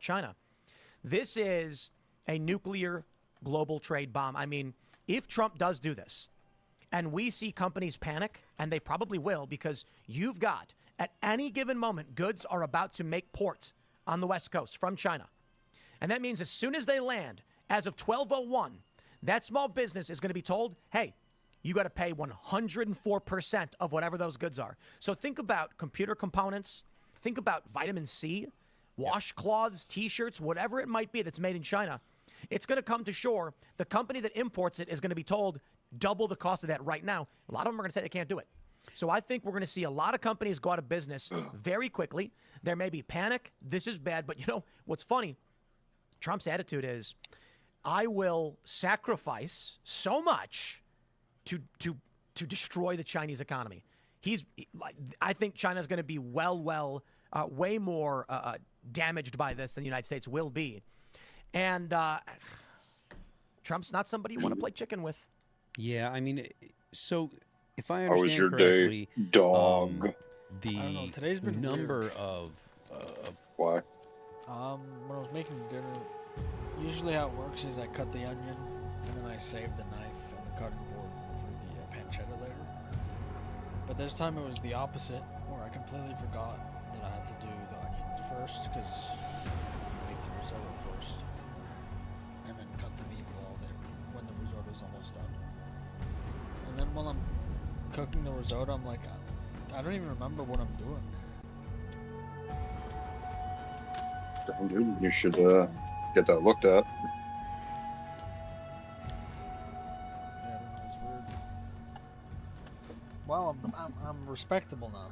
China. This is a nuclear global trade bomb. I mean, if Trump does do this and we see companies panic, and they probably will, because you've got at any given moment, goods are about to make port on the West Coast from China. And that means as soon as they land, as of 12:01, that small business is going to be told, hey, you got to pay 104% of whatever those goods are. So think about computer components, think about vitamin C, washcloths, T-shirts, whatever it might be that's made in China. It's going to come to shore. The company that imports it is going to be told double the cost of that right now. A lot of them are going to say they can't do it. So I think we're going to see a lot of companies go out of business very quickly. There may be panic. This is bad. But you know what's funny? Trump's attitude is, I will sacrifice so much to destroy the Chinese economy. I think China's going to be way more damaged by this than the United States will be. And Trump's not somebody you want to play chicken with. Yeah, I mean, so if I How was understand your correctly, day, dog? The I don't know, today's been number weird. of Why? When I was making dinner, usually how it works is I cut the onion, and then I save the knife and the cutting board for the pancetta later. But this time it was the opposite, where I completely forgot that I had to do the onions first, because you make the risotto first, and then cut the meat when the risotto's almost done. And then while I'm cooking the risotto, I'm like, I don't even remember what I'm doing. Damn, dude, you should get that looked at. Yeah, it was weird. Wow, I'm respectable now.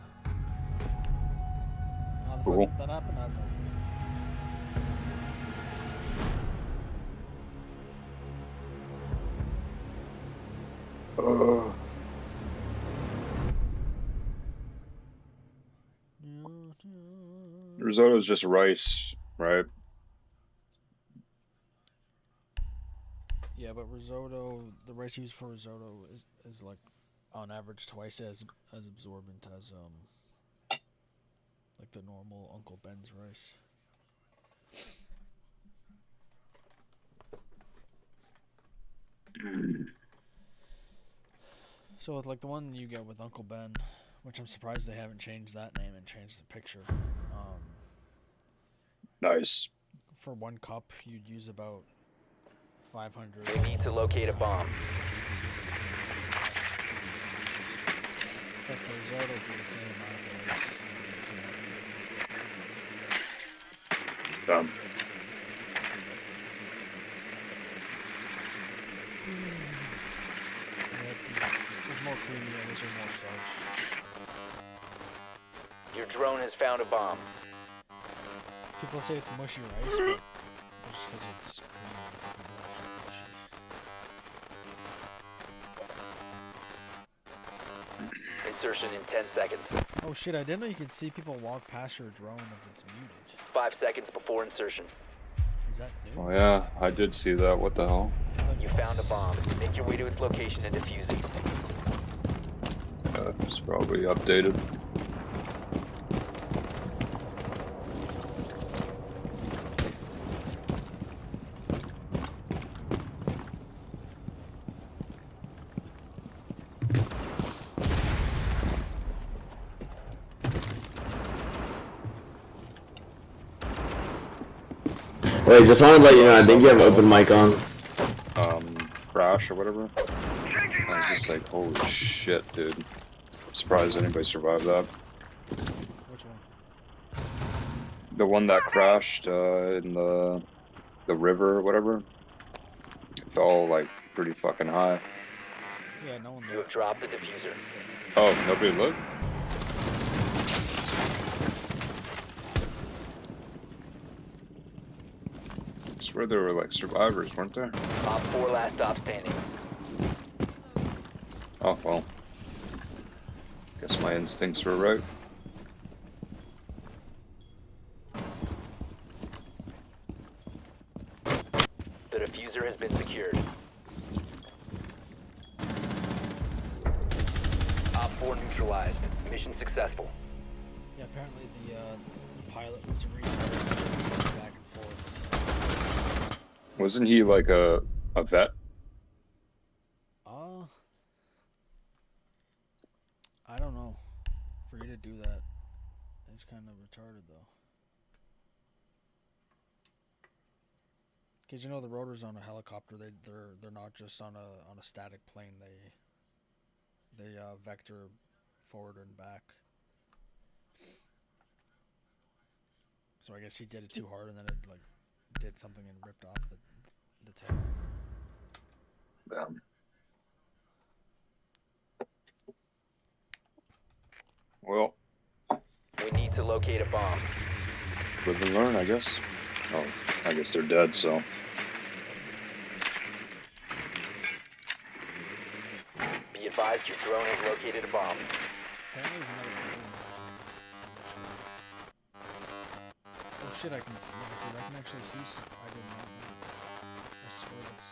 How the Cool. fuck did that happen? I don't know. Risotto is just rice, right? Yeah, but risotto, the rice used for risotto is like on average twice as absorbent as like the normal Uncle Ben's rice. So with like the one you get with Uncle Ben, which I'm surprised they haven't changed that name and changed the picture. Nice. For 1 cup, you'd use about 500. We need to locate a bomb. But for risotto, for the same amount of rice, Done. it's more creamy, and there's more starch. Your drone has found a bomb. People say it's mushy rice, but just because it's creamy, it's not mushy. Insertion in 10 seconds. Oh shit, I didn't know you could see people walk past your drone if it's muted. 5 seconds before insertion. Is that new? Oh yeah, I did see that. What the hell? You found a bomb. Make your way to its location and defuse it. It's probably updated. Wait, just wanted to let you know, I think you have open mic on. Crash or whatever. I was just like, holy shit, dude. I'm surprised anybody survived that. Which one? The one that crashed in the river or whatever. It fell like pretty fucking high. Yeah, no one You have dropped the diffuser. Oh, nobody looked? I swear there were like survivors, weren't there? Op 4 last stop standing. Oh well. Guess my instincts were right. The diffuser has been secured. Op 4 neutralized. Mission successful. Yeah, apparently the pilot was reading back and forth. Wasn't he like a vet? I don't know. For you to do that, it's kind of retarded though. Because you know the rotors on a helicopter, they're not just on a static plane. They vector forward and back. So I guess he did it too hard, and then it like did something and ripped off the tail. Damn. Well, We need to locate a bomb. live and learn, I guess. Oh, I guess they're dead, so. Be advised your drone has located a bomb. Apparently there's another room. Oh shit! I can see. Dude, I can actually see. I did not know. I swear that's.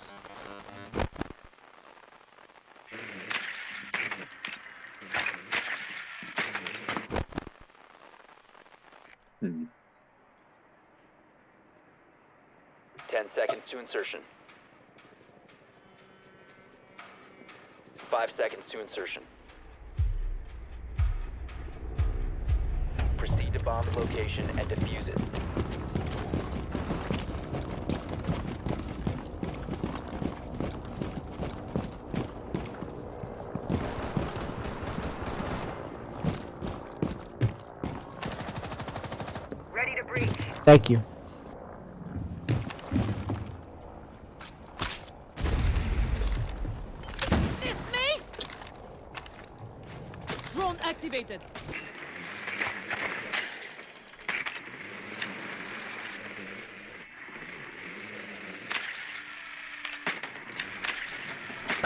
Hmm. 10 seconds to insertion. 5 seconds to insertion. Proceed to bomb location and defuse it. Ready to breach. Thank you. Missed me? Drone activated.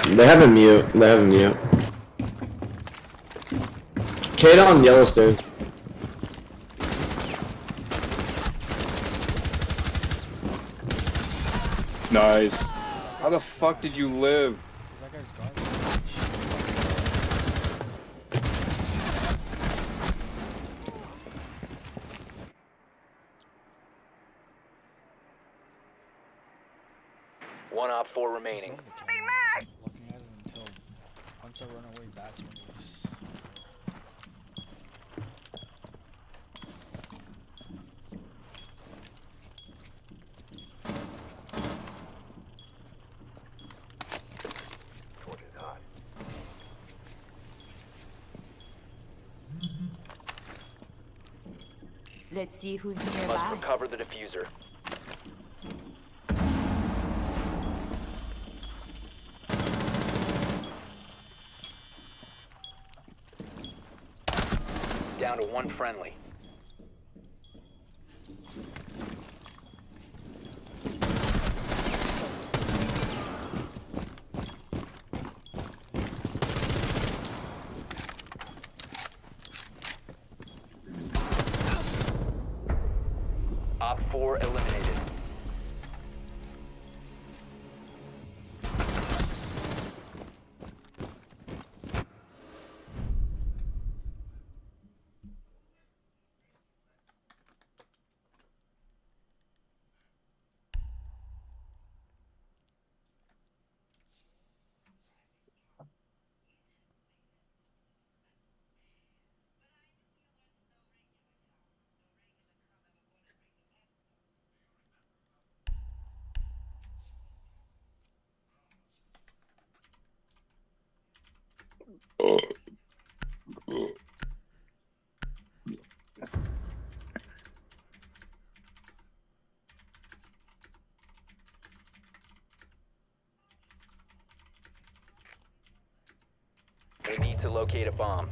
They have a mute. They have a mute. Kate on Yellowstone. Nice. How the fuck did you live? Is that guy's garbage? One op 4 Just remaining. love the camera. Just looking at it until once I run away, that's when he's there. Let's see who's Must nearby. recover the diffuser. Down to one friendly. Op 4 eliminated. We need to locate a bomb.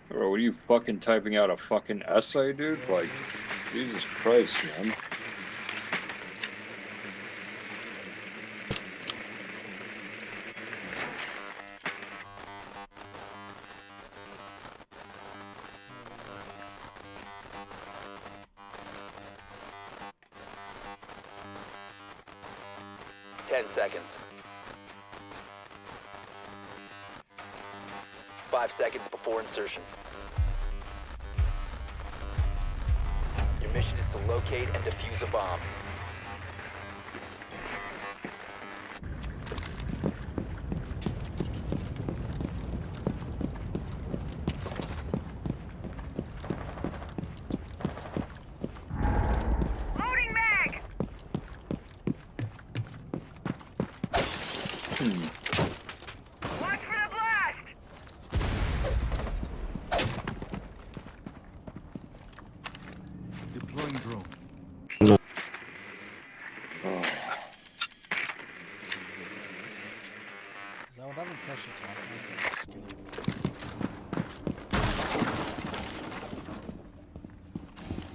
Bro, what are you fucking typing out a fucking essay, dude? Like, Jesus Christ, man. 5 seconds before insertion. Your mission is to locate and defuse a bomb. Loading mag! Watch for the blast! Deploying drone. Is that what I'm impressed you're talking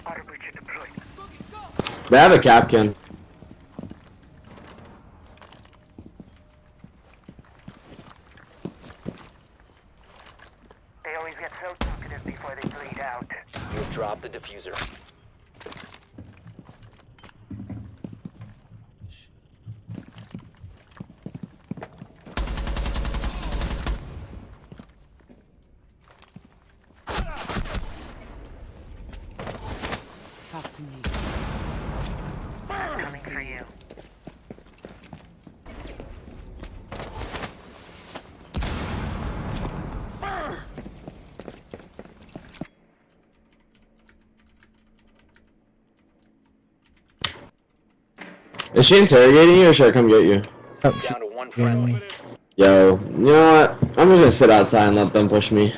about? Auto breacher deployed. They have a Capcan. They always get so talkative before they bleed out. You have dropped the diffuser. Talk to me. Coming for you. Is she interrogating you or should I come get you? Down to one friendly. Yo, you know what? I'm just gonna sit outside and let them push me.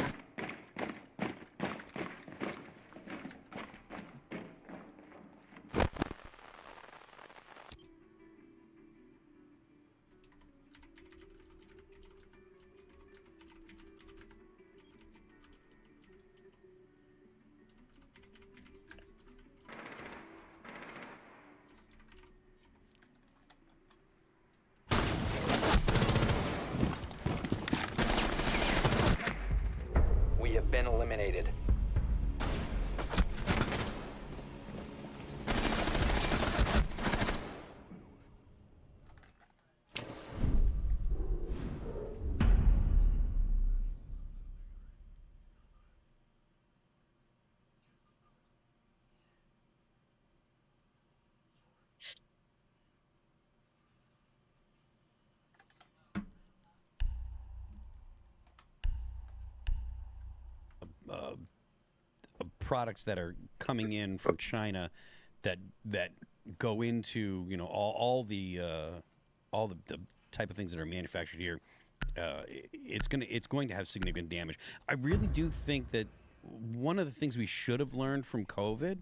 We have been eliminated. Products that are coming in from China that go into all the type of things that are manufactured here. It's going to have significant damage. I really do think that one of the things we should have learned from COVID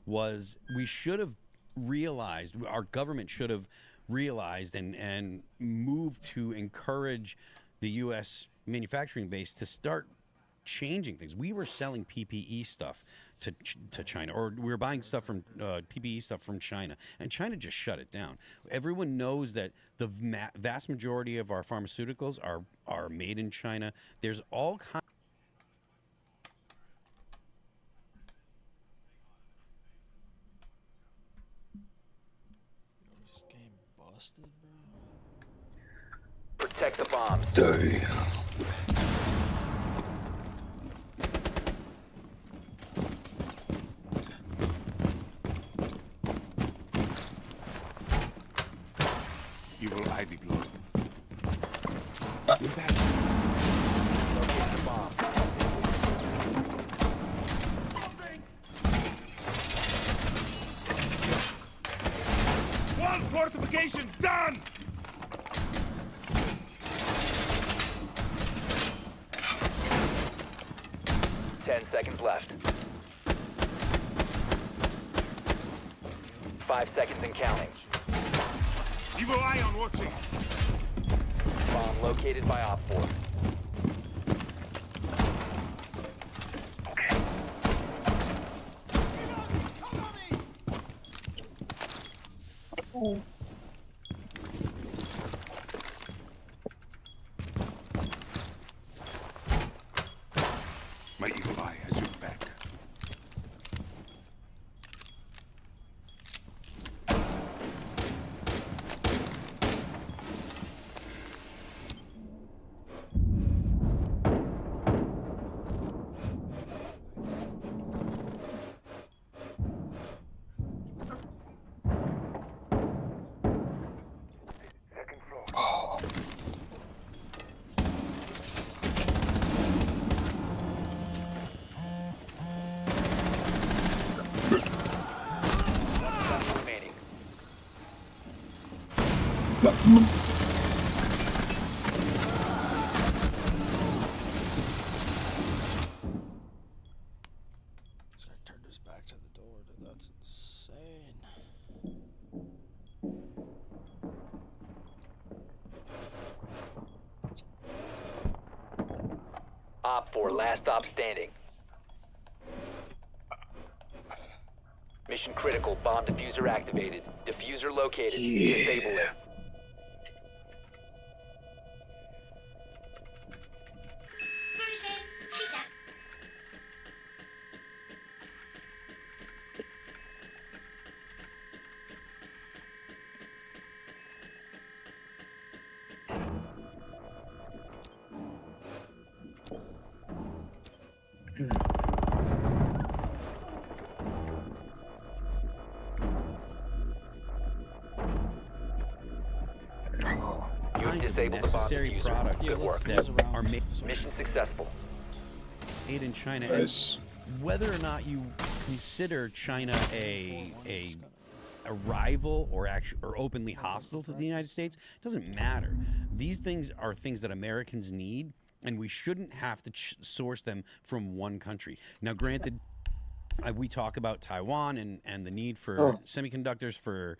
was we should have realized, our government should have realized and moved to encourage the U.S. manufacturing base to start changing things. We were selling PPE stuff to China, or we were buying stuff from PPE stuff from China, and China just shut it down. Everyone knows that the vast majority of our pharmaceuticals are made in China. There's all kinds. This game busted, bro. Protect the bombs. Evil eye deployed. Locate the bomb. Wall fortifications done! 10 seconds left. 5 seconds and counting. Evil eye on watching. Bomb located by Op 4. My evil eye has your back. Op 4, last stop standing. Mission critical. Bomb diffuser activated. Diffuser located. Disable it. You have Kinds of disabled the bomb necessary diffuser. products Good work. that are made Mission successful. in China. And Nice. whether or not you consider China a rival or openly hostile to the United States doesn't matter. These things are things that Americans need, and we shouldn't have to source them from one country. Now, granted, we talk about Taiwan and the need for semiconductors for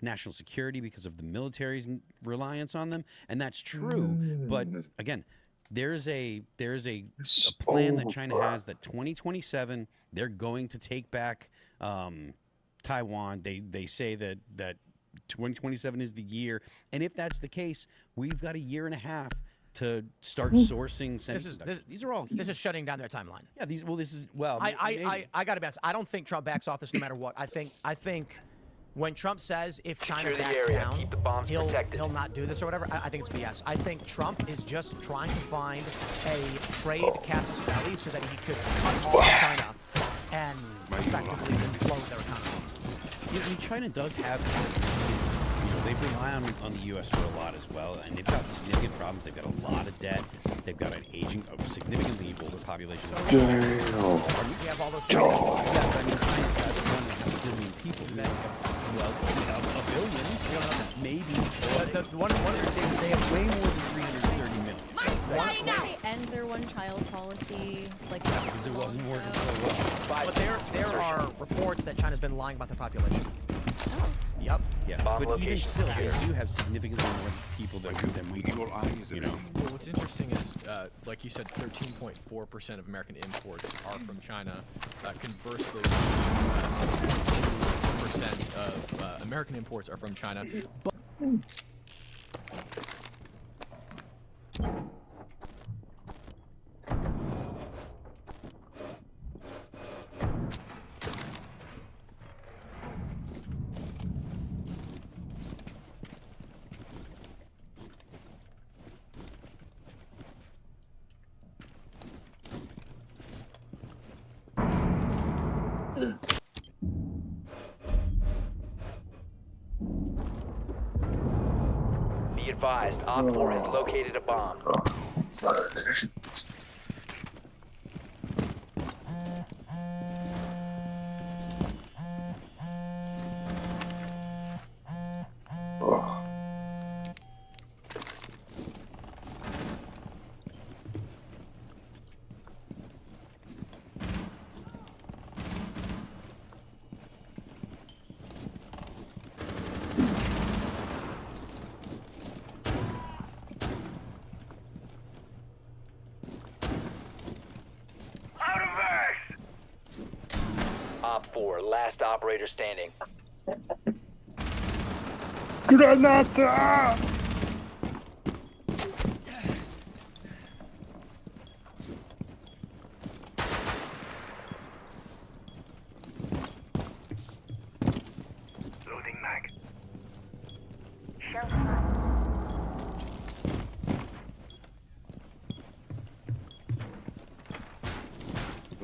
national security because of the military's reliance on them, and that's true. But again, there's a plan that China has that 2027 they're going to take back Taiwan. They say that 2027 is the year, and if that's the case, we've got a year and a half to start sourcing semiconductors. These are all huge. This is shutting down their timeline. Yeah, this is well. I got to be honest. I don't think Trump backs off this no matter what. I think when Trump says if China Secure the backs area. down, Keep the bombs protected. he'll not do this or whatever. I think it's BS. I think Trump is just trying to find a trade casus belli so that he could cut off China and effectively implode their economy. I mean, China does have, they rely on the U.S. for a lot as well, and they've got significant problems. They've got a lot of debt. They've got an aging, significantly older population. We have all those things. Yeah, but I mean, China's got 1.5 billion people. Well, a billion, maybe. But one of the things They have way more than 330 million. Did they end their one-child policy like Because it wasn't working so well. But there are reports that China's been lying about their population. Oh. Yep. Yeah, Bomb but even location still, they secured. do have significantly more people than we do. Evil eye is You know. Well, what's interesting is, like you said, 13.4% of American imports are from China. Conversely, 6.2% of American imports are from China. But Be advised, Op 4 has located a bomb. Op 4, last operator standing. Granata! Loading mag.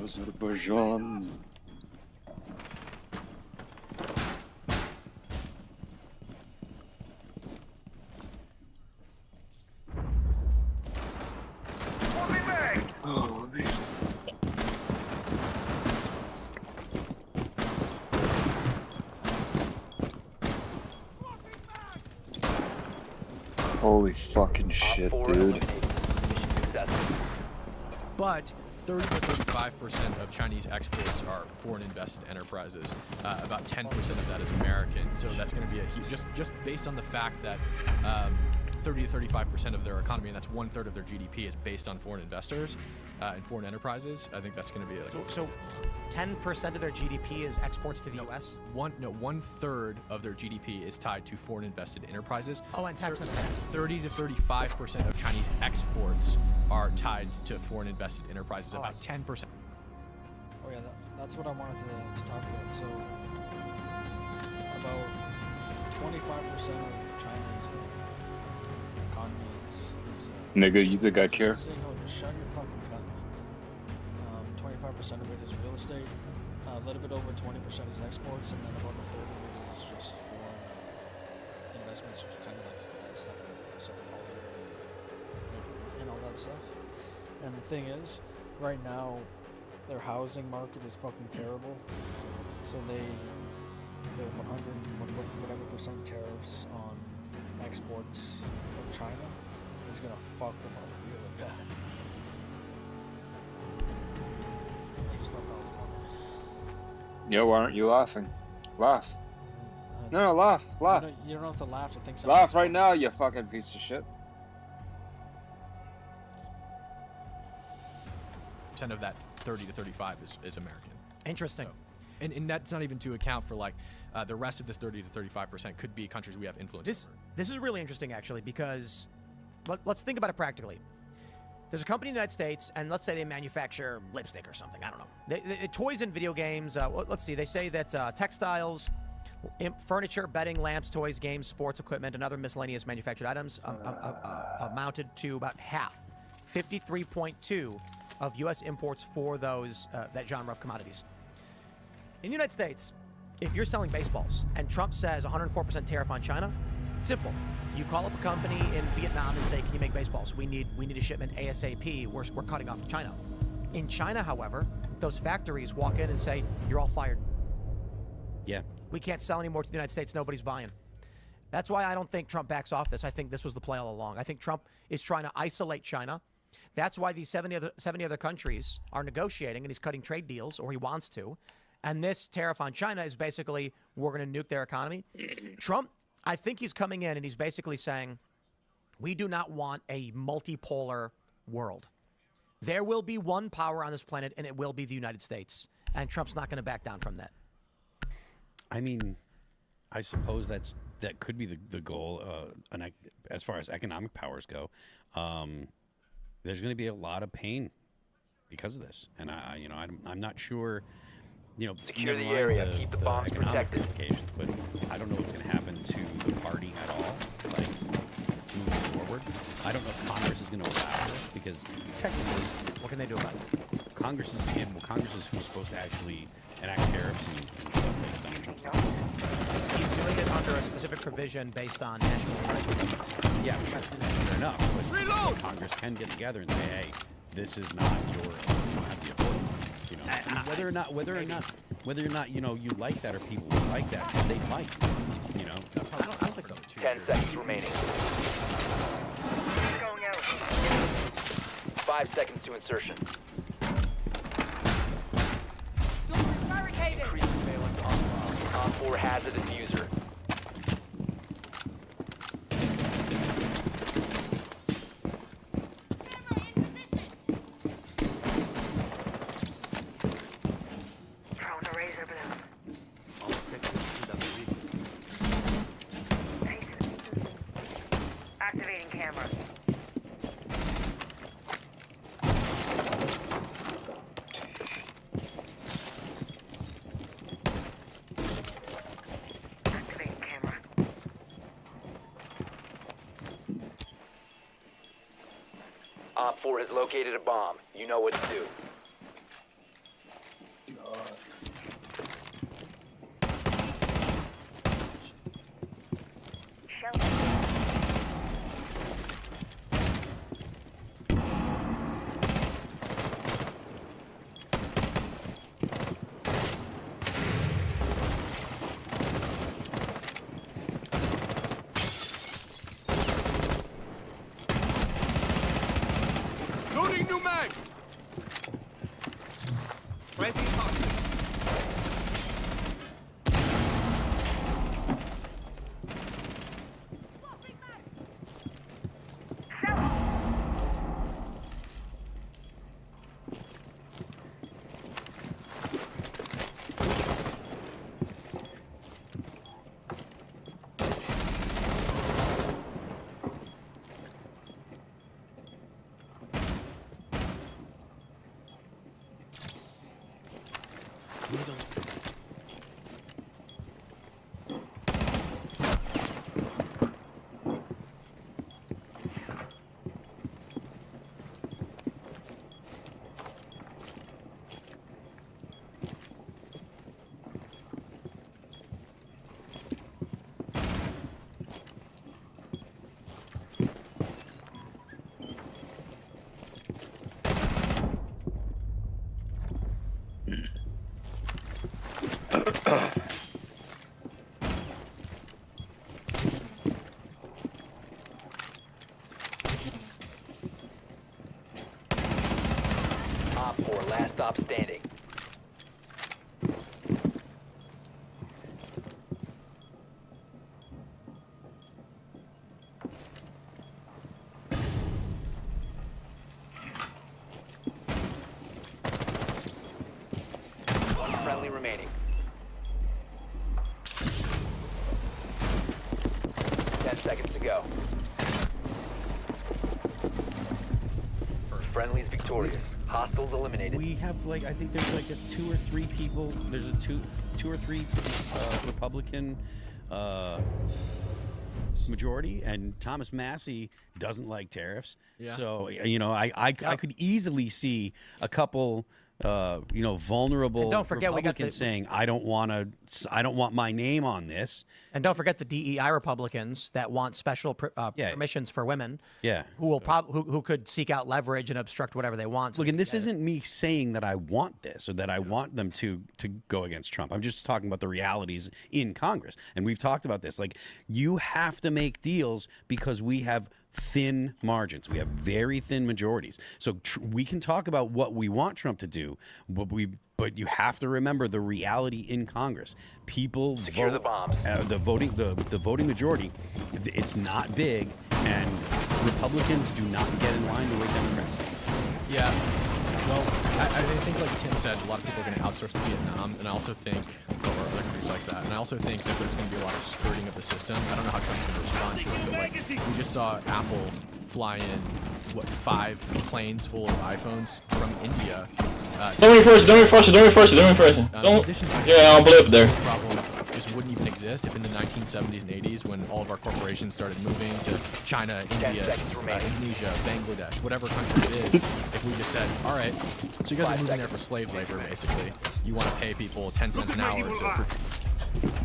Azerbaijan. Oh, nice. Holy fucking shit, Op 4 dude. eliminated. Mission successful. But 30 to 35% of Chinese exports are foreign invested enterprises. About 10% of that is American. So that's going to be a huge, just based on the fact that 30 to 35% of their economy, and that's 1/3 of their GDP, is based on foreign investors and foreign enterprises. I think that's going to be So 10% of their GDP is exports to the U.S.? 1/3 of their GDP is tied to foreign invested enterprises. Oh, and 10%. 30 to 35% of Chinese exports are tied to foreign invested enterprises. Oh, I About see. 10%. Oh yeah, that's what I wanted to talk about. So about 25% of China's economy is Nigga, you think I care? Say no, just shut your fucking cunt. 25% of it is real estate. A little bit over 20% is exports, and then about a third of it is just foreign investments, which is kind of like stuff and all that stuff. And the thing is, right now, their housing market is fucking terrible. So the 100% tariffs on exports from China is gonna fuck them up really bad. I just thought that was funny. Yo, why aren't you laughing? Laugh. No, laugh. You don't have to laugh to think something. Laugh right now, you fucking piece of shit. Percent of that 30 to 35 is American. Interesting. So, and that's not even to account for like the rest of this 30 to 35% could be countries we have influence over. This is really interesting, actually, because let's think about it practically. There's a company in the United States, and let's say they manufacture lipstick or something. I don't know. They toys and video games. Let's see. They say that textiles, furniture, bedding, lamps, toys, games, sports equipment, and other miscellaneous manufactured items amounted to about half, 53.2 of U.S. imports for those that genre of commodities. In the United States, if you're selling baseballs and Trump says 104% tariff on China, simple. You call up a company in Vietnam and say, "Can you make baseballs? We need a shipment ASAP. We're cutting off China." In China, however, those factories walk in and say, "You're all fired. Yeah. We can't sell anymore to the United States. Nobody's buying." That's why I don't think Trump backs off this. I think this was the play all along. I think Trump is trying to isolate China. That's why these 70 other countries are negotiating, and he's cutting trade deals, or he wants to. And this tariff on China is basically, we're going to nuke their economy. Trump, I think he's coming in and he's basically saying, we do not want a multipolar world. There will be one power on this planet, and it will be the United States. And Trump's not going to back down from that. I mean, I suppose that could be the goal. As far as economic powers go, there's going to be a lot of pain because of this, and I'm not sure. Secure never the mind area, keep the bombs economic protected. implications, but I don't know what's going to happen to the party at all. Like moving forward, I don't know if Congress is going to allow this because technically, What can they do about it? Congress is who's supposed to actually enact tariffs and stuff based on Trump's. He's doing it under a specific provision based on national emergencies. Yeah, sure. Fair enough. But Congress can get together and say, "Hey, this is not your. You don't have the authority." And whether or not you like that or people like that, they might. I don't think so. 10 seconds remaining. Going out. 5 seconds to insertion. Barricaded. Increase surveillance on 4 has a diffuser. Throwing a razor blue. All set to the Activating camera. Activating camera. Op 4 has located a bomb. You know what to do. Shelter. Loading new mag! Planting hostage. Needles. Op 4, last stop standing. One friendly remaining. 10 seconds to go. Friendly's victorious. Hostiles eliminated. We have like I think there's like a 2 or 3 people. There's a two or three Republican majority, and Thomas Massey doesn't like tariffs. Yeah. So you know, I could easily see a couple. You know, vulnerable And don't forget, we got Republicans the- saying, I don't want my name on this. And don't forget the DEI Republicans that want special permissions for women. Yeah. Who will who could seek out leverage and obstruct whatever they want. so Look, they and can this get it. isn't me saying that I want this or that I want them to go against Trump. I'm just talking about the realities in Congress. And we've talked about this. Like, you have to make deals because we have thin margins. We have very thin majorities. So we can talk about what we want Trump to do, but you have to remember the reality in Congress. People Secure vote. the bombs. The voting majority, it's not big, and Republicans do not get in line the way Democrats do. Yeah. Well, I think, like Tim said, a lot of people are going to outsource to Vietnam, and I also think, or other countries like that, and I also think that there's going to be a lot of skirting of the system. I don't know how Trump's going to respond to it, but like, we just saw Apple fly in, 5 planes full of iPhones from India. Don't refresh it, don't refresh it, don't refresh it, don't refresh it. In Don't. addition to Yeah, I'll blip there. this problem just wouldn't even exist if in the 1970s and 80s, when all of our corporations started moving to China, India, seconds remaining. Indonesia, Bangladesh, whatever country it is, if we just said, all right, so you guys are moving there for slave labor, basically. You want to pay people 10 cents an hour.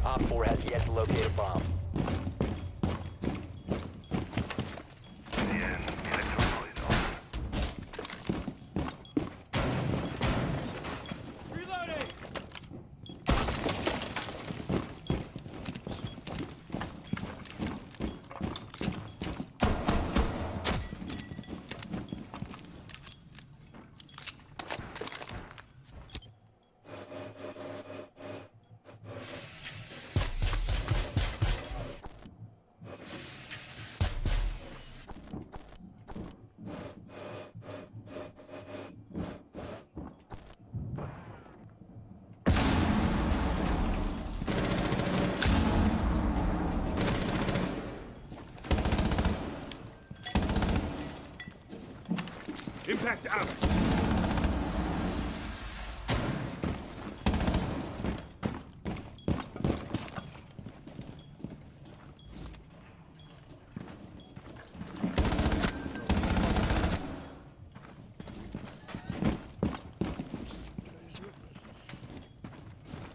Op 4 has yet to locate a bomb. Impact out.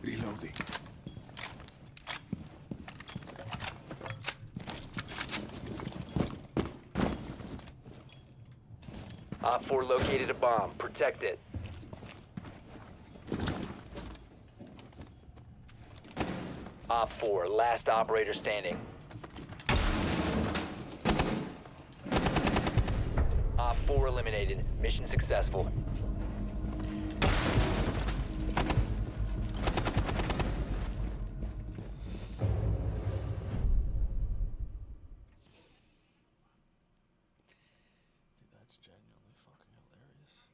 Reloading. Op 4 located a bomb. Protect it. Op 4, last operator standing. Op 4 eliminated. Mission successful. That's genuinely fucking hilarious.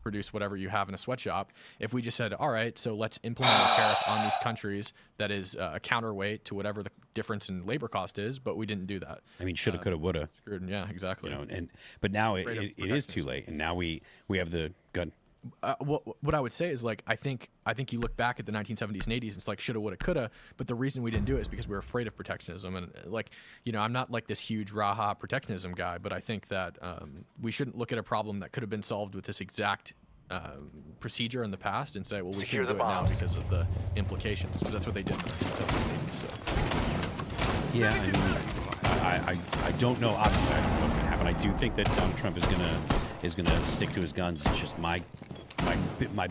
Produce whatever you have in a sweatshop. If we just said, all right, so let's implement a tariff on these countries that is a counterweight to whatever the difference in labor cost is, but we didn't do that. I mean, shoulda, coulda, woulda. Screwed. Yeah, exactly. You know, but now it is too protectionism. late, and now we have the gun. What I would say is, like, I think you look back at the 1970s and 80s, it's like shoulda, woulda, coulda, but the reason we didn't do it is because we were afraid of protectionism. And, like, you know, I'm not like this huge raha protectionism guy, but I think that we shouldn't look at a problem that could have been solved with this exact procedure in the past and say, well, we shouldn't do it now because of the implications, because that's what they did in the 1970s and 80s. So. Yeah, I mean, I don't know. Obviously, I don't know what's going to happen. I do think that Donald Trump is gonna stick to his guns. It's just my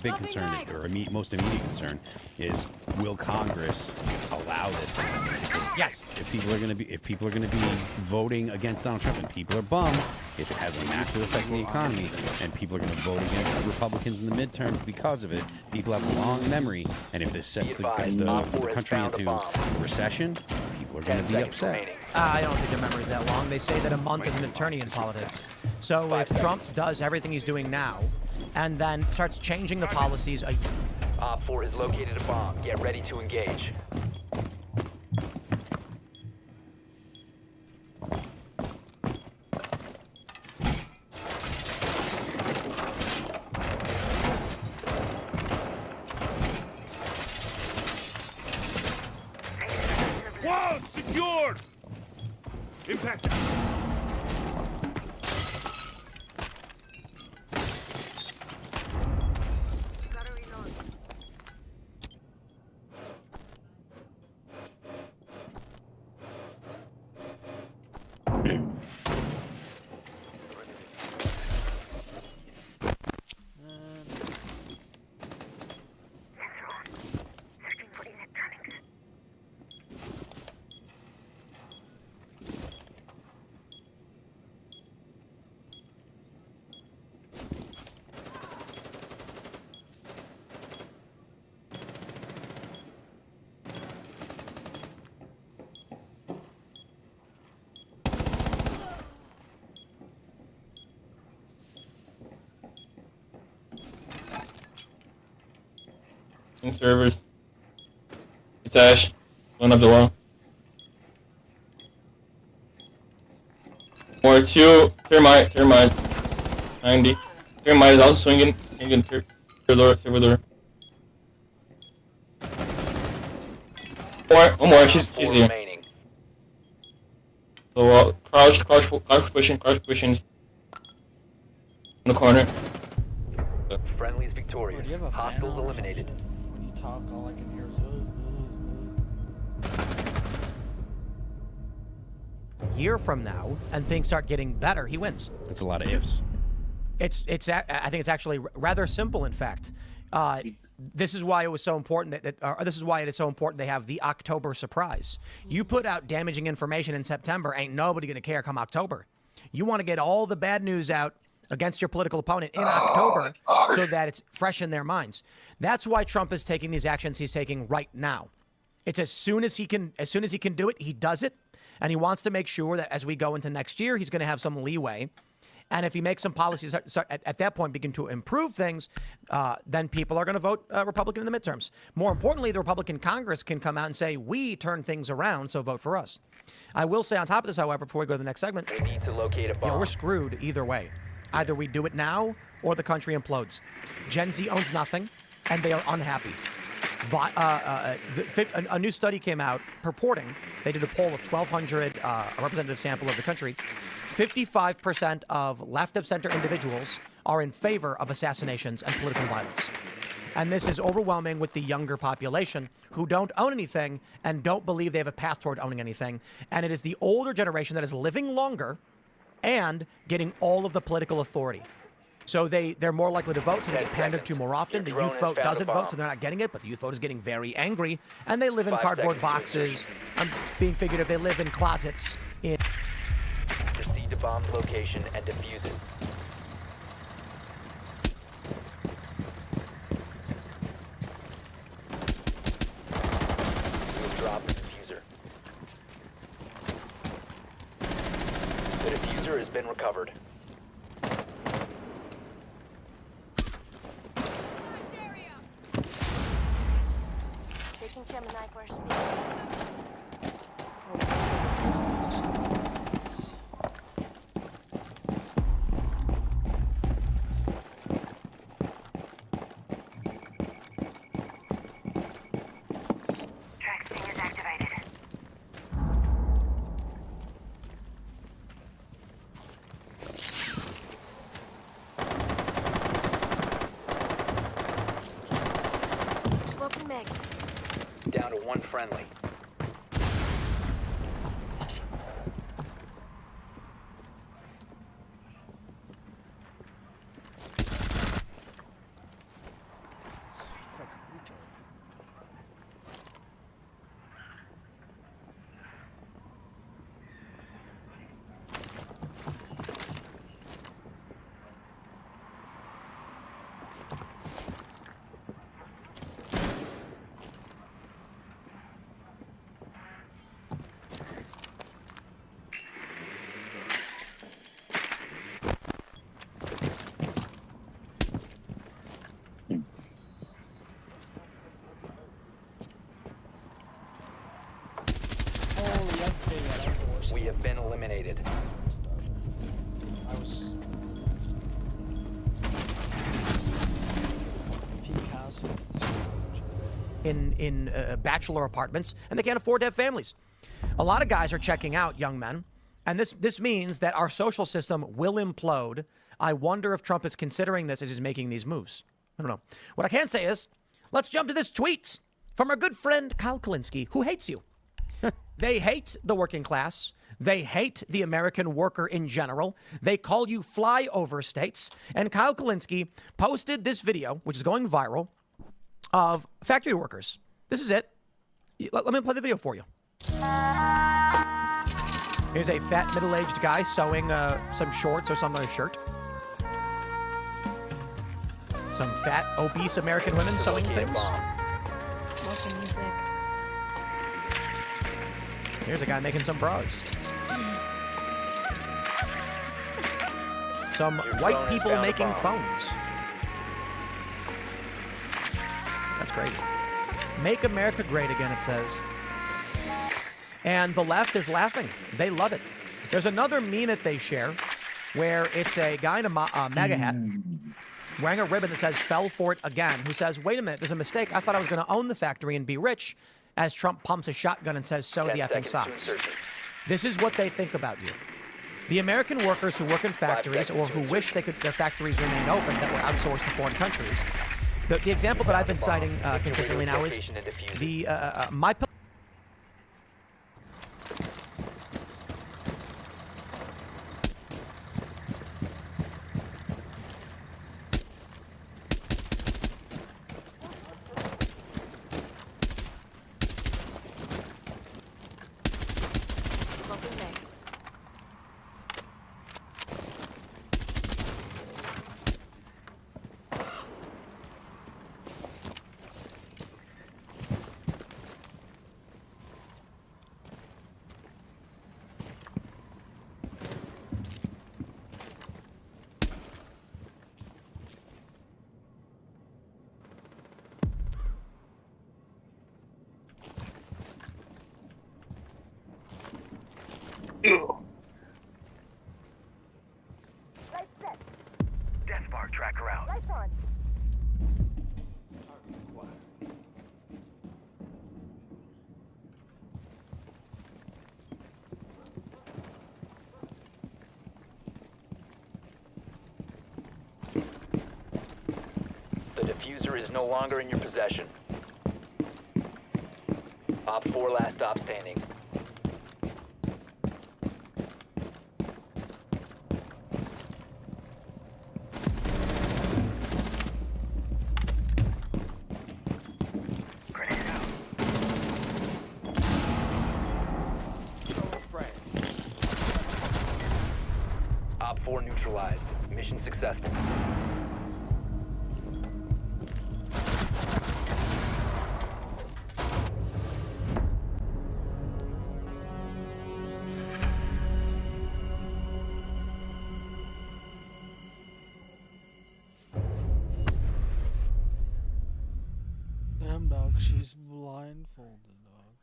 big concern, or most immediate concern, is will Congress allow this to happen? Because Yes. if people are going to be voting against Donald Trump, and people are bummed if it has a massive effect on the economy, and people are going to vote against the Republicans in the midterms because of it, people have a long memory, and if this sets the country into recession, people are going to be upset. I don't think the memory's that long. They say that a month is an eternity in politics. So if Trump does everything he's doing now, and then starts changing the policies, Op 4 has located a bomb. Get ready to engage. Wall secured! Impact out! Gotta reload. Searching for electronics. Servers. It's Ash. One up the wall. More 2. Thermite. 90. Thermite is also swinging. Swinging server door. One more. She's here. Remaining. So crouch pushing. In the corner. Friendly's Bro, victorious. do you have a fan Hostiles on or eliminated. something? When you talk, all I can hear is year from now, and things start getting better, he wins. That's a lot of ifs. I think it's actually rather simple, in fact. This is why it was so important this is why it is so important they have the October surprise. You put out damaging information in September, ain't nobody going to care come October. You want to get all the bad news out against your political opponent in October so that it's fresh in their minds. That's why Trump is taking these actions he's taking right now. It's as soon as he can do it, he does it. And he wants to make sure that as we go into next year, he's going to have some leeway. And if he makes some policies at that point begin to improve things, then people are going to vote Republican in the midterms. More importantly, the Republican Congress can come out and say, we turn things around, so vote for us. I will say on top of this, however, before we go to the next segment, We need to locate a bomb. we're screwed either way. Either we do it now or the country implodes. Gen Z owns nothing, and they are unhappy. A new study came out purporting, they did a poll of 1,200, a representative sample of the country. 55% of left-of-center individuals are in favor of assassinations and political violence. And this is overwhelming with the younger population who don't own anything and don't believe they have a path toward owning anything. And it is the older generation that is living longer and getting all of the political authority. So they're more likely to vote, so they get pandered to more often. The youth vote doesn't vote, so they're not getting it, but the youth vote is getting very angry. And they live in 5 cardboard seconds to boxes. I'm being figurative. They live in closets. Proceed to bomb's location and defuse it. We'll drop the diffuser. The diffuser has been recovered. Taking Gemini for speed. friendly. Holy, okay, yeah, that was the worst. We have been eliminated. I was. Peak house. in bachelor apartments, and they can't afford to have families. A lot of guys are checking out, young men, and this means that our social system will implode. I wonder if Trump is considering this as he's making these moves. I don't know. What I can say is, let's jump to this tweet from our good friend Kyle Kalinske, who hates you. They hate the working class. They hate the American worker in general. They call you flyover states. And Kyle Kalinske posted this video, which is going viral, of factory workers. This is it. Let me play the video for you. Here's a fat, middle-aged guy sewing some shorts or some shirt. Some fat, obese American women sewing things. Love the music. Here's a guy making some bras. Some white people making phones. That's crazy. Make America great again, it says. And the left is laughing. They love it. There's another meme that they share where it's a guy in a MAGA hat wearing a ribbon that says "fell for it again," who says, wait a minute, there's a mistake. I thought I was going to own the factory and be rich, as Trump pumps a shotgun and says, sew the effing socks. This is what they think about you. The American workers who work in factories or who wish their factories remained open that were outsourced to foreign countries. The example that I've been citing consistently now is the My Pillow. Death bar tracker out. Lights on. The diffuser is no longer in your possession. Op 4 last stop standing. Op 4 neutralized. Mission successful. Damn dog, she's blindfolded, dog.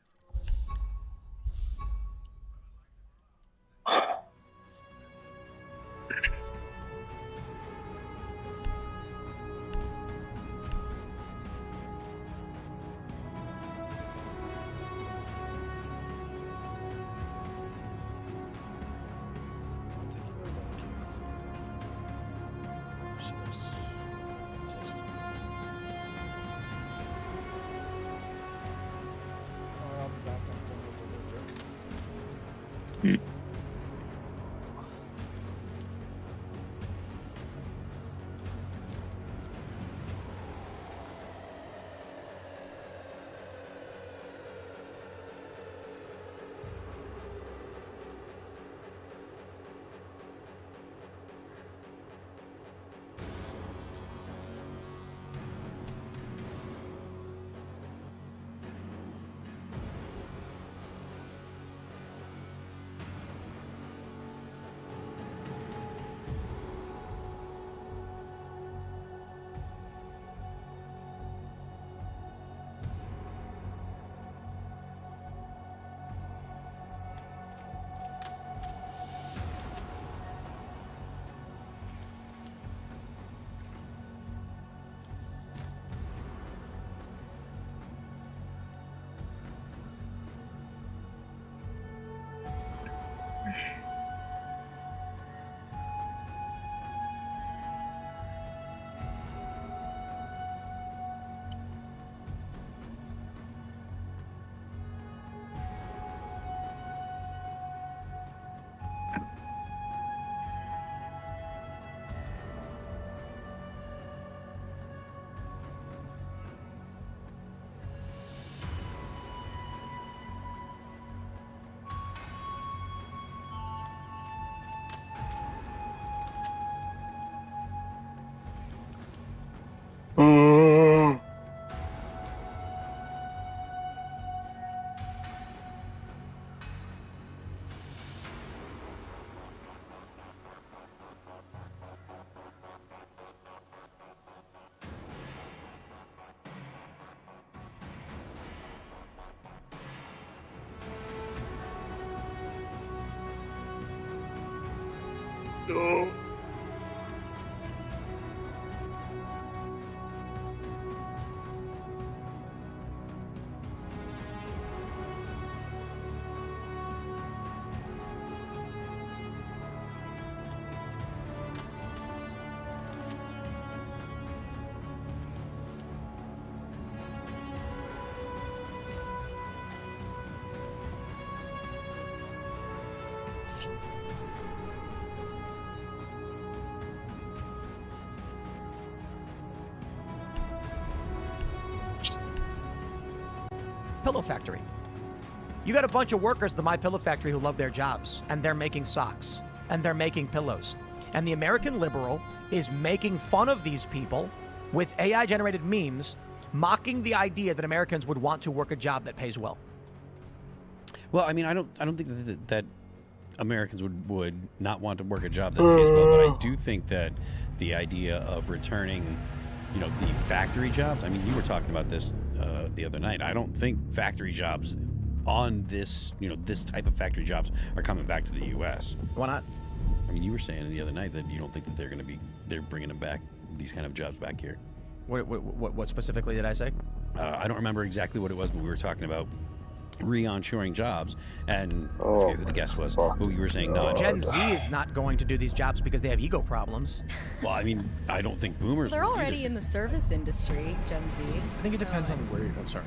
She was autistic. No. Pillow Factory. You got a bunch of workers at the My Pillow Factory who love their jobs, and they're making socks, and they're making pillows. And the American liberal is making fun of these people with AI-generated memes, mocking the idea that Americans would want to work a job that pays well. Well, I mean, I don't think that Americans would not want to work a job that pays well, but I do think that the idea of returning, you know, the factory jobs. I mean, you were talking about this the other night. I don't think factory jobs on this, you know, this type of factory jobs are coming back to the U.S. Why not? I mean, you were saying the other night that you don't think that they're bringing them back, these kind of jobs back here. What specifically did I say? I don't remember exactly what it was, but we were talking about re-onshoring jobs, and I forget who the guest was, but we were saying no. Gen Z is not going to do these jobs because they have ego problems. Well, I mean, I don't think boomers. They're would already either. in the service industry, Gen Z. I think it depends on where you're. I'm sorry.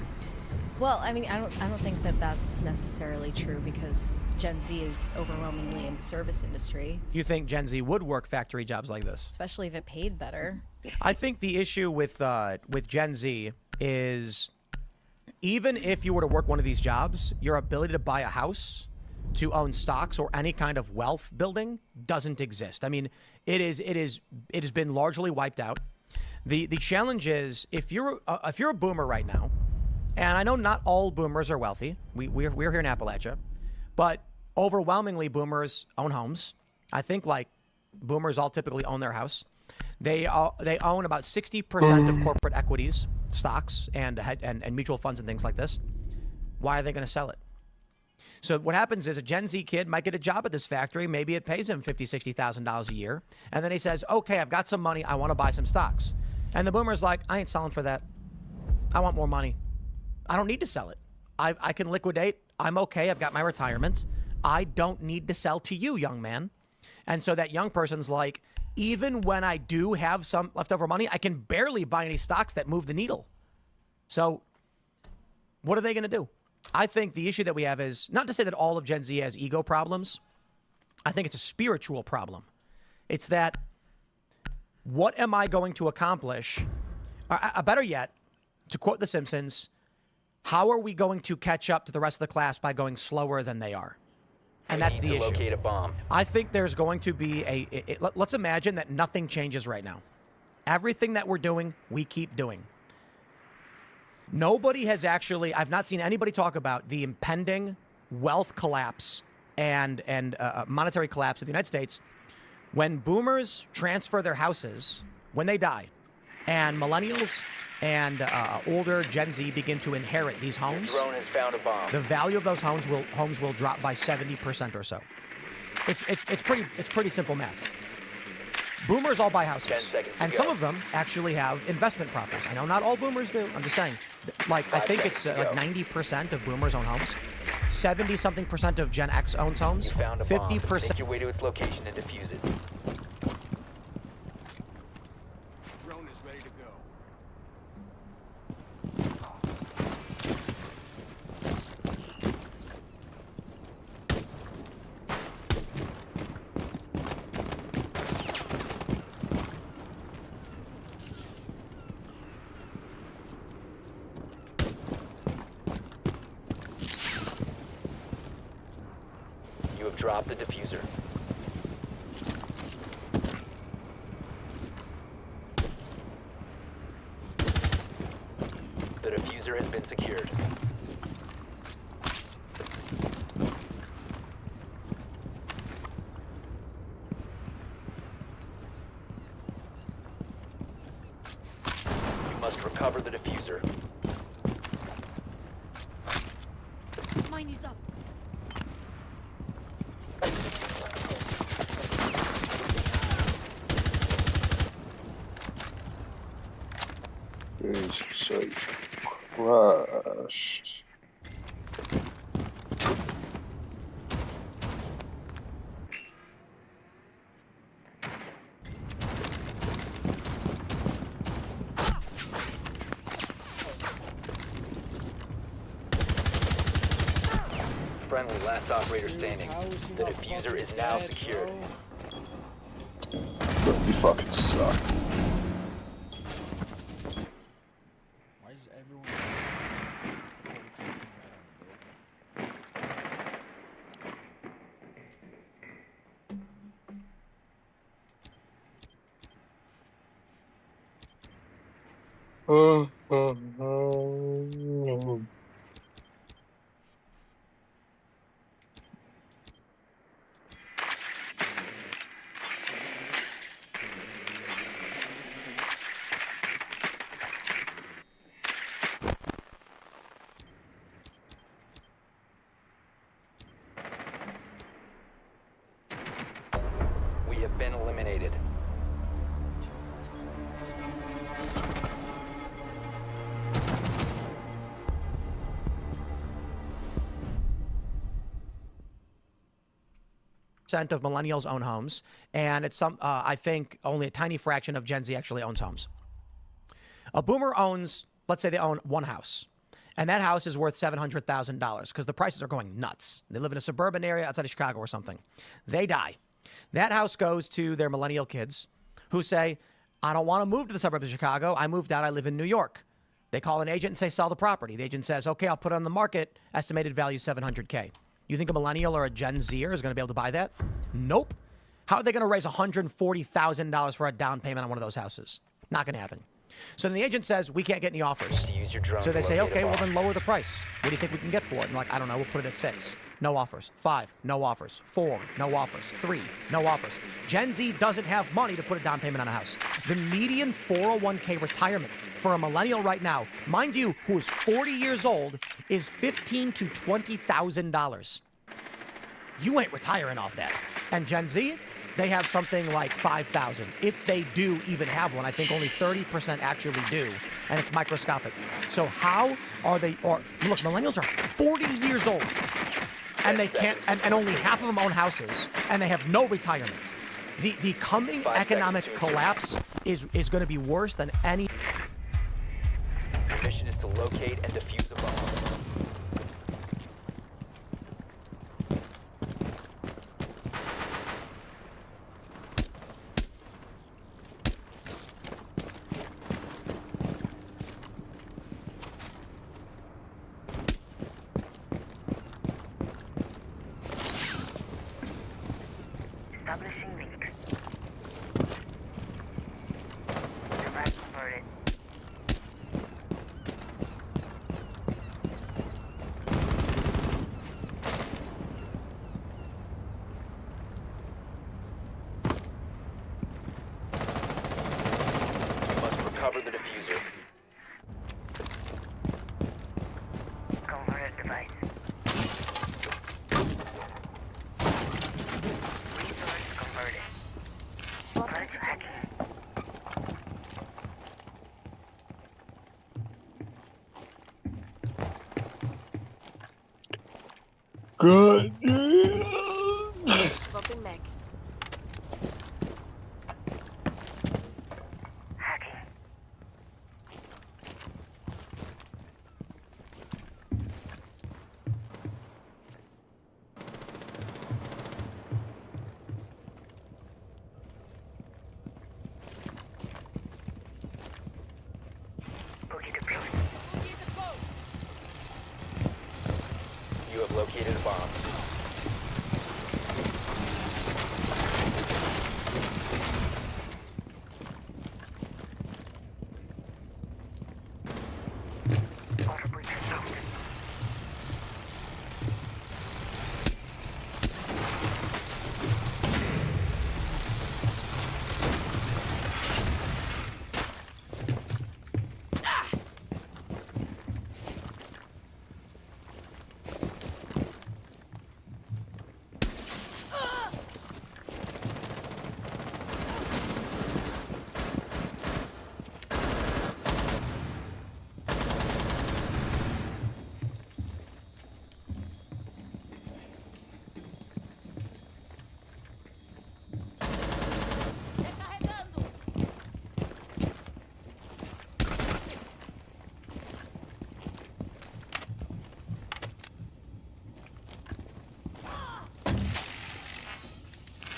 Well, I mean, I don't think that that's necessarily true because Gen Z is overwhelmingly in the service industry. You think Gen Z would work factory jobs like this? Especially if it paid better. I think the issue with Gen Z is, even if you were to work one of these jobs, your ability to buy a house, to own stocks, or any kind of wealth building doesn't exist. I mean, it has been largely wiped out. The challenge is, if you're a boomer right now, and I know not all boomers are wealthy. We're here in Appalachia, but overwhelmingly boomers own homes. I think like boomers all typically own their house. They own about 60% of corporate equities, stocks, and mutual funds and things like this. Why are they going to sell it? So what happens is a Gen Z kid might get a job at this factory. Maybe it pays him $50,000, $60,000 a year. And then he says, okay, I've got some money. I want to buy some stocks. And the boomer's like, I ain't selling for that. I want more money. I don't need to sell it. I can liquidate. I'm okay. I've got my retirement. I don't need to sell to you, young man. And so that young person's like, even when I do have some leftover money, I can barely buy any stocks that move the needle. So what are they going to do? I think the issue that we have is not to say that all of Gen Z has ego problems. I think it's a spiritual problem. It's that, what am I going to accomplish? Better yet, to quote The Simpsons, how are we going to catch up to the rest of the class by going slower than they are? And that's the issue. Locate a bomb. I think there's going to be let's imagine that nothing changes right now. Everything that we're doing, we keep doing. Nobody has actually, I've not seen anybody talk about the impending wealth collapse and monetary collapse of the United States when boomers transfer their houses, when they die, and millennials and older Gen Z begin to inherit these homes. Drone has found a bomb. The value of those homes will drop by 70% or so. It's pretty simple math. Boomers all buy 10 houses, seconds to and go. some of them actually have investment properties. I know not all boomers do. I'm just saying. Like, I think it's like 90% of boomers own homes. 70-something% of Gen X owns homes. You found a bomb. 50%. Make your way to its location and defuse it. Drone is ready to go. You have dropped the diffuser. The diffuser has been secured. You must recover the diffuser. Mine is up. Jesus Christ. Friendly, last operator standing. How is he The not diffuser fucking is now dead, secured. bro? Bro, you fucking suck. Why is everyone... We have been eliminated. Of millennials own homes, and it's I think only a tiny fraction of Gen Z actually owns homes. A boomer owns, let's say they own one house, and that house is worth $700,000 because the prices are going nuts. They live in a suburban area outside of Chicago or something. They die. That house goes to their millennial kids who say, I don't want to move to the suburbs of Chicago. I moved out. I live in New York. They call an agent and say, sell the property. The agent says, okay, I'll put it on the market. Estimated value $700K. You think a millennial or a Gen Zer is going to be able to buy that? Nope. How are they going to raise $140,000 for a down payment on one of those houses? Not going to happen. So then the agent says, we can't get any offers. To use your drone So they to say, locate a okay, well bomb. then lower the price. What do you think we can get for it? And I'm like, I don't know, we'll put it at 6. No offers. 5, no offers. 4, no offers. 3, no offers. Gen Z doesn't have money to put a down payment on a house. The median 401k retirement for a millennial right now, mind you, who is 40 years old, is $15,000 to $20,000. You ain't retiring off that. And Gen Z, they have something like 5,000. If they do even have one, I think only 30% actually do, and it's microscopic. So how are they, or look, millennials are 40 years old, and they can't, and only half of them own houses, and they have no retirement. The coming 5 economic seconds to collapse is going to be worse than any. Your mission is to locate and defuse a bomb. Establishing link. Device converted. Must recover the diffuser. Converted device. Resource converted. Start hacking. Good. Swapping max. Hacking. Boogie deployed. You have located a bomb. Auto breach stopped.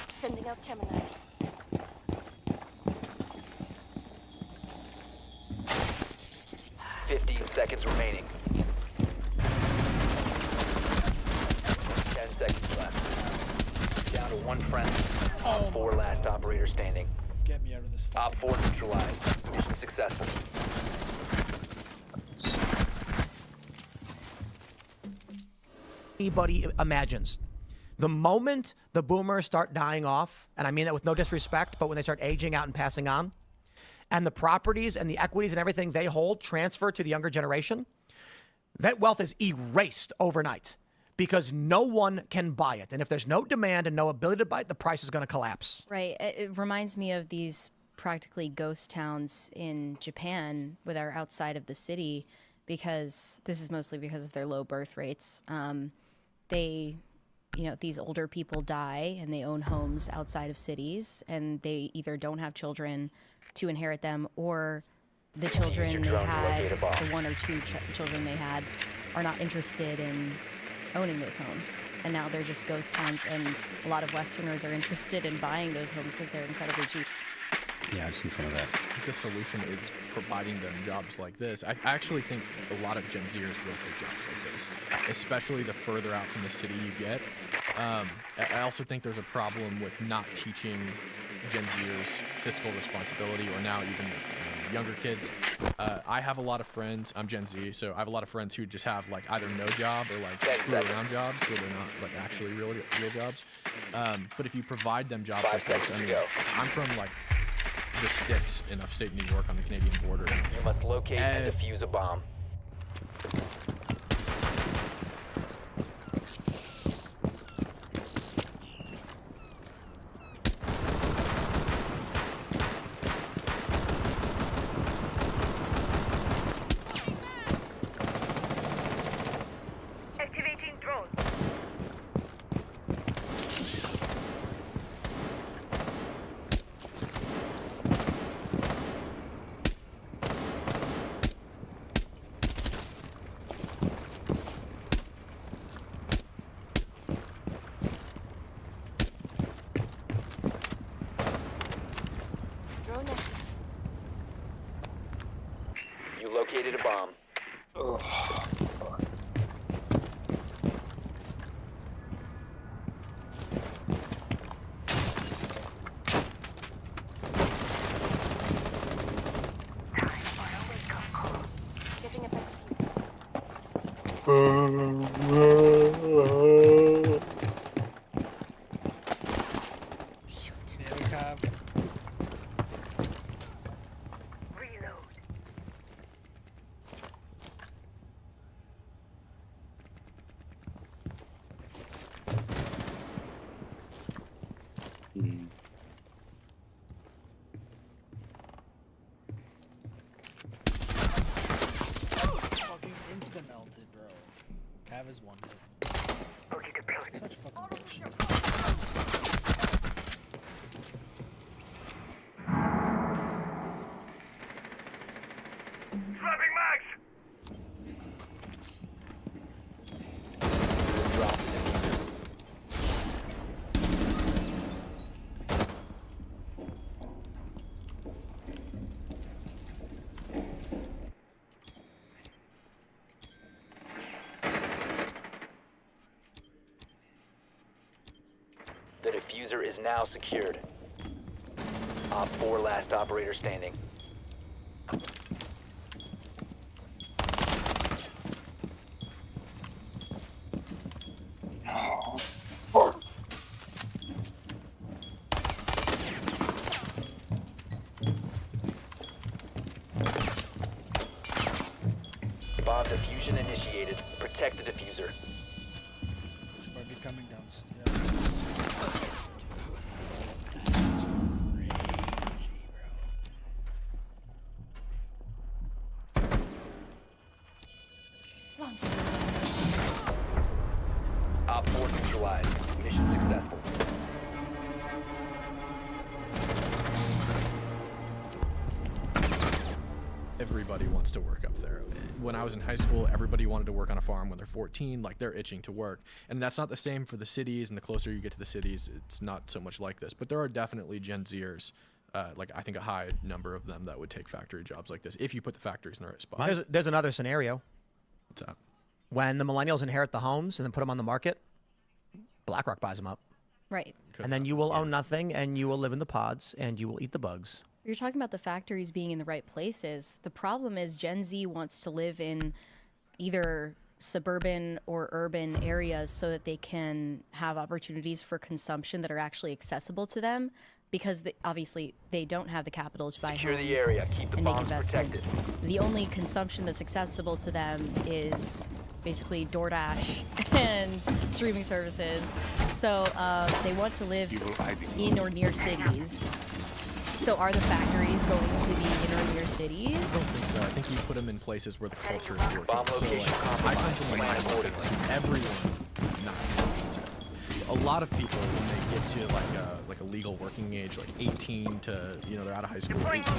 Sending out Gemini. 15 seconds remaining. 10 seconds left. Down to one friendly. Op 4 last operator standing. Get me out of this. Op 4 neutralized. Mission successful. Anybody imagines. The moment the boomers start dying off, and I mean that with no disrespect, but when they start aging out and passing on, and the properties and the equities and everything they hold transfer to the younger generation, that wealth is erased overnight because no one can buy it. And if there's no demand and no ability to buy it, the price is going to collapse. Right. It reminds me of these practically ghost towns in Japan that are outside of the city, because this is mostly because of their low birth rates. These older people die and they own homes outside of cities, and they either don't have children to inherit them, or the children they had, the one or two children they had, are not interested in owning those homes. And now they're just ghost towns, and a lot of Westerners are interested in buying those homes because they're incredibly cheap. Yeah, I've seen some of that. The solution is providing them jobs like this. I actually think a lot of Gen Zers will take jobs like this, especially the further out from the city you get. I also think there's a problem with not teaching Gen Zers fiscal responsibility, or now even younger kids. I have a lot of friends, I'm Gen Z, so I have a lot of friends who just have like either no job or like screw around jobs where they're not like actually real jobs. But if you provide them jobs like this, I mean, I'm from like the sticks in upstate New York on the Canadian border. You must locate and defuse a bomb. Activating drone. Drone active. You located a bomb. Shoot. Yeah, we have. Reload. Hmm. Fucking insta melted, bro. Cav is one hit. Boogie deployed. Such fucking bullshit. Swapping mags. Drop the diffuser. The diffuser is now secured. Op 4 last operator standing. Bomb diffusion initiated. Protect the diffuser. She might be coming downstairs. Op 4 neutralized. Mission successful. Everybody wants to work up there. When I was in high school, everybody wanted to work on a farm when they're 14, like they're itching to work. And that's not the same for the cities, and the closer you get to the cities, it's not so much like this. But there are definitely Gen Zers, like I think a high number of them that would take factory jobs like this if you put the factories in the right spot. There's another scenario. What's that? When the millennials inherit the homes and then put them on the market, BlackRock buys them up. Right. And then you will own nothing, and you will live in the pods, and you will eat the bugs. You're talking about the factories being in the right places. The problem is Gen Z wants to live in either suburban or urban areas so that they can have opportunities for consumption that are actually accessible to them, because obviously they don't have the capital to buy Secure homes the area. Keep the and make bombs investments. protected. The only consumption that's accessible to them is basically DoorDash and streaming services. So they want to live in or near cities. So are the factories going to be in or near cities? I don't think so. I think you put them in places where the culture is working. Bomb So location like, I come compromised. from a Plan minority, accordingly. so everyone, not a lot of people when they get to like a legal working age, like 18 to they're out of high school, 18 to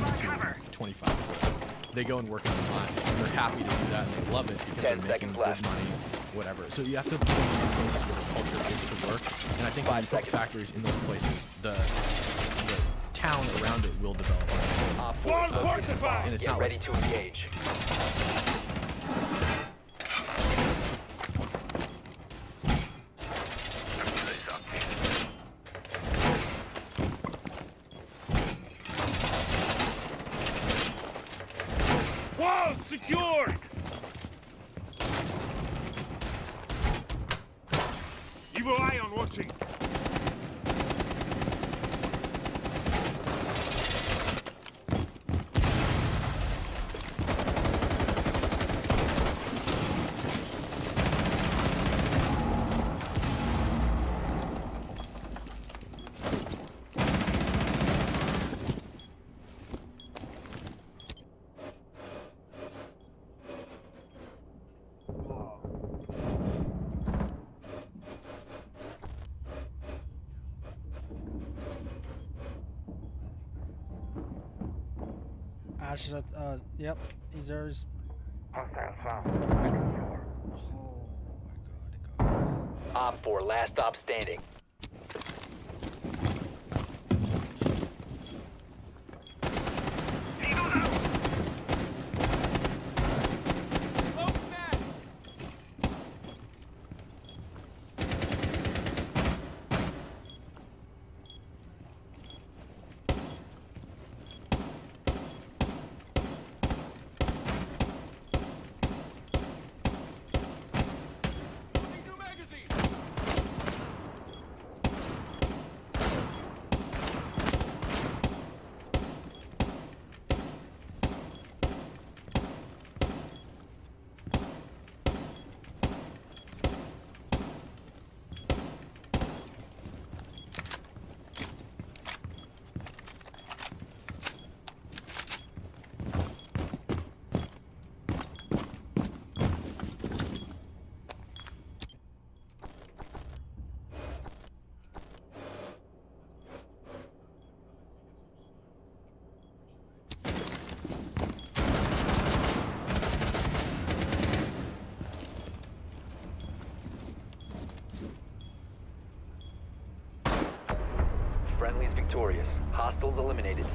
25, they go and work in the mines, and they're happy to do that, and they love it because 10 they're making seconds good left. money, whatever. So you have to put them in places where the culture is to work, and I think when you put factories in those places, the town around it will develop on its own. Op 4 is And it's Get not ready like to engage. Wall secured! Evil eye on watching. Ash is at, yep, he's ours. Hostile found. Oh my god, Op 4 last stop standing. Friendly's victorious. Hostiles eliminated.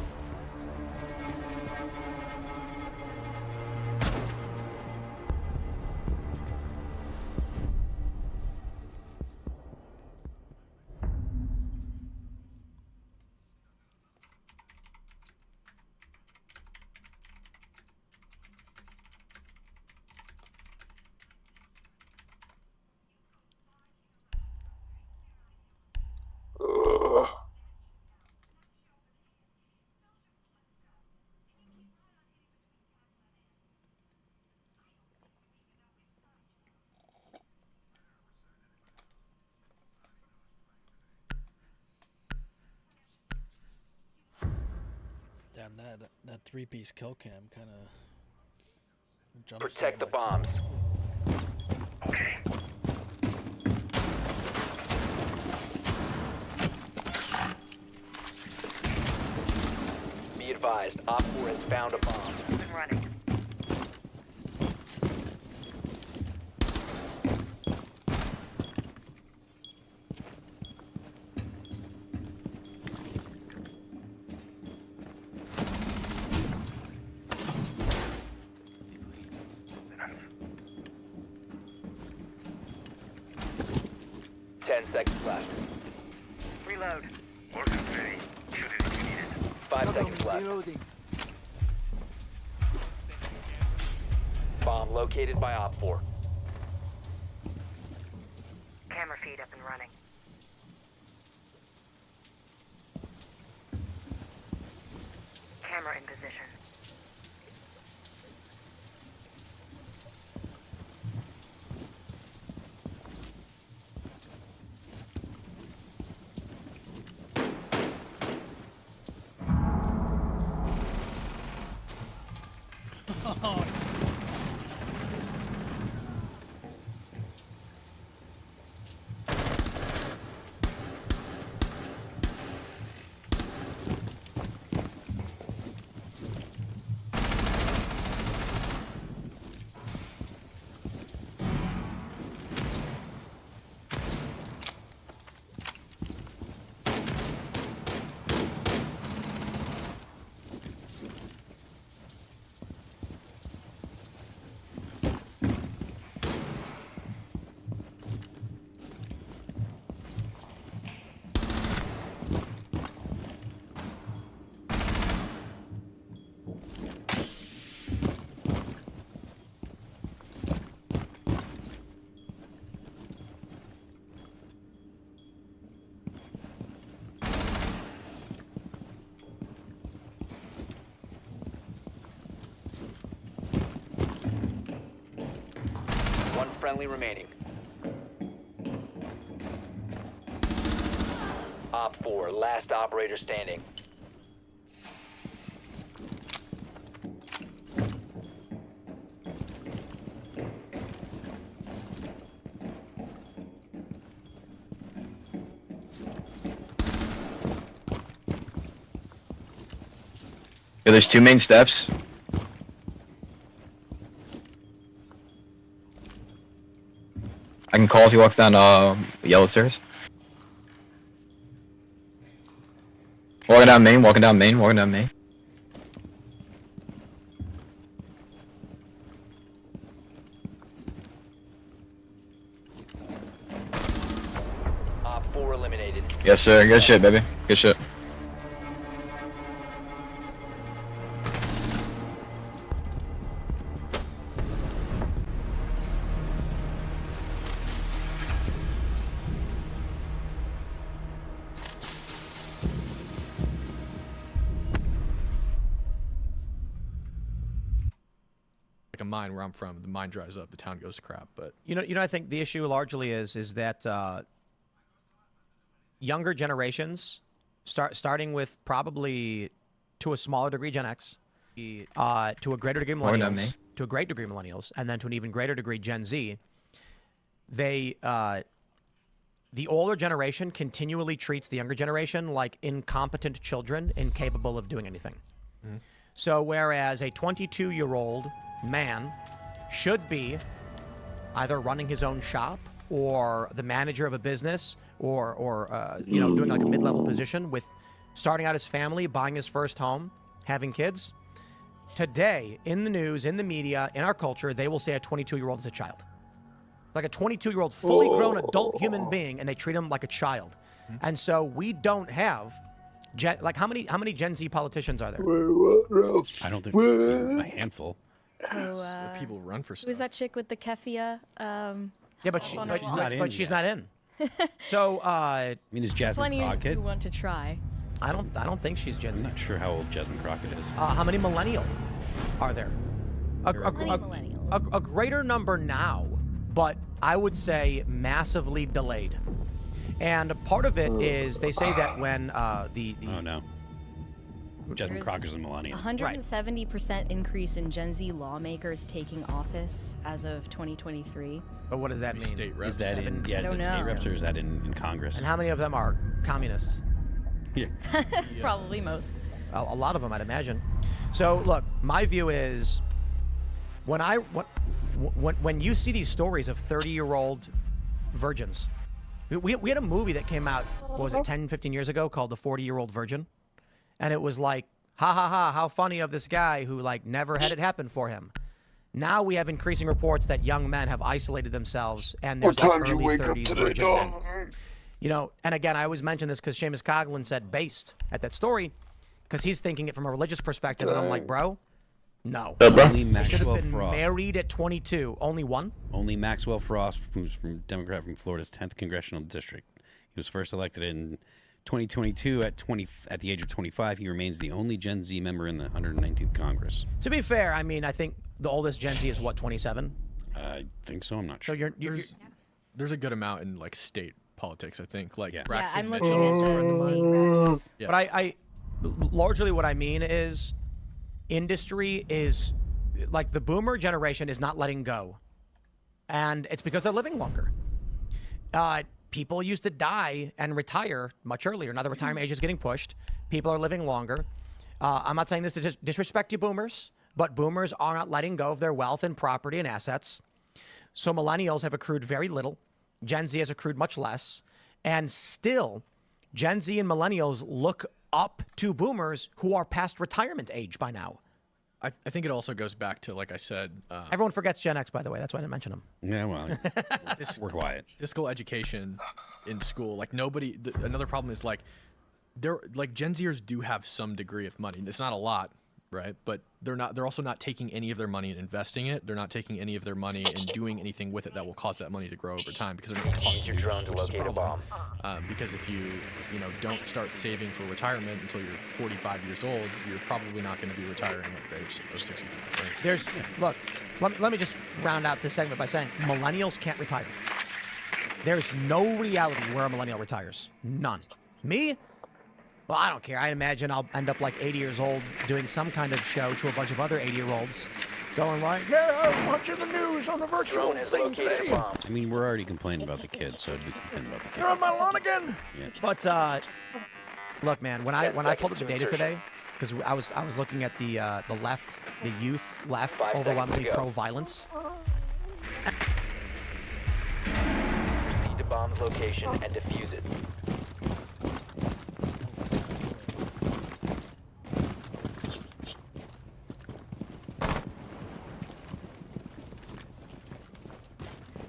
Damn, that three-piece kill cam kind of. Protect the bombs. Okay. Be advised, Op 4 has found a bomb. Up and running. Seconds left. Reload. Orca's ready. Shoot it if you need it. 5 seconds left. Bomb located by Op 4. Camera feed up and running. Camera in position. One friendly remaining. Op 4, last operator standing. Yeah, there's 2 main steps. I can call if he walks down yellow stairs. Walking down main, walking down main, walking down main. Op 4 eliminated. Yes sir, good shit baby, good shit. Like a mine where I'm from, the mine dries up, the town goes to crap. But you know, I think the issue largely is that younger generations, starting with probably to a smaller degree Gen X, to a greater degree millennials, to a great degree millennials, and then to an even greater degree Gen Z, they the older generation continually treats the younger generation like incompetent children, incapable of doing anything. Mm-hmm. So whereas a 22-year-old man should be either running his own shop or the manager of a business or you know, doing like a mid-level position with starting out his family, buying his first home, having kids. Today, in the news, in the media, in our culture, they will say a 22-year-old is a child. Like a 22-year-old fully grown adult human being, and they treat him like a child. And so we don't have like how many Gen Z politicians are there? I don't think a handful. Oh, People run for stuff. who's that chick with the keffia? Yeah, but, she's not but in she's yet. not in. So I mean, is Jasmine Plenty Crockett? who want to try. I don't think she's Gen Z. I'm not sure how old Jasmine Crockett is. How many millennial are there? Many A greater number now, but I would say massively delayed. And part of it is they say that when the Oh no. Jasmine There's Crockett's a millennial. 170% increase in Gen Z lawmakers taking office as of 2023. But what does that mean? State reps. Is that in I is don't that state know. reps or is that in Congress? And how many of them are communists? Yeah. Probably most. A lot of them, I'd imagine. So look, my view is when you see these stories of 30-year-old virgins, we had a movie that came out, what was it, 10, 15 years ago called The 40-Year-Old Virgin. And it was like, ha ha ha, how funny of this guy who like never had it happen for him. Now we have increasing reports that young men have isolated themselves and there's like early 30s virgin men. You know, and again, I always mention this because Seamus Coughlin said based at that story because he's thinking it from a religious perspective. And I'm like, bro, no. Only They should have Maxwell been Frost. married at 22. Only one? Only Maxwell Frost, who's from Democrat from Florida's 10th congressional district. He was first elected in 2022 at the age of 25. He remains the only Gen Z member in the 119th Congress. To be fair, I mean, I think the oldest Gen Z is what, 27? I think so. I'm not So sure. There's a good amount in like state politics, I think. Like Braxton I'm Mitchell, looking at the state reps. Yeah. But I largely what I mean is industry is like the boomer generation is not letting go. And it's because they're living longer. People used to die and retire much earlier. Now the retirement age is getting pushed. People are living longer. I'm not saying this to disrespect you boomers, but boomers are not letting go of their wealth and property and assets. So millennials have accrued very little. Gen Z has accrued much less. And still, Gen Z and millennials look up to boomers who are past retirement age by now. I think it also goes back to, like I said, Everyone forgets Gen X, by the way. That's why I didn't mention them. Yeah, well, we're quiet. Fiscal education in school. Like nobody. Another problem is like Gen Zers do have some degree of money. It's not a lot, right? But they're not. They're also not taking any of their money and investing it. They're not taking any of their money and doing anything with it that will cause that money to grow over time because they're not taught Use to your do drone that, to which is a locate a problem. Because if you don't start saving for retirement until you're 45 years old, you're probably not going to be retiring at the age of 65. Right? Look, let me just round out this segment by saying millennials can't retire. There's no reality where a millennial retires. None. Me? Well, I don't care. I imagine I'll end up like 80 years old doing some kind of show to a bunch of other 80-year-olds going like, yeah, I was watching the news on the virtual Drone has thing located a today. bomb. I mean, we're already complaining about the kids, so do complain about the kids. You're on my lawn again. Yeah. But look, man, when I pulled up the data seconds to today, because I was looking at the left, the youth left, 5 seconds overwhelmingly to go. pro-violence. Proceed to bomb the location and defuse it.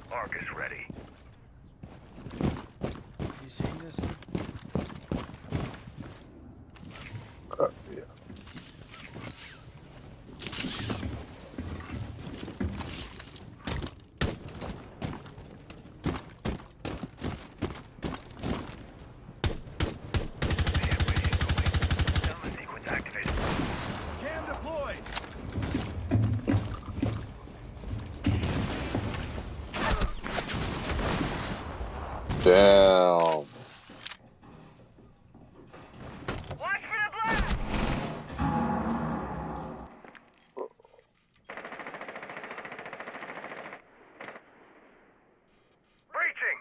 Mark is ready. You seeing this? Sequence activated. Can deployed. Damn. Watch for the blast! Breaching!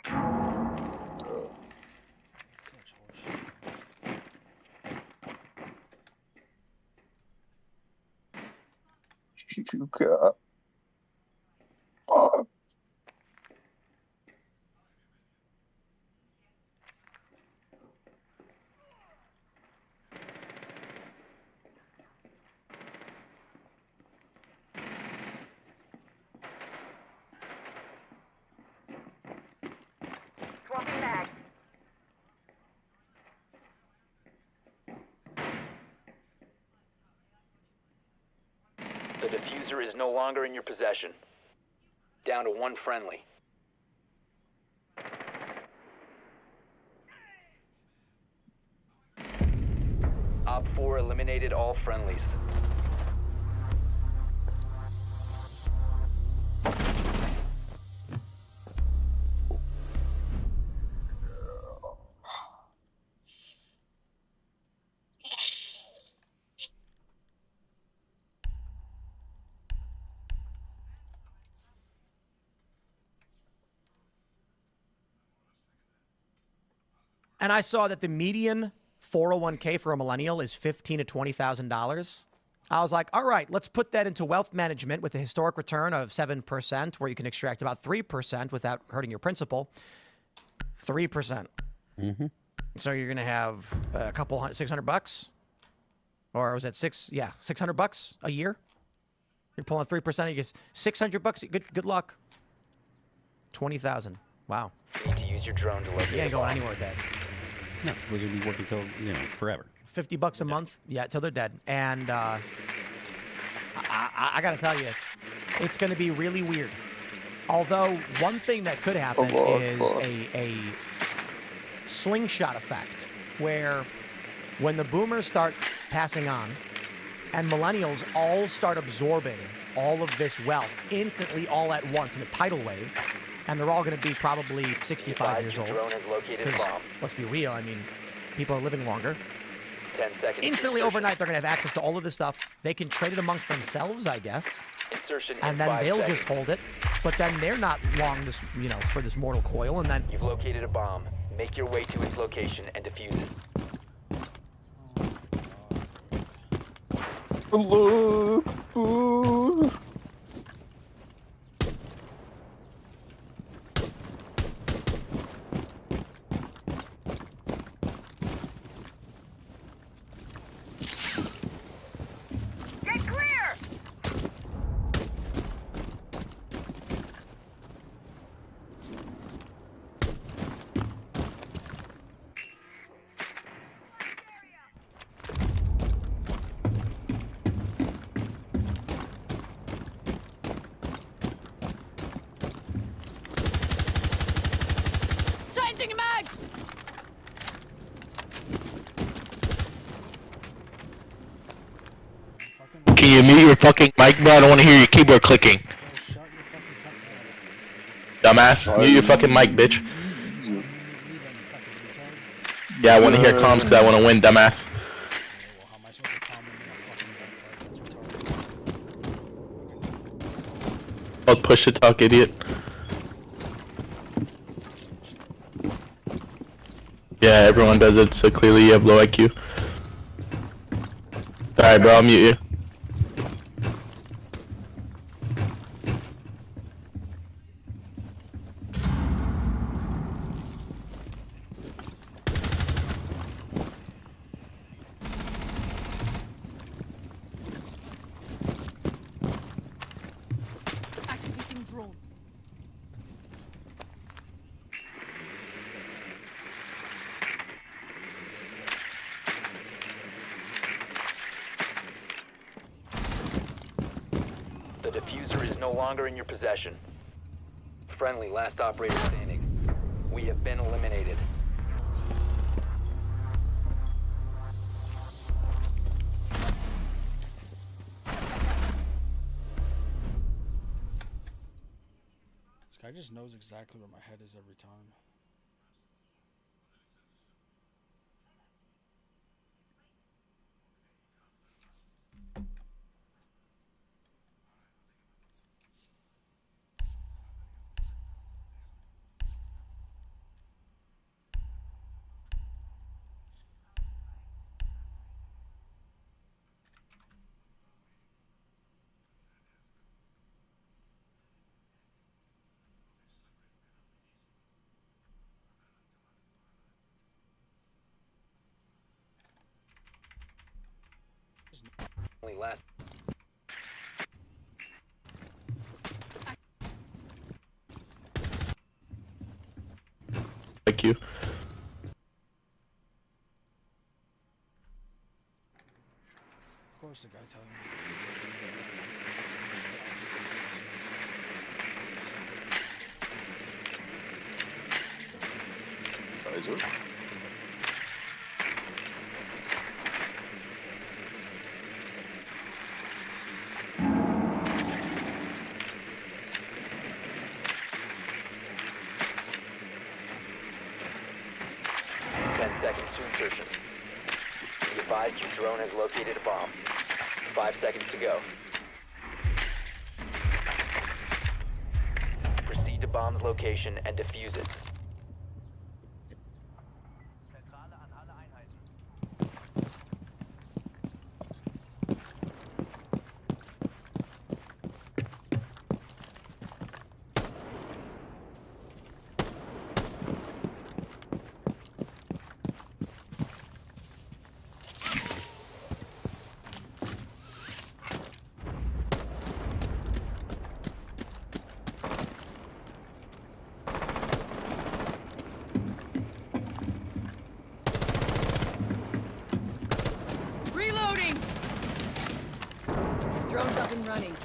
Such horseshit. You got. Fuck. The diffuser is no longer in your possession. Down to one friendly. Op 4 eliminated all friendlies. And I saw that the median 401k for a millennial is $15,000 to $20,000. I was like, all right, let's put that into wealth management with a historic return of 7%, where you can extract about 3% without hurting your principal. 3%. Mm-hmm. So you're gonna have a couple $600, or was that $600 a year? You're pulling 3%. You get $600. Good luck. 20,000. Wow. You need to use your drone to locate. You ain't going anywhere with that. No, we're gonna be working till forever. $50 a month, yeah, till they're dead. And I gotta tell you, it's gonna be really weird. Although one thing that could happen is a slingshot effect, where when the boomers start passing on, and millennials all start absorbing all of this wealth instantly, all at once in a tidal wave. And they're all going to be probably 65 years old. Because, let's be real, I mean, people are living longer. 10 seconds. Instantly, overnight, they're going to have access to all of this stuff. They can trade it amongst themselves, I guess. Insertion and then they'll just hold it. But then they're not long this, for this mortal coil. And then you've located a bomb. Make your way to its location and defuse it. Look. Ooh. Changing mags! Can you mute your fucking mic, bro? I don't want to hear your keyboard clicking. Dumbass, mute your fucking mic, bitch. Yeah, I want to hear comms because I want to win, dumbass. I'll push to talk, idiot. Yeah, everyone does it, so clearly you have low IQ. Alright, bro, I'll mute you. Activating drone. The diffuser is no longer in your possession. Friendly, last operator standing. We have been eliminated. This guy just knows exactly where my head is every time. Only last. Thank you. Of course the guy telling me. Is it? Seconds to insertion. Be advised your drone has located a bomb. 5 seconds to go. Proceed to bomb's location and defuse it. Reloading! Drone's up and running.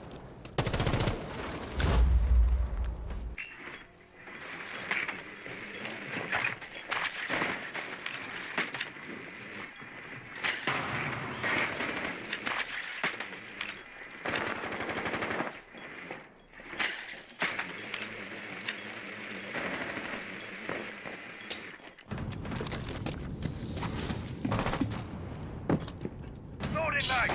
Loading mag.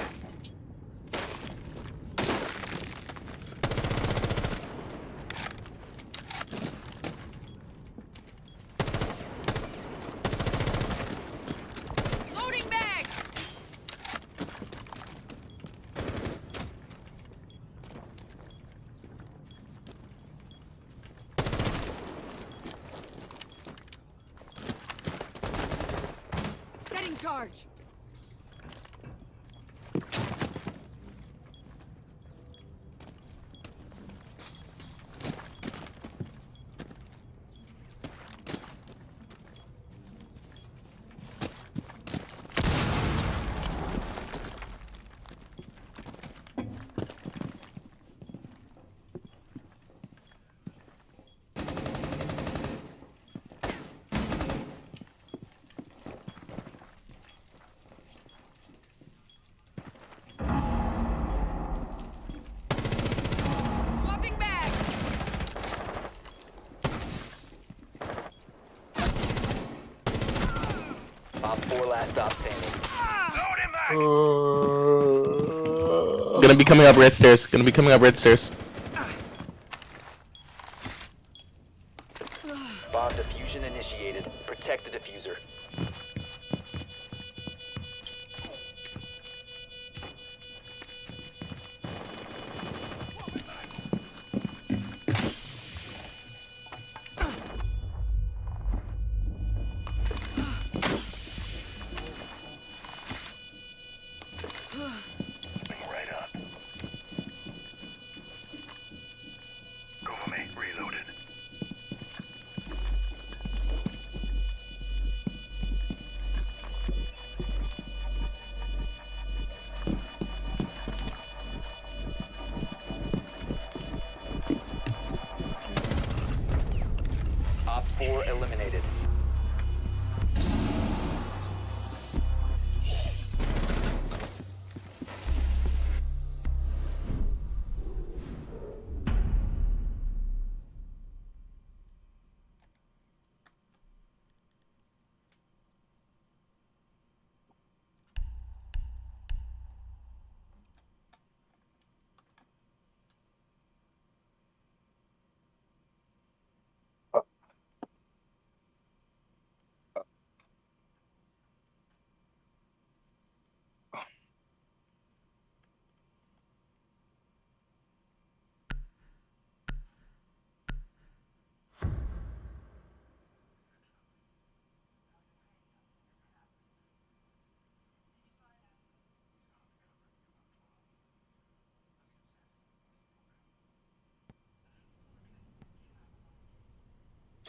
Loading mag! Setting charge. Swapping back. Op 4 last stop standing. Loading mag. Gonna be coming up red stairs. Gonna be coming up red stairs. Bomb diffusion initiated. Protect the diffuser. Right up. Cover me. Reloaded. Op 4 eliminated.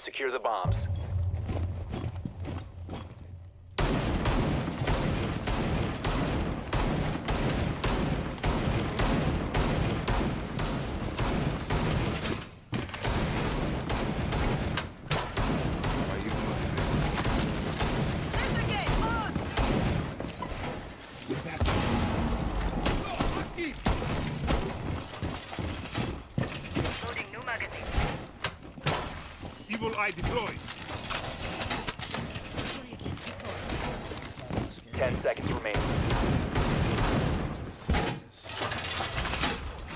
Secure the bombs. I deployed. 10 seconds remaining.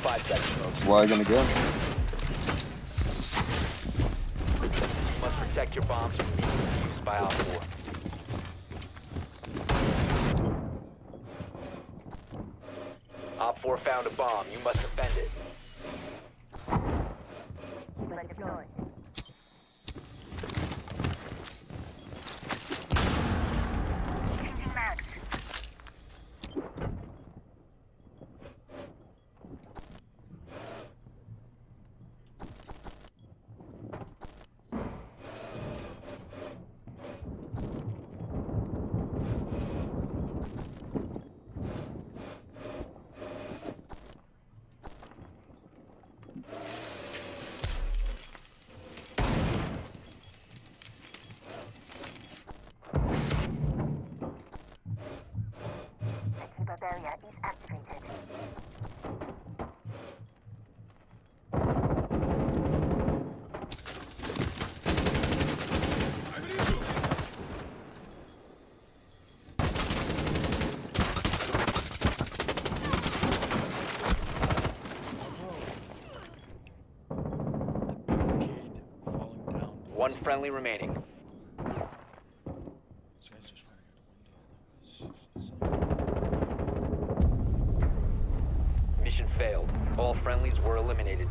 5 seconds. It's lagging again. You must protect your bombs from being used by Op 4. Op 4 found a bomb. You must defend it. Barrier is activated. One friendly remaining. This guy's just running out of window. Mission failed. All friendlies were eliminated.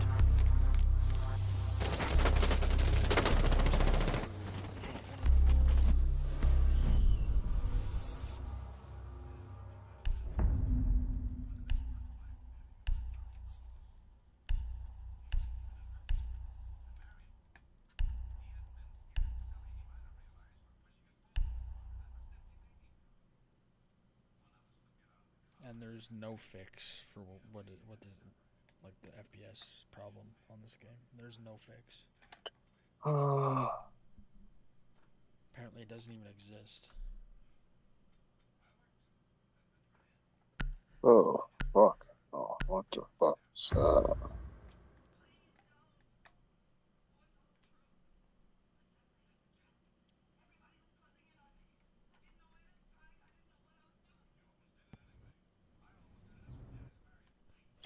And there's no fix for what the like the FPS problem on this game. There's no fix. Apparently it doesn't even exist. Oh, fuck. Oh, what the fuck?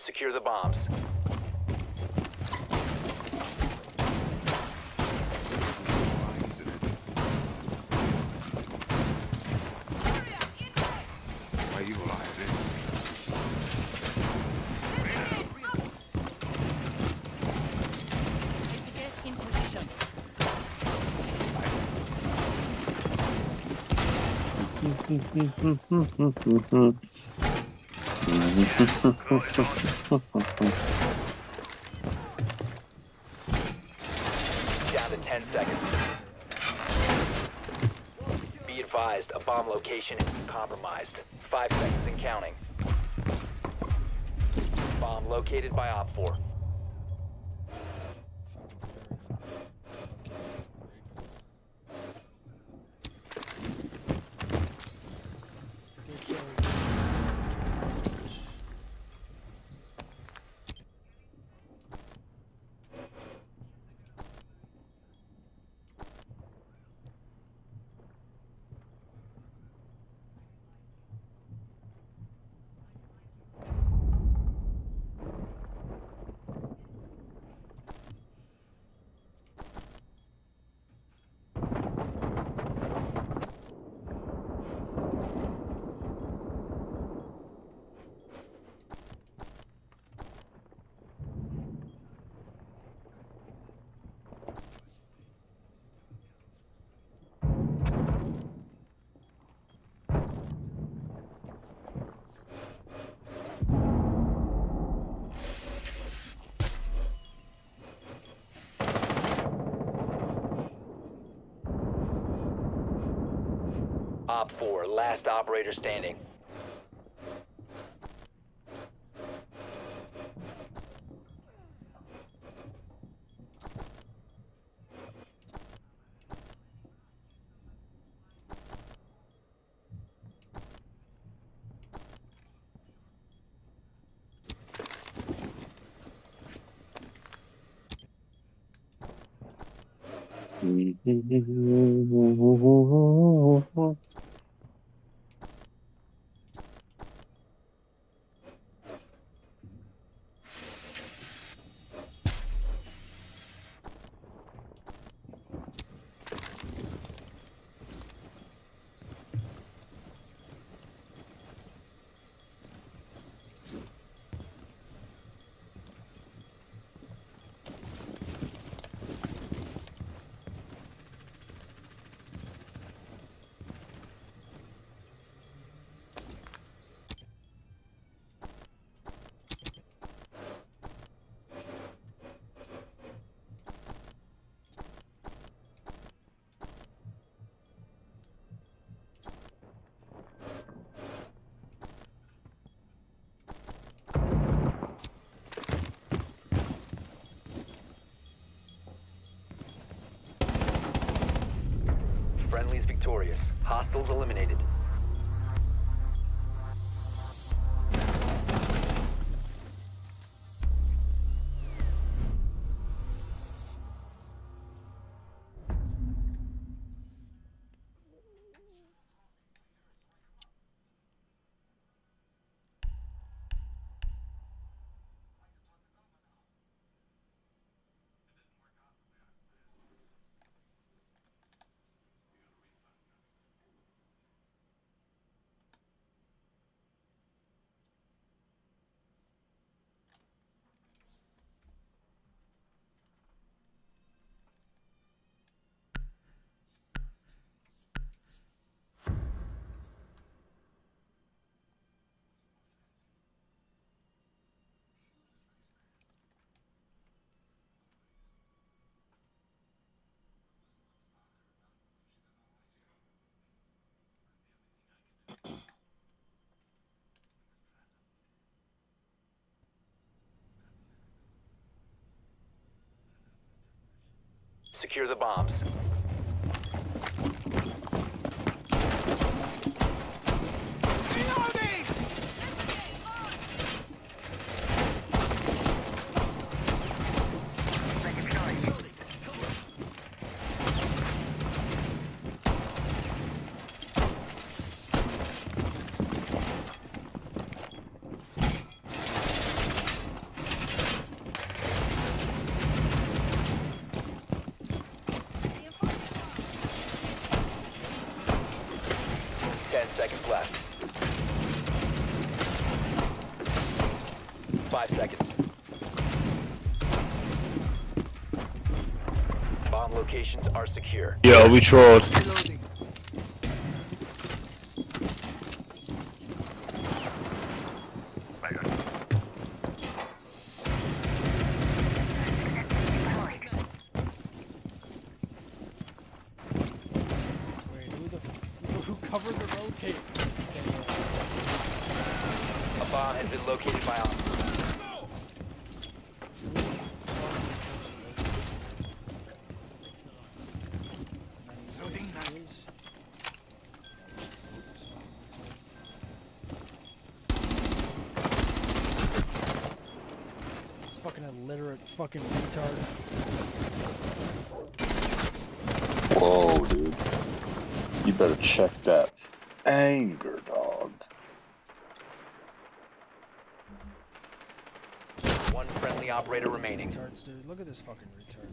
Secure the bombs. I utilize it. In position. Down to 10 seconds. Be advised, a bomb location is compromised. 5 seconds and counting. Bomb located by Op 4. Op 4, last operator standing. Friendly's victorious. Hostiles eliminated. Secure the bombs. Seconds left. 5 seconds. Bomb locations are secure. Yo, we trolled. Cover the rotate. A bomb has been located by op. This fucking illiterate fucking retard. Whoa, dude. You better check that anger, dog. One friendly operator remaining. Retards, dude. Look at this fucking retard.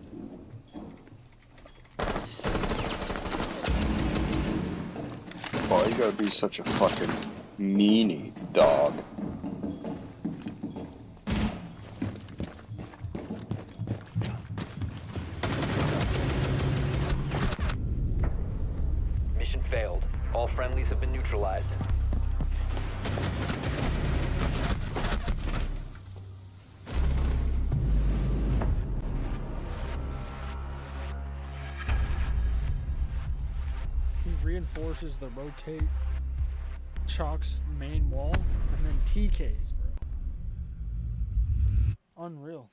Why you gotta be such a fucking meanie, dog? Mission failed. All friendlies have been neutralized. He reinforces the rotate, chalks main wall, and then TKs, bro. Unreal.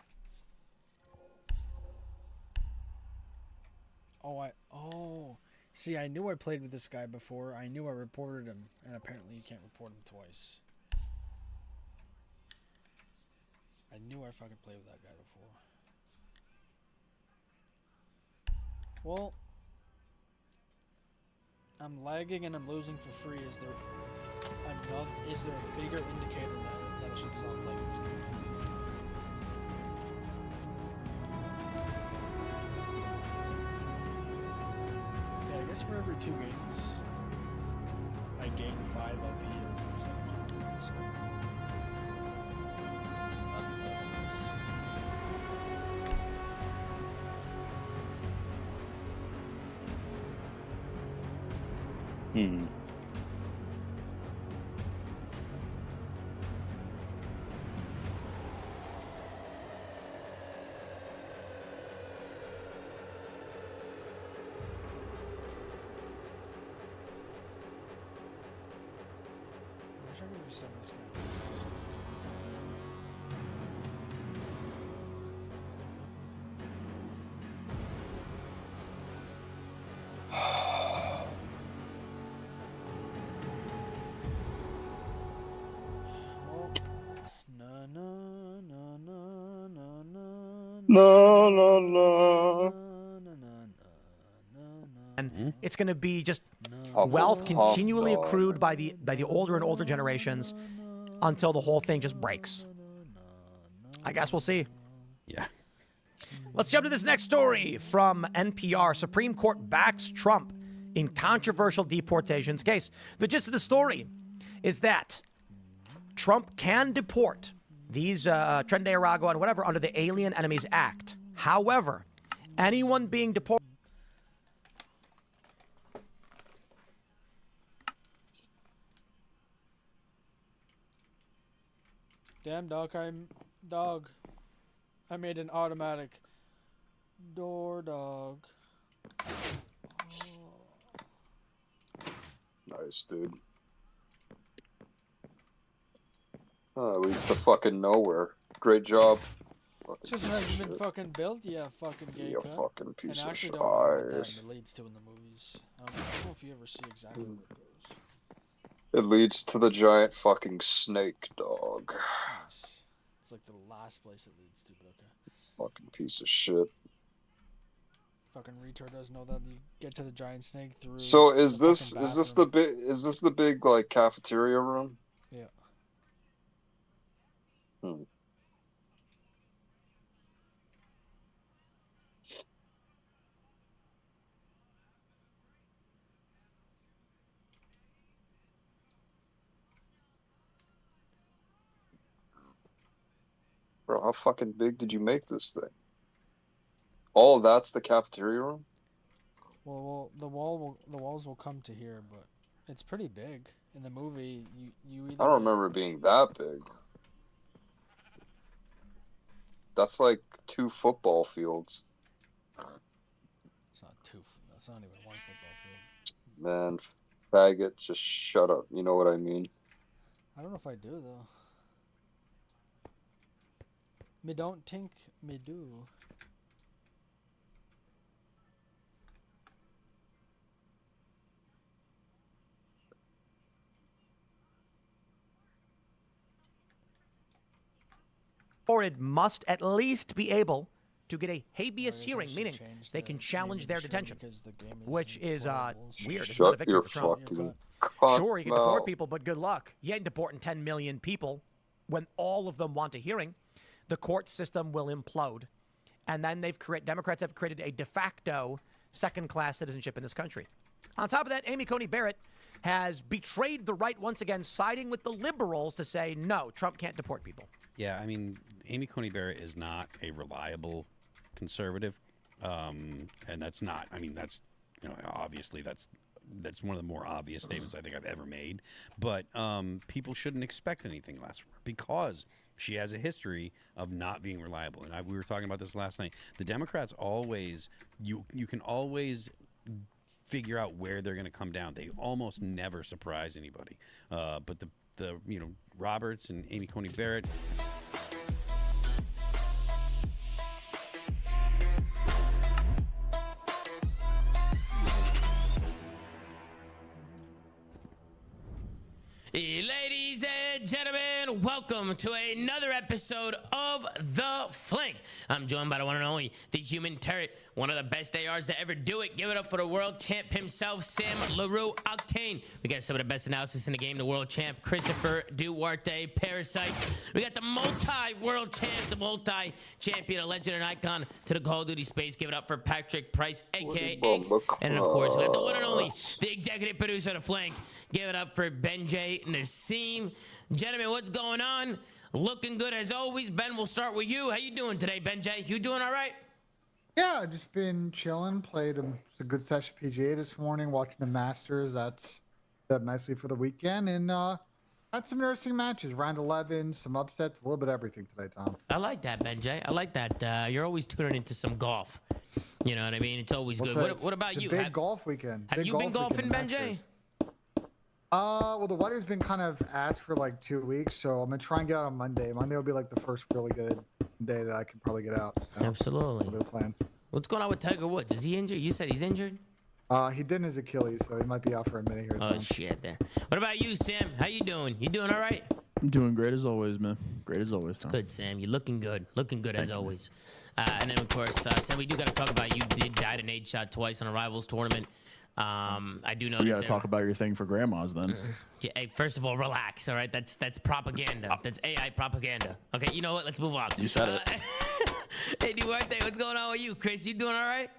Oh, see, I knew I played with this guy before. I knew I reported him, and apparently you can't report him twice. I knew I fucking played with that guy before. Well, I'm lagging and I'm losing for free. Is there a bigger indicator that I should stop playing this game? Yeah, I guess for every 2 games, I gain 5 LP or something. So that's the Hmm. I wish I could have sent this guy a message. No, no, no. And it's going to be just Oh, wealth continually dog. accrued by the older and older generations until the whole thing just breaks. I guess we'll see. Yeah. Let's jump to this next story from NPR. Supreme Court backs Trump in controversial deportations case. The gist of the story is that Trump can deport these Tren de Aragua and whatever under the Alien Enemies Act. However, anyone being deported. Damn dog, I made an automatic door dog. Nice, dude. Oh, at least the fucking nowhere. Great job. It just hasn't been fucking built yet, fucking gay You cunt. fucking piece And I of actually don't know what that shit. leads to in the movies. I don't know if you ever see exactly where it goes. It leads to the giant fucking snake, dog. Yes. It's like the last place it leads to, but okay. Fucking piece of shit. Fucking retard doesn't know that you get to the giant snake through. So is the this fucking the big like cafeteria room? Yeah. Hmm. Bro, how fucking big did you make this thing? All of that's the cafeteria room? Well, the walls will come to here, but it's pretty big. In the movie, you either I don't remember it being that big. That's like 2 football fields. It's not two. That's not even 1 football field. Man, faggot, just shut up. You know what I mean? I don't know if I do though. Me don't think me do. Deported must at least be able to get a habeas I hearing, should meaning change they the can challenge naming their string detention, because the game is which is playable. weird. It's not a Shut victory your for Trump. fucking cunt Sure, you can deport mouth. people, but good luck. You ain't deporting 10 million people when all of them want a hearing. The court system will implode. And then Democrats have created a de facto second-class citizenship in this country. On top of that, Amy Coney Barrett has betrayed the right once again, siding with the liberals to say, no, Trump can't deport people. Yeah, I mean, Amy Coney Barrett is not a reliable conservative, and that's not. I mean, that's obviously that's one of the more obvious statements I think I've ever made. But people shouldn't expect anything less from her because she has a history of not being reliable. And we were talking about this last night. The Democrats always you can always figure out where they're going to come down. They almost never surprise anybody. But the Roberts and Amy Coney Barrett. Ladies and gentlemen, and welcome to another episode of The Flank. I'm joined by the one and only, the human turret, one of the best ARs to ever do it. Give it up for the world champ himself, Sam LaRue Octane. We got some of the best analysis in the game, the world champ, Christopher Duarte Parasite. We got the multi-world champ, the multi-champion, a legend and icon to the Call of Duty space. Give it up for Patrick Price, aka Inks. And of course, we got the one and only, the executive producer of The Flank. Give it up for Benjay Nassim. Gentlemen, what's going on? Looking good as always. Ben, we'll start with you. How you doing today, Benjay? You doing all right? Yeah, just been chilling. Played a good session PGA this morning. Watching the Masters. That's set up nicely for the weekend. And had some interesting matches. Round 11, some upsets, a little bit of everything today, Tom. I like that, Benjay. I like that. You're always tuning into some golf. You know what I mean? It's always good. What about you? Big golf weekend. Have you been golfing, Benjay? Well, the weather's been kind of ass for like 2 weeks, so I'm gonna try and get out on Monday. Monday will be like the first really good day that I can probably get out. So Absolutely. That'll be the plan. What's going on with Tiger Woods? Is he injured? You said he's injured? He did his Achilles, so he might be out for a minute here. Oh shit! There. What about you, Sam? How you doing? You doing all right? I'm doing great as always, man. Great as always, Tom. Good, Sam. You're looking good. Looking good as always. And then of course, Sam, we do got to talk about you. Did died an 8-shot twice on a rivals tournament. I do know. We got to talk about your thing for grandmas then. Yeah, hey, first of all, relax. All right, that's propaganda. That's AI propaganda. Okay, you know what? Let's move on. You said it. Hey, Duarte, what's going on with you, Chris? You doing all right?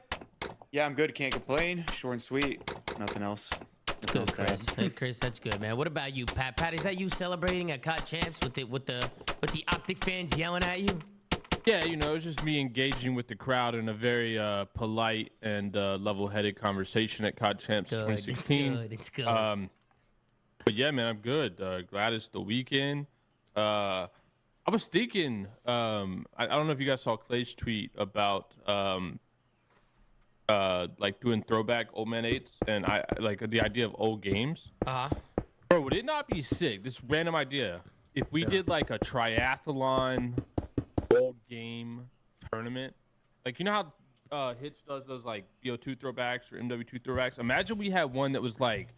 Yeah, I'm good. Can't complain. Short and sweet. Nothing else. Good, Chris. Hey, Chris, that's good, man. What about you, Pat? Pat, is that you celebrating at COD Champs with the Optic fans yelling at you? Yeah, you know, it's just me engaging with the crowd in a very polite and level-headed conversation at COD Champs 2016. It's good. But yeah, man, I'm good. Glad it's the weekend. I was thinking, I don't know if you guys saw Clay's tweet about like doing throwback old man 8s and I like the idea of old games. Bro, would it not be sick? This random idea. If we did like a triathlon old game tournament, like you know how Hitch does those like BO2 throwbacks or MW2 throwbacks. Imagine we had one that was like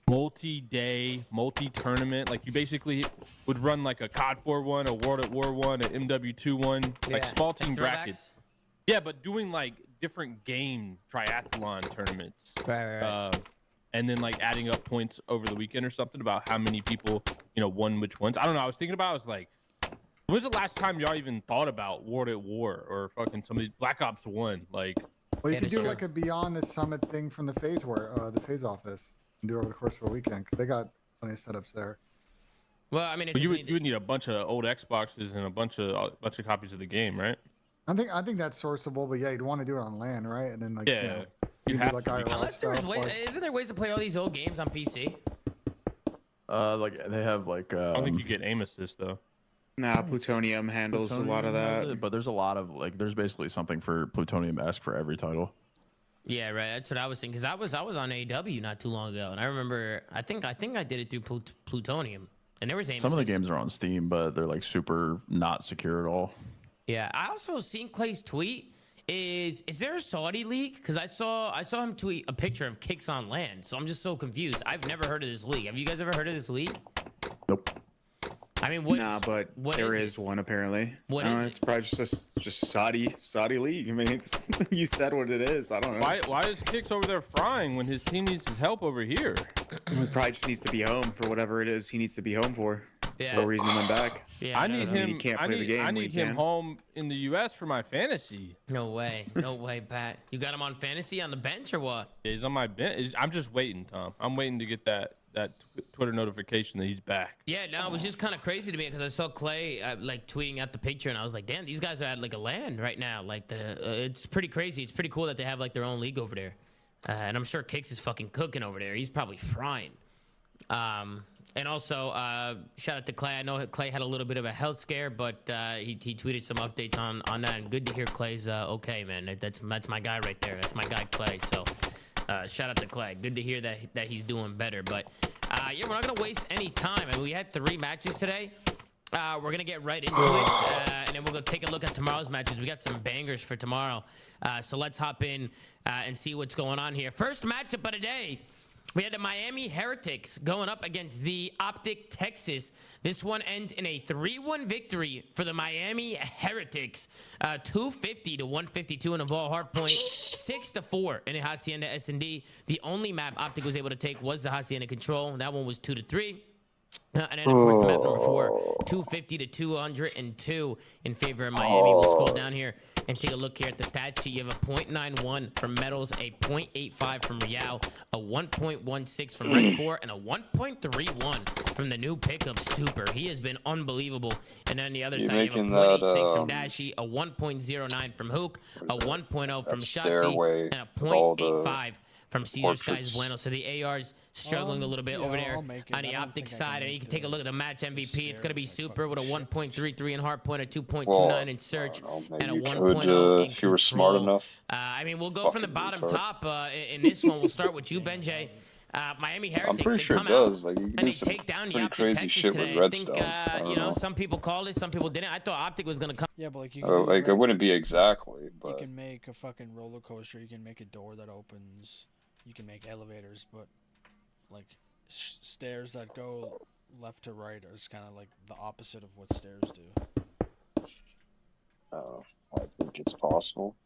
multi-day, multi-tournament. Like you basically would run like a COD 4 one, a World at War one, an MW2 one, like small team brackets. Yeah, but doing like different game triathlon tournaments. Right. And then like adding up points over the weekend or something about how many people, you know, won which ones. I don't know. I was thinking about. I was like, when was the last time y'all even thought about World at War or fucking somebody Black Ops 1? Like, well, you could do like a Beyond the Summit thing from the Phase the Phase office and do it over the course of a weekend because they got plenty of setups there. Well, I mean, you would need a bunch of old Xboxes and a bunch of copies of the game, right? I think that's sourceable, but yeah, you'd want to do it on LAN, right? And then like you have like unless there's ways, isn't there ways to play all these old games on PC? Like they have like. I don't think you get aim assist though. Nah, Plutonium handles a lot of that. But there's a lot of like, there's basically something for Plutonium-esque for every title. Yeah, right. That's what I was thinking. Cause I was on AW not too long ago, and I remember I think I did it through Plutonium, and there was aim Some assist. of the games are on Steam, but they're like super not secure at all. Yeah, I also seen Clay's tweet. Is there a Saudi league? Because I saw him tweet a picture of Kicks on Land, so I'm just so confused. I've never heard of this league. Have you guys ever heard of this league? Nope. I mean, but there is one apparently. What is it? It's probably just Saudi league. I mean, you said what it is. I don't know. Why is Kicks over there frying when his team needs his help over here? He probably just needs to be home for whatever it is he needs to be home for. Yeah. There's no reason to win back. Yeah, I need him. He can't play the game. I need him home in the U.S. for my fantasy. No way, Pat. You got him on fantasy on the bench or what? Yeah, he's on my bench. I'm just waiting, Tom. I'm waiting to get that Twitter notification that he's back. Yeah, no, it was just kind of crazy to me because I saw Clay like tweeting out the picture, and I was like, damn, these guys are at like a land right now. Like it's pretty crazy. It's pretty cool that they have like their own league over there, and I'm sure Kicks is fucking cooking over there. He's probably frying. And also, shout out to Clay. I know Clay had a little bit of a health scare, but he tweeted some updates on that. And good to hear Clay's okay, man. That's my guy right there. That's my guy, Clay. So shout out to Clay. Good to hear that he's doing better. But yeah, we're not gonna waste any time. I mean, we had 3 matches today. We're gonna get right into it, and then we're gonna take a look at tomorrow's matches. We got some bangers for tomorrow. So let's hop in and see what's going on here. First matchup of the day. We had the Miami Heretics going up against the Optic Texas. This one ends in a 3-1 victory for the Miami Heretics. 250 to 152 in a Vol Hardpoint. 6-4 in a Hacienda S&D. The only map Optic was able to take was the Hacienda Control. That one was 2-3. And then, of course, the map number 4, 250 to 202 in favor of Miami. We'll scroll down here and take a look here at the stat sheet. You have a .91 from Metals, a .85 from Real, a 1.16 from Red Core, and a 1.31 from the new pickup Super. He has been unbelievable. And then the other side, you have a .86 from Dashi, a 1.09 from Hook, a 1.0 from Shotzi, and a .85 from Caesar Skies Bueno. So the AR's struggling a little bit over there on the Optic side. And you can take a look at the match MVP. It's going to be Super with a 1.33 in Hardpoint, a 2.29 in Search, and a 1.0 in if you were smart enough. I mean, we'll go from the bottom top in this one. We'll start with you, Benjay. Miami Heretics. I'm pretty sure it does. Like, you can do some pretty crazy shit with Redstone. I think, you know, some people called it, some people didn't. I thought Optic was going to come. Yeah, but like you can like, it wouldn't be exactly, but you can make a fucking roller coaster. You can make a door that opens. You can make elevators, but like stairs that go left to right is kind of like the opposite of what stairs do. I think it's possible.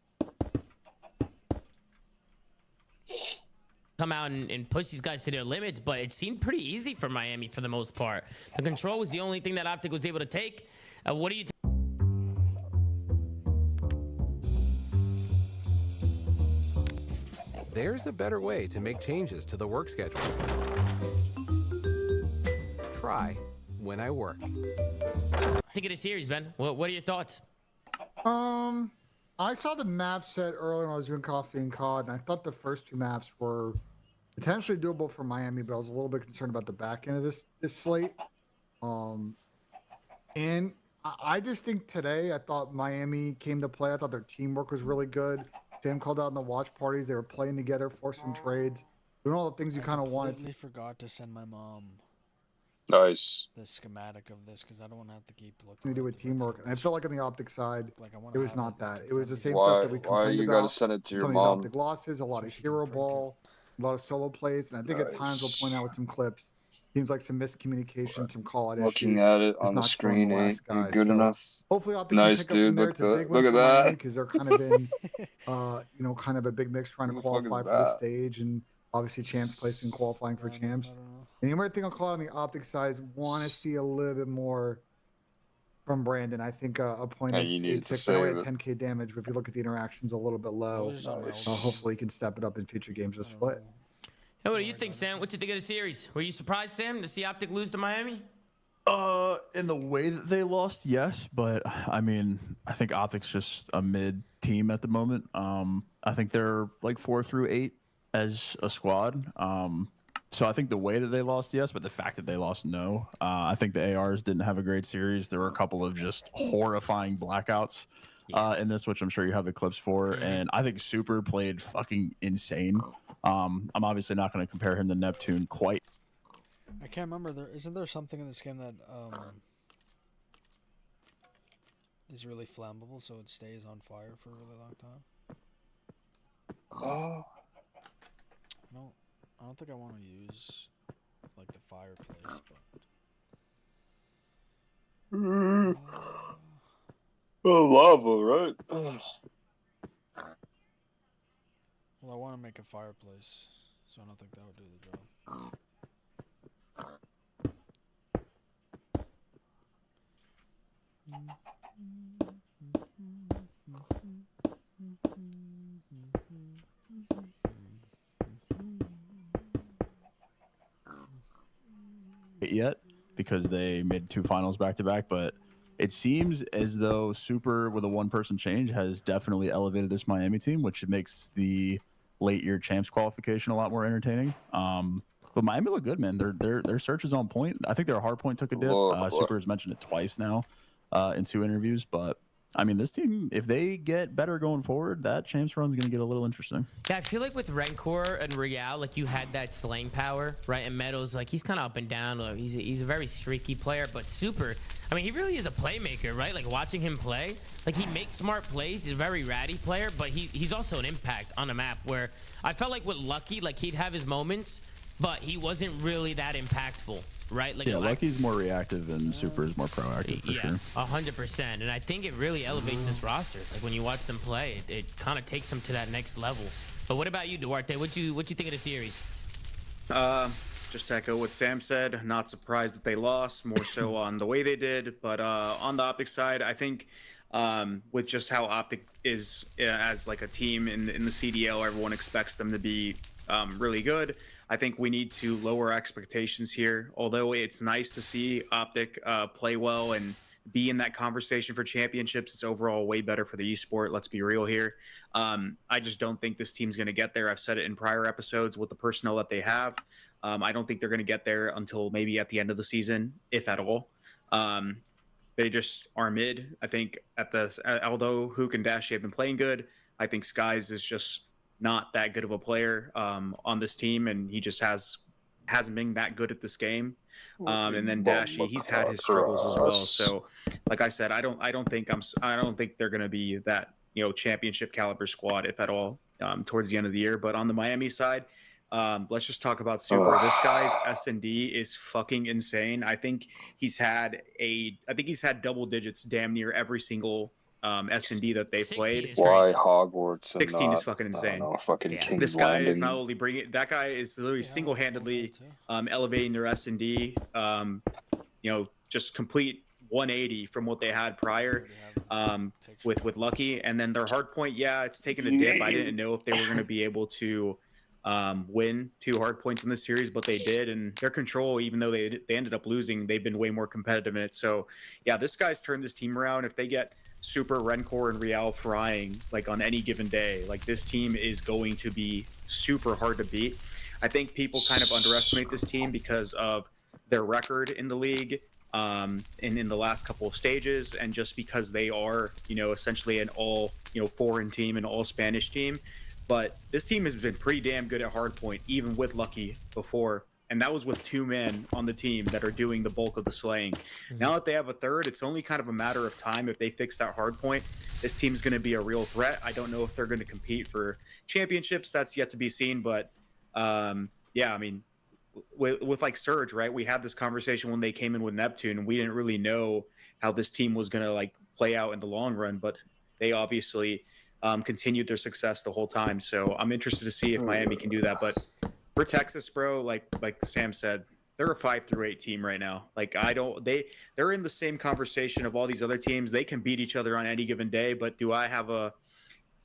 Come out and push these guys to their limits, but it seemed pretty easy for Miami for the most part. The control was the only thing that Optic was able to take. What do you think? There's a better way to make changes to the work schedule. Try When I Work. Think of the series, Ben. What are your thoughts? I saw the map set earlier when I was doing Coffee and COD, and I thought the first 2 maps were potentially doable for Miami, but I was a little bit concerned about the back end of this slate. And I just think today, I thought Miami came to play. I thought their teamwork was really good. Sam called out in the watch parties. They were playing together, forcing trades, doing all the things you kind of wanted. I completely forgot to send my mom the schematic of this because I don't want to have to keep looking. To do with teamwork, and I felt like on the Optic side, it was not that. It was the same why, stuff that we why complained you about. gotta send it to your some mom? of these Optic losses, a lot of hero ball, a lot of solo plays, and I think at times we'll point out with some clips. Seems like some miscommunication, some call out issues. Looking at it on the screen ain't good enough. Hopefully, Optic nice, can pick dude. Up from there. Look at that. Because they're kind of in, you know, kind of a big mix trying to qualify for the stage, and obviously champs placing qualifying for champs. And the only thing I'll call out on the Optic side is want to see a little bit more from Brandon. I think a point it's away at 10k damage, but if you look at the interactions, a little bit low. Hopefully, he can step it up in future games of split. Hey, what do you think, Sam? What you think of the series? Were you surprised, Sam, to see Optic lose to Miami? In the way that they lost, yes, but I mean, I think Optic's just a mid team at the moment. I think they're like 4 through 8 as a squad. So I think the way that they lost, yes, but the fact that they lost, no. I think the ARs didn't have a great series. There were a couple of just horrifying blackouts in this, which I'm sure you have the clips for. And I think Super played fucking insane. I'm obviously not going to compare him to Neptune quite. I can't remember. Isn't there something in this game that is really flammable, so it stays on fire for a really long time? I don't think I want to use like the fireplace, but lava, right? Well, I want to make a fireplace, so I don't think that would do the job. Yet because they made 2 finals back to back, but it seems as though Super with a 1-person change has definitely elevated this Miami team, which makes the late year champs qualification a lot more entertaining. But Miami look good, man. Their search is on point. I think their hard point took a dip. Super has mentioned it twice now in 2 interviews, but I mean, this team, if they get better going forward, that champs run is going to get a little interesting. Yeah, I feel like with Rencor and Real, like you had that slaying power, right? And Meadows, like he's kind of up and down. He's a very streaky player, but Super, I mean, he really is a playmaker, right? Like watching him play, like he makes smart plays. He's a very ratty player, but he's also an impact on the map where I felt like with Lucky, like he'd have his moments but he wasn't really that impactful, right? Like, Yeah, Lucky's more reactive and Super is more proactive for yeah, sure. 100%. And I think it really elevates this roster. Like when you watch them play, it kind of takes them to that next level. But what about you, Duarte? What you think of the series? Just to echo what Sam said, not surprised that they lost, more so on the way they did. But on the Optic side, I think with just how Optic is as like a team in the CDL, everyone expects them to be really good. I think we need to lower expectations here. Although it's nice to see Optic play well and be in that conversation for championships, it's overall way better for the esport. Let's be real here. I just don't think this team's going to get there. I've said it in prior episodes with the personnel that they have. I don't think they're going to get there until maybe at the end of the season, if at all. They just are mid. I think although Hook and Dashy have been playing good, I think Skies is just not that good of a player on this team, and he just hasn't been that good at this game. And then Dashy, he's had his struggles as well. So, like I said, I don't think they're going to be that championship caliber squad, if at all, towards the end of the year. But on the Miami side, let's just talk about Super. This guy's S&D is fucking insane. I think he's had double digits damn near every single S&D that they've played. Why Hogwarts? 16 is fucking insane. Fucking this guy is not only that guy is literally single-handedly elevating their S&D. Just complete 180 from what they had prior with Lucky, and then their hard point. Yeah, it's taken a dip. I didn't know if they were going to be able to win 2 hard points in this series, but they did. And their control, even though they ended up losing, they've been way more competitive in it. So yeah, this guy's turned this team around. If they get Super, Rencor, and Real frying like on any given day, like this team is going to be super hard to beat. I think people kind of underestimate this team because of their record in the league and in the last couple of stages, and just because they are essentially an all foreign team and all Spanish team. But this team has been pretty damn good at hardpoint, even with Lucky before. And that was with 2 men on the team that are doing the bulk of the slaying. Now that they have a third, it's only kind of a matter of time. If they fix that hardpoint, this team's going to be a real threat. I don't know if they're going to compete for championships. That's yet to be seen. But yeah, I mean, with like Surge, right? We had this conversation when they came in with Neptune, and we didn't really know how this team was going to like play out in the long run. But they obviously continued their success the whole time. So I'm interested to see if Miami can do that. But for Texas, bro, like Sam said, they're a 5-8 team right now. Like they're in the same conversation of all these other teams. They can beat each other on any given day. But do I think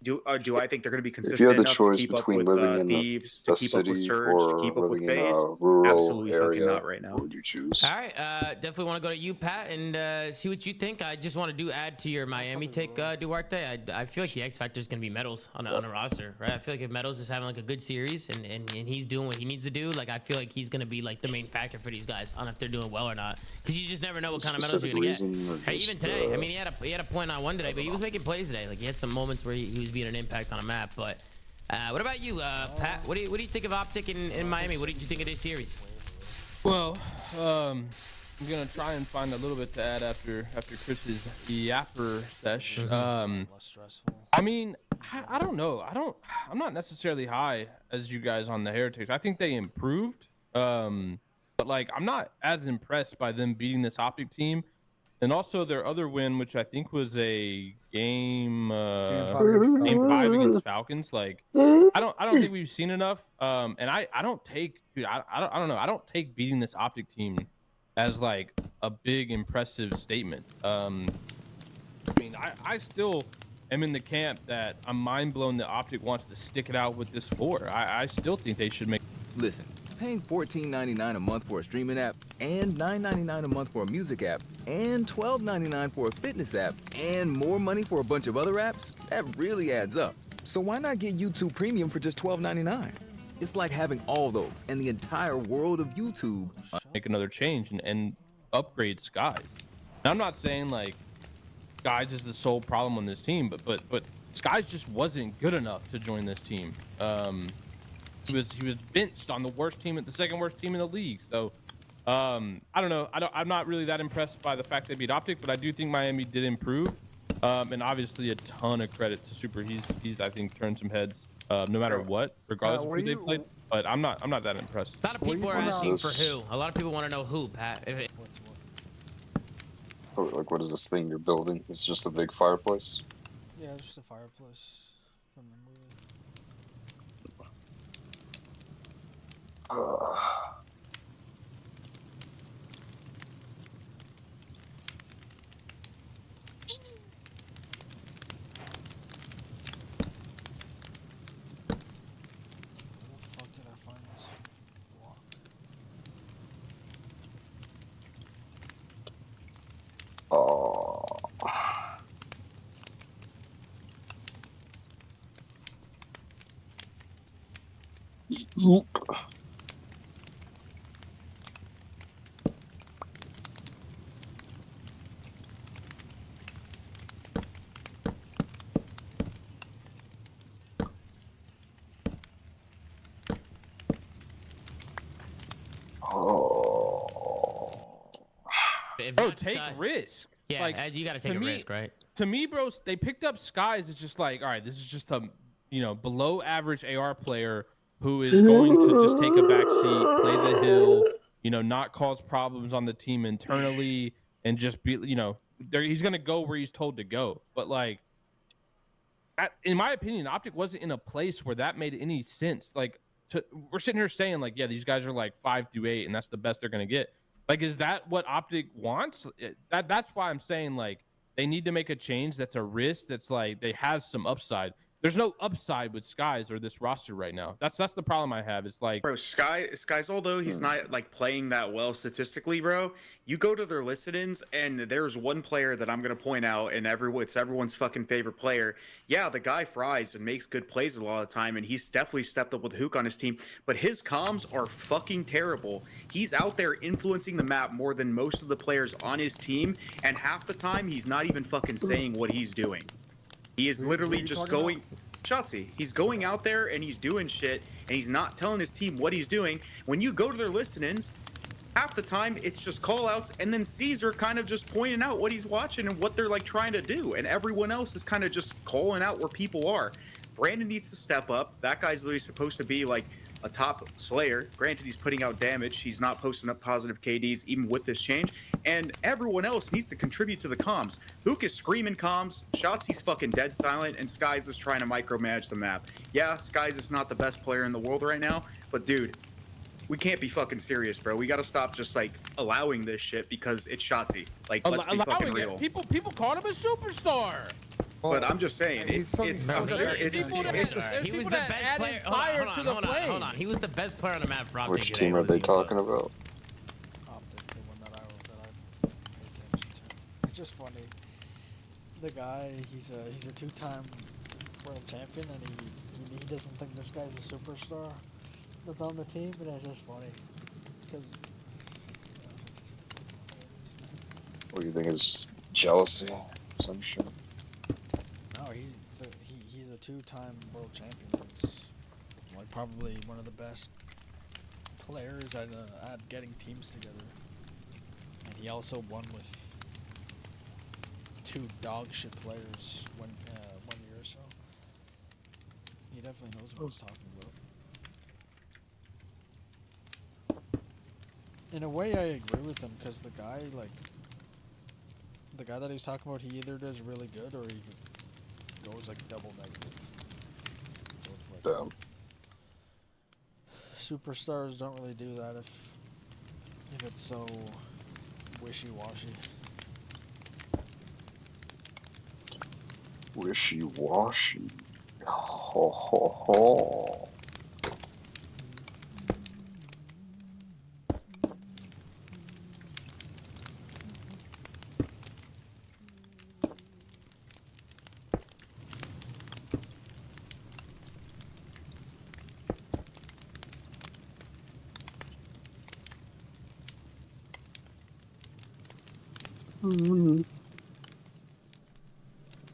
they're going to be consistent if you had the enough choice to keep up between with living in Thieves, a to keep up city with Surge, to keep up with living in FaZe? a rural Absolutely area, fucking not right now. what would you choose? All right, definitely want to go to you, Pat, and see what you think. I just want to add to your Miami take, Duarte. I feel like the X factor is going to be Metals on a roster, right? I feel like if Metals is having like a good series and he's doing what he needs to do, like I feel like he's going to be like the main factor for these guys. I don't know if they're doing well or not, because you just never know what kind of Metals you're going to get. Right, even today, I mean, he had a point on one today, but he was making plays today. Like he had some moments where he was being an impact on a map, but. What about you, Pat? What do you think of Optic in Miami? What did you think of this series? Well, I'm gonna try and find a little bit to add after Chris's yapper sesh. Less stressful. I mean, I don't know. I'm not necessarily high as you guys on the Heretics. I think they improved, but like I'm not as impressed by them beating this Optic team. And also their other win, which I think was a game 5 against Falcons. Like I don't think we've seen enough. And I don't take, dude, I don't know. I don't take beating this Optic team as like a big impressive statement. I mean, I still am in the camp that I'm mind blown that Optic wants to stick it out with this 4. I still think they should make. Listen, paying $14.99 a month for a streaming app, and $9.99 a month for a music app, and $12.99 for a fitness app, and more money for a bunch of other apps, that really adds up. So why not get YouTube Premium for just $12.99? It's like having all those and the entire world of YouTube. Make another change and upgrade Skies. Now, I'm not saying like Skies is the sole problem on this team, but Skies just wasn't good enough to join this team. He was benched on the second worst team in the league. So I don't know. I'm not really that impressed by the fact they beat Optic, but I do think Miami did improve. And obviously a ton of credit to Super. He's I think turned some heads no matter what, regardless of who they played. but I'm not that impressed. A lot of people are asking for who. A lot of people want to know who, Pat. Like, what is this thing you're building? It's just a big fireplace. Yeah, it's just a fireplace from the movie. Where the fuck did I find this block? Bro, take risk. Yeah, Like, you got to take a risk, right? To me, bro, they picked up Skies. It's just like, all right, this is just a below average AR player who is going to just take a back seat, play the hill, not cause problems on the team internally, and just be, he's gonna go where he's told to go. But like, in my opinion, Optic wasn't in a place where that made any sense. Like, we're sitting here saying like, yeah, these guys are like 5-8, and that's the best they're gonna get. Like, is that what Optic wants? That's why I'm saying like they need to make a change. That's a risk. That's like they has some upside. There's no upside with Skies or this roster right now. That's the problem I have. It's like, bro, Skies, although he's not like playing that well statistically, bro, you go to their listings and there's one player that I'm gonna point out, and it's everyone's fucking favorite player. Yeah, the guy fries and makes good plays a lot of the time, and he's definitely stepped up with Hook on his team, but his comms are fucking terrible. He's out there influencing the map more than most of the players on his team, and half the time he's not even fucking saying what he's doing. He is literally just going, Shotzi, he's going out there and he's doing shit, and he's not telling his team what he's doing. When you go to their listings, half the time it's just call outs, and then Caesar kind of just pointing out what he's watching and what they're like trying to do, and everyone else is kind of just calling out where people are. Brandon needs to step up. That guy's literally supposed to be like a top slayer. Granted, he's putting out damage. He's not posting up positive KDs even with this change. And everyone else needs to contribute to the comms. Hook is screaming comms. Shotzi's fucking dead silent. And Skies is trying to micromanage the map. Yeah, Skies is not the best player in the world right now. But dude, we can't be fucking serious, bro. We got to stop just like allowing this shit because it's Shotzi. Like, let's be fucking real. People called him a superstar. But I'm just saying, He was the best player. Hold on. He was the best player on the map for Optic. Which team are they talking about? Optic, the one that I pay attention to. It's just funny. The guy, he's a 2-time world champion, and he doesn't think this guy's a superstar that's on the team, and it's just funny because. What do you think is jealousy? Some shit. No, he's a 2-time world champion. He's like probably one of the best players at getting teams together. And he also won with 2 dog shit players one year or so. He definitely knows what he's talking about. In a way, I agree with him because the guy that he's talking about, he either does really good or he goes like double negative. So it's like damn. Superstars don't really do that if it's so wishy-washy. Wishy-washy. Ho ho ho.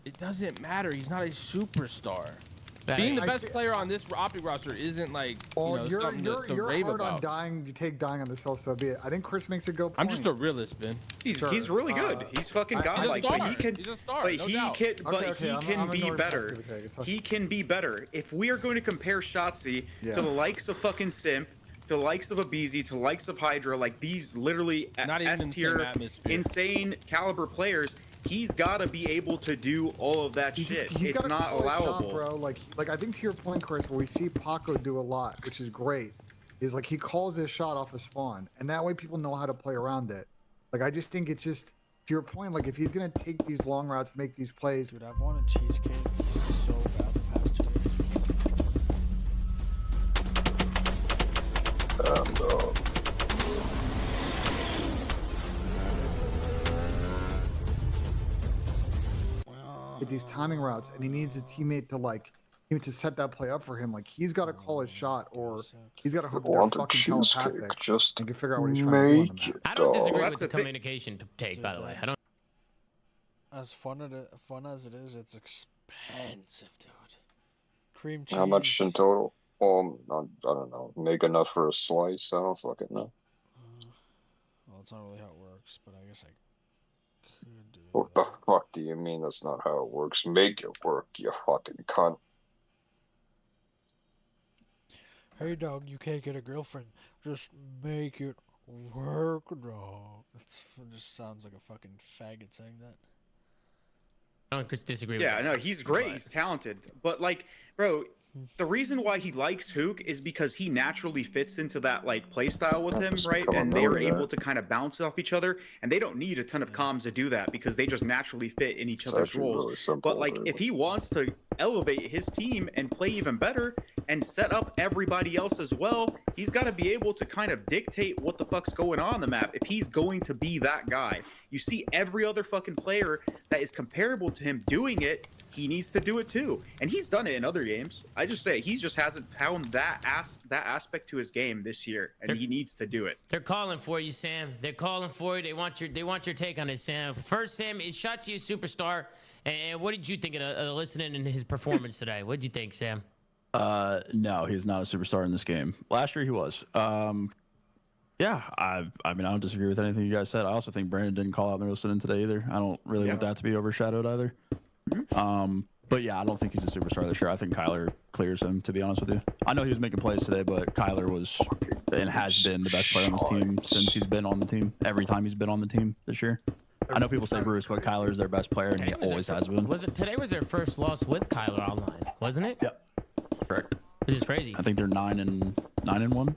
It doesn't matter. He's not a superstar. Being the best player on this Optic roster isn't like Well, you know, something to you're rave hard on about. dying. You take dying on this hill, so be it. I think Chris makes a good point. I'm just a realist, Ben. He's Sure. really good. He's fucking godlike. He's a But star. he can. He's a star, But no he doubt. can. But Okay, he I'm can be ignoring better. Shotzi because it's like- He can be better. If we are going to compare Shotzi Yeah. to the likes of fucking Simp, to the likes of Abizi, to the likes of Hydra, like these literally Not even in the S tier, same atmosphere. insane caliber players, he's got to be able to do all of that shit. He's It's got a not solid shot, allowable. bro. Like I think to your point, Chris, where we see Paco do a lot, which is great, is like he calls his shot off a spawn, and that way people know how to play around it. Like I just think it's just to your point. Like if he's gonna take these long routes, make these plays. Dude, I've wanted cheesecake so bad the past 2 days. Get these timing routes, and he needs his teammate to set that play up for him. Like he's got to call his shot, or he's got to hook their Want a fucking cheesecake? telepathic Just and can figure out what he's trying to do on the make map. it, I don't disagree dog. with the communication take, by the way. I don't. As fun as it is, it's expensive, dude. Cream cheese. How much in total? Well, I don't know. Make enough for a slice? I don't fucking know. Well, it's not really how it works, but I guess I could do it. What the fuck do you mean that's not how it works? Make it work, you fucking cunt. Hey, dog, you can't get a girlfriend. Just make it work, dog. It just sounds like a fucking faggot saying that. I don't disagree with Yeah, that. no, he's great. He's talented. But like, bro, the reason why he likes Hook is because he naturally fits into that like play style with him, just right? become a And they are millionaire. able to kind of bounce off each other, and they don't need a ton of comms to do that because they just naturally fit in each It's other's actually roles. really simple, But like, really. if he wants to elevate his team and play even better and set up everybody else as well, he's got to be able to kind of dictate what the fuck's going on the map if he's going to be that guy. You see every other fucking player that is comparable to him doing it, he needs to do it too. And he's done it in other games. I just say he just hasn't found that aspect to his game this year, and he needs to do it. They're calling for you, Sam. They're calling for you. They want your take on it, Sam. First, Sam, is Shotzi a superstar? And what did you think of listening in his performance today? What did you think, Sam? No, he's not a superstar in this game. Last year he was. Yeah, I mean, I don't disagree with anything you guys said. I also think Brandon didn't call out Middleton today either. I don't really want that to be overshadowed either. But yeah, I don't think he's a superstar this year. I think Kyler clears him, to be honest with you. I know he was making plays today, but Kyler was and has been the best player on this team since he's been on the team. Every time he's been on the team this year. I know people say Bruce, but Kyler is their best player, and he always has been. Today was their first loss with Kyler online, wasn't it? Yep. Correct. Which is crazy. I think they're 9-1, something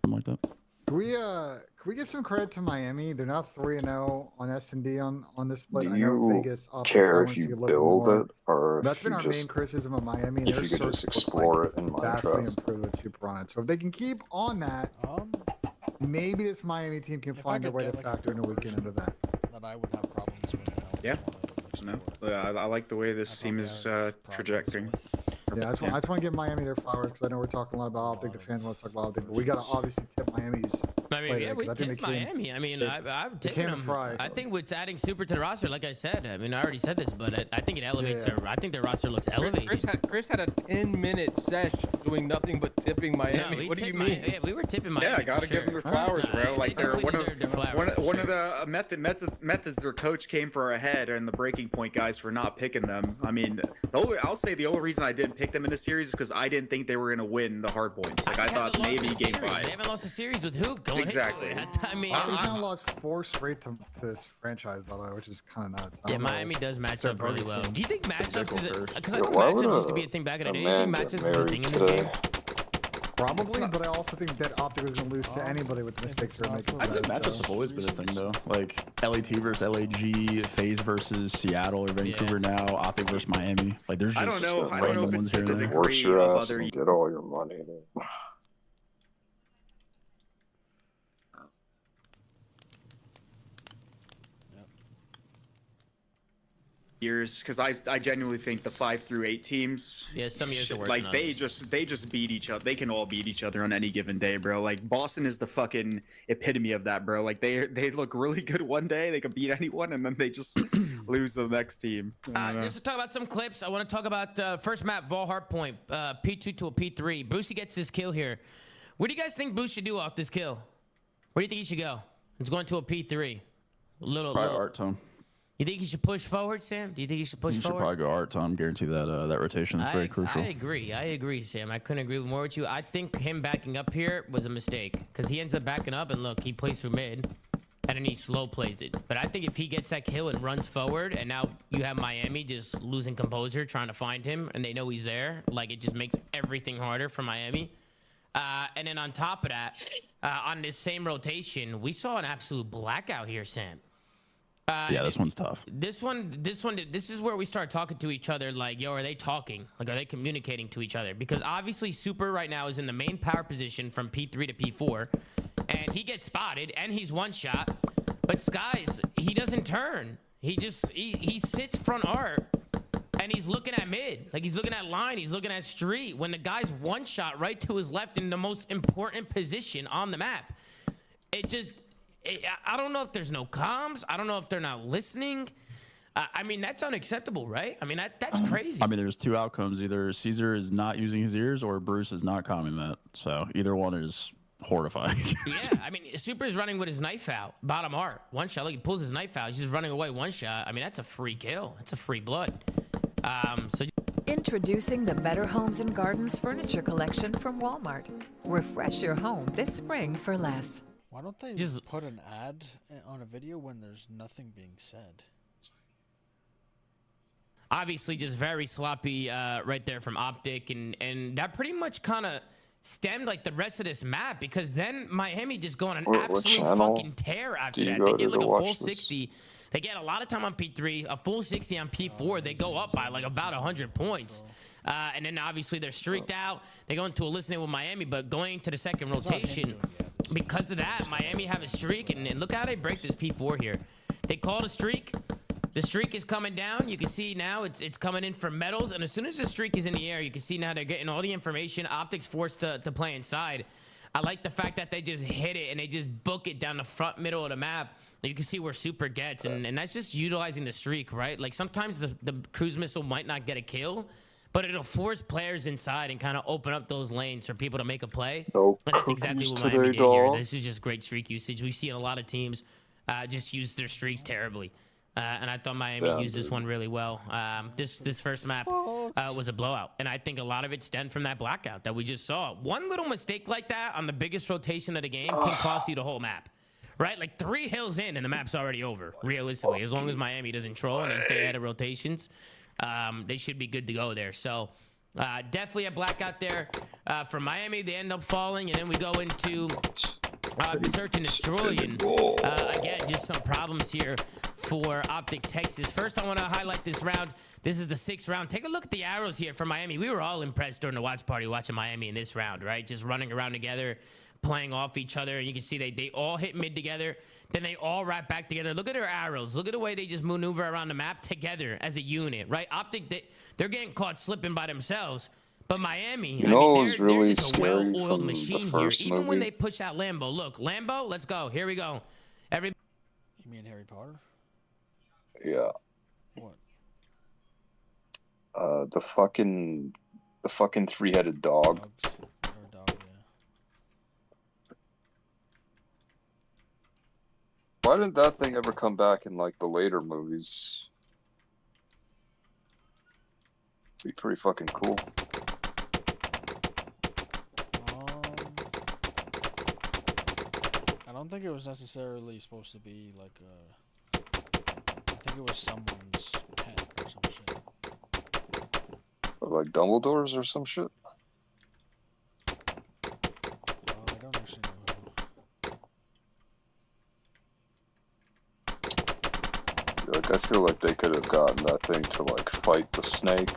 like that. Can we give some credit to Miami? They're now 3-0 on S&D on this split. Do I know you Vegas care if you build it, or That's if been you our main just criticism of Miami. if Their you could just search looks explore it in vastly Minecraft? improved with Super on it. So if they can keep on that, maybe this Miami team can find a way to factor in a weekend event. That I would have problems with. Yeah. No, I like the way this team is trajecting. Yeah, I just want to give Miami their flowers because I know we're talking a lot about Optic. The fans want to talk about Optic, but we got to obviously tip Miami's. I mean, play yeah, there, we 'cause I think tipped they came- Miami. I mean, they- I've they taken came them. fried. I think with adding Super to the roster, like I said, I mean, I already said this, but I think it elevates Yeah. their. I think their roster looks elevated. Chris had a 10-minute sesh doing nothing but tipping Miami. we What do you tipped mean? Yeah, we were tipping Miami. Yeah, I gotta for give sure. them their flowers, Nah, bro. Like they they're definitely one deserve their flowers, for of sure. the methods their coach came for ahead and the breaking point guys for not picking them. I mean, I'll say the only reason I didn't pick them in this series is because I didn't think they were gonna win the hard points. Like I thought Hasn't lost maybe a game series. 5. They haven't lost a series with who going Exactly. into it. I mean, He's now lost 4 straight to this franchise, by the way, which is kind of nuts. I yeah, don't know. Miami does match It's their up really birth well. team. Do you think matchups is because I Yeah, think why would matchups used to a- be a thing back in the a day? Do you think man matchups get is a married thing in this today? game? Probably, but I also think that Optic was going to lose to anybody with the mistakes they're making. I'd say matchups have always been a thing, though. Like LAT versus LAG, FaZe versus Seattle or Vancouver now, Optic versus Miami. Like there's just I don't know if random it's ones here to and the there. Force your of ass other- and get all your money. Dude. years, because I genuinely think the 5 through 8 teams, some years are worse like than they others. just beat each other. They can all beat each other on any given day, bro. Like Boston is the fucking epitome of that, bro. Like they look really good one day, they can beat anyone, and then they just lose to the next team. Just to talk about some clips, I want to talk about first map, Valhart Point, P2 to a P3. Brucey gets this kill here. What do you guys think Bruce should do off this kill? Where do you think he should go? It's going to a P3. Probably art tone. You think he should push forward, Sam? Do you think he should push You should forward? probably go art tone. Guarantee that that rotation is very crucial. I agree, Sam. I couldn't agree more with you. I think him backing up here was a mistake because he ends up backing up and look, he plays through mid and then he slow plays it. But I think if he gets that kill and runs forward and now you have Miami just losing composure trying to find him and they know he's there, like it just makes everything harder for Miami. And then on top of that, on this same rotation, we saw an absolute blackout here, Sam. Yeah, this one's tough. This is where we start talking to each other. Like, yo, are they talking? Like, are they communicating to each other? Because obviously, Super right now is in the main power position from P3 to P4, and he gets spotted, and he's one shot. But Skies, he doesn't turn. He sits front art, and he's looking at mid. Like, he's looking at line. He's looking at street. When the guy's one shot right to his left in the most important position on the map, I don't know if there's no comms. I don't know if they're not listening. I mean, that's unacceptable, right? I mean, that's crazy. I mean, there's two outcomes. Either Caesar is not using his ears or Bruce is not calming that. So either one is horrifying. Yeah, I mean, Super is running with his knife out. Bottom art. One shot. Look, he pulls his knife out. He's just running away one shot. I mean, that's a free kill. That's a free blood. Introducing the Better Homes and Gardens Furniture Collection from Walmart. Refresh your home this spring for less. Why don't they just put an ad on a video when there's nothing being said? Obviously, just very sloppy right there from Optic, and that pretty much kind of stemmed like the rest of this map because then Miami just go on an absolute fucking tear after that. They get like a full 60. They get a lot of time on P3, a full 60 on P4. They go up by like about 100 points. And then obviously they're streaked out. They go into a listening with Miami, but going into the second rotation, because of that, Miami have a streak. And look how they break this P4 here. They called a streak. The streak is coming down. You can see now it's coming in for medals. And as soon as the streak is in the air, you can see now they're getting all the information. Optics forced to play inside. I like the fact that they just hit it and they just book it down the front middle of the map. You can see where Super gets, and that's just utilizing the streak, right? Like sometimes the cruise missile might not get a kill, but it'll force players inside and kind of open up those lanes for people to make a play. And that's exactly what Miami did here. This is just great streak usage. We've seen a lot of teams just use their streaks terribly. And I thought Miami used this one really well. This first map was a blowout. And I think a lot of it stemmed from that blackout that we just saw. One little mistake like that on the biggest rotation of the game can cost you the whole map. Right? Like 3 hills in and the map's already over, realistically. As long as Miami doesn't troll and they stay ahead of rotations, they should be good to go there. So definitely a blackout there for Miami. They end up falling, and then we go into search and destroy. And again, just some problems here for Optic Texas. First, I want to highlight this round. This is the 6th round. Take a look at the arrows here for Miami. We were all impressed during the watch party watching Miami in this round, right? Just running around together, playing off each other, and you can see they all hit mid together, then they all wrap back together. Look at their arrows. Look at the way they just maneuver around the map together as a unit, right? Optic, they're getting caught slipping by themselves, but Miami, really just a scary well-oiled from machine the first here. Even when movie? they push out Lambo, look, Lambo, let's go. Here we go. You mean Harry Potter? Yeah. What? The fucking 3-headed dog. Why didn't that thing ever come back in like the later movies? Be pretty fucking cool. I don't think it was necessarily supposed to be like a... I think it was someone's pet or some shit. Or like Dumbledore's or some shit. I don't actually know. See, like I feel like they could have gotten that thing to like fight the snake.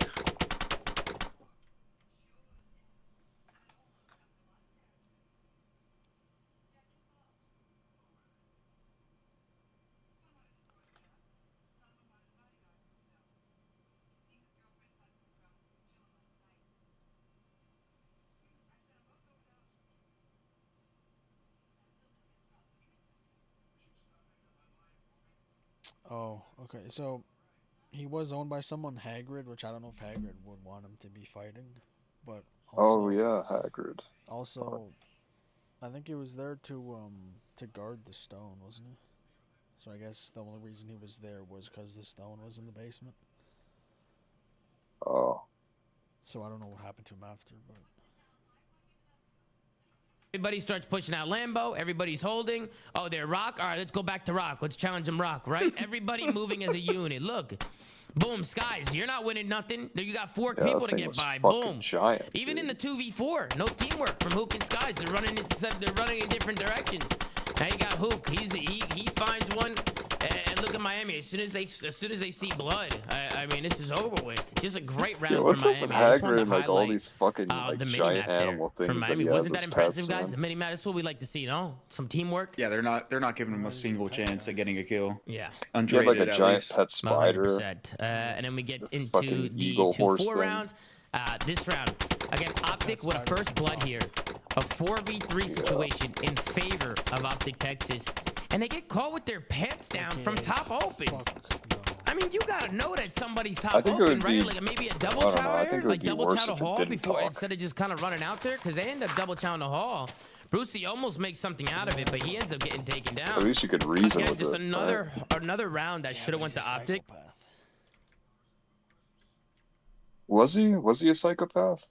Oh, okay. So he was owned by someone, Hagrid, which I don't know if Hagrid would want him to be fighting, but also, Oh yeah, Hagrid. also, I think he was there to guard the stone, wasn't he? So I guess the only reason he was there was because the stone was in the basement. Oh. So I don't know what happened to him after, but. Everybody starts pushing out Lambo. Everybody's holding. Oh, they're Rock. All right, let's go back to Rock. Let's challenge them, Rock. Right? Everybody moving as a unit. Look, boom, Skies. You're not winning nothing. You got 4 Yeah, people that to thing get was by. fucking Boom. giant, Even in dude. the 2v4, no teamwork from Hook and Skies. They're running in different directions. Now you got Hook. He finds one. And look at Miami. As soon as they see blood, I mean, this is over with. Just a great round Yeah, what's for up Miami. with I just wanted Hagrid to and like all highlight, these fucking the like mini giant map there animal from things that Miami. he has Wasn't that as impressive, pets, guys? man? The mini map. That's what we like to see. No, some teamwork. Yeah, they're not giving him a single chance at getting a kill. Yeah. He had Untraded like a at giant least. pet spider. 100%. And then we get into fucking the eagle horse 2-4 thing. round. This round, again, Optic with a first blood here. A 4v3 situation in favor of Optic Texas. And they get caught with their pants down from top open. I mean, you gotta know that somebody's top I think it open, would right? be- Like maybe a I double don't know, chow I there, think it would like be double worse chow if the it hall didn't before talk. instead of just kind of running out there, because they end up double chowing the hall. Brucey almost makes something out of it, but he ends up getting taken down. At least you could reason Again, with just it. another round that should have went to Optic. Was he a psychopath?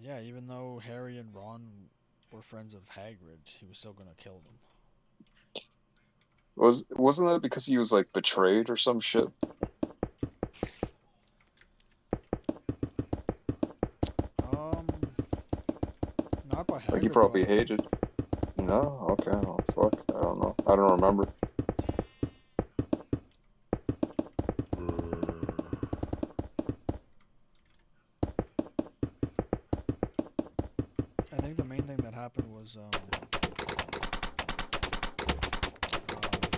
Yeah, even though Harry and Ron were friends of Hagrid, he was still gonna kill them. Wasn't that because he was like betrayed or some shit? Not by Hagrid. Like he probably hated. No, okay, well, fuck, I don't know. I don't remember. I think the main thing that happened was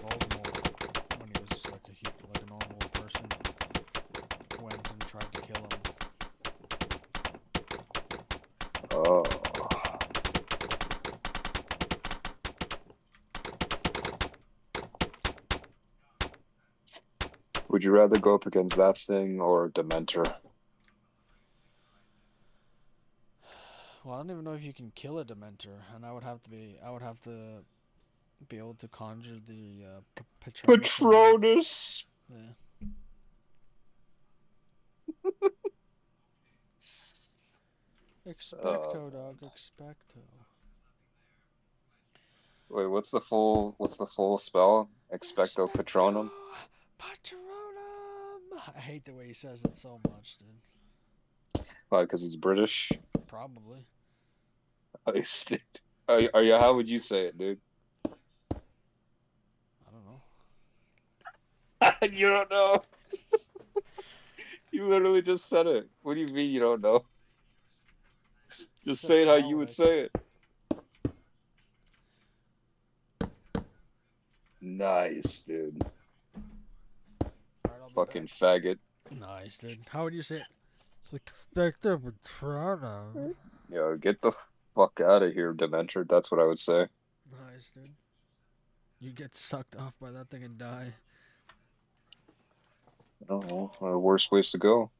Voldemort, when he was like a normal person, went and tried to kill him. Oh. Would you rather go up against that thing or Dementor? Well, I don't even know if you can kill a Dementor, and I would have to be able to conjure the Patronus. Yeah. Expecto, dog. Expecto. Wait, what's the full spell? Expecto Patronum? Patronum! I hate the way he says it so much, dude. Why? Because he's British. Probably. How would you say it, dude? I don't know. You don't know. You literally just said it. What do you mean you don't know? Just say it how you would say it. Nice, dude. Fucking faggot. Nice, dude. How would you say it? Expecto Patronum. Yo, get the fuck out of here, Dementor. That's what I would say. Nice, dude. You get sucked off by that thing and die. I don't know. Worst ways to go.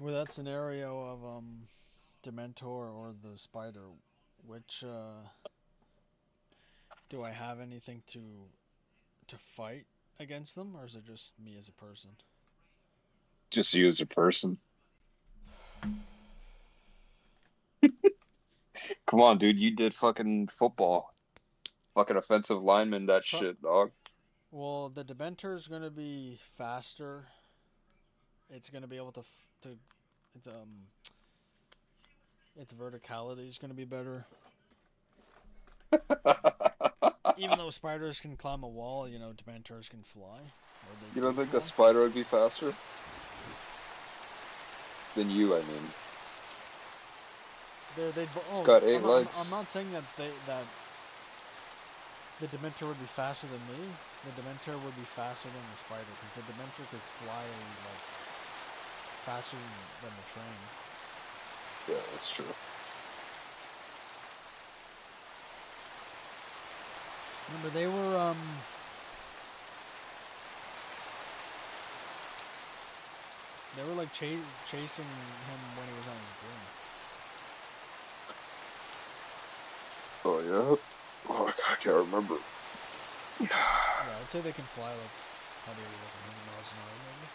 With that scenario of Dementor or the spider, which do I have anything to fight against them, or is it just me as a person? Just you as a person. Come on, dude. You did fucking football. Fucking offensive lineman, that shit, dog. Well, the Dementor is going to be faster. It's going to be able to its verticality is going to be better. Even though spiders can climb a wall, you know, Dementors can fly. You don't think the spider would be faster? Than you, I mean. It's got 8 legs. I'm not saying that that the Dementor would be faster than me. The Dementor would be faster than the spider, because the Dementor could fly like faster than the train. Yeah, that's true. Remember, they were like chasing him when he was on his broom. Oh yeah. Oh, I can't remember. Yeah, I'd say they can fly like, how do you like 100 miles an hour maybe?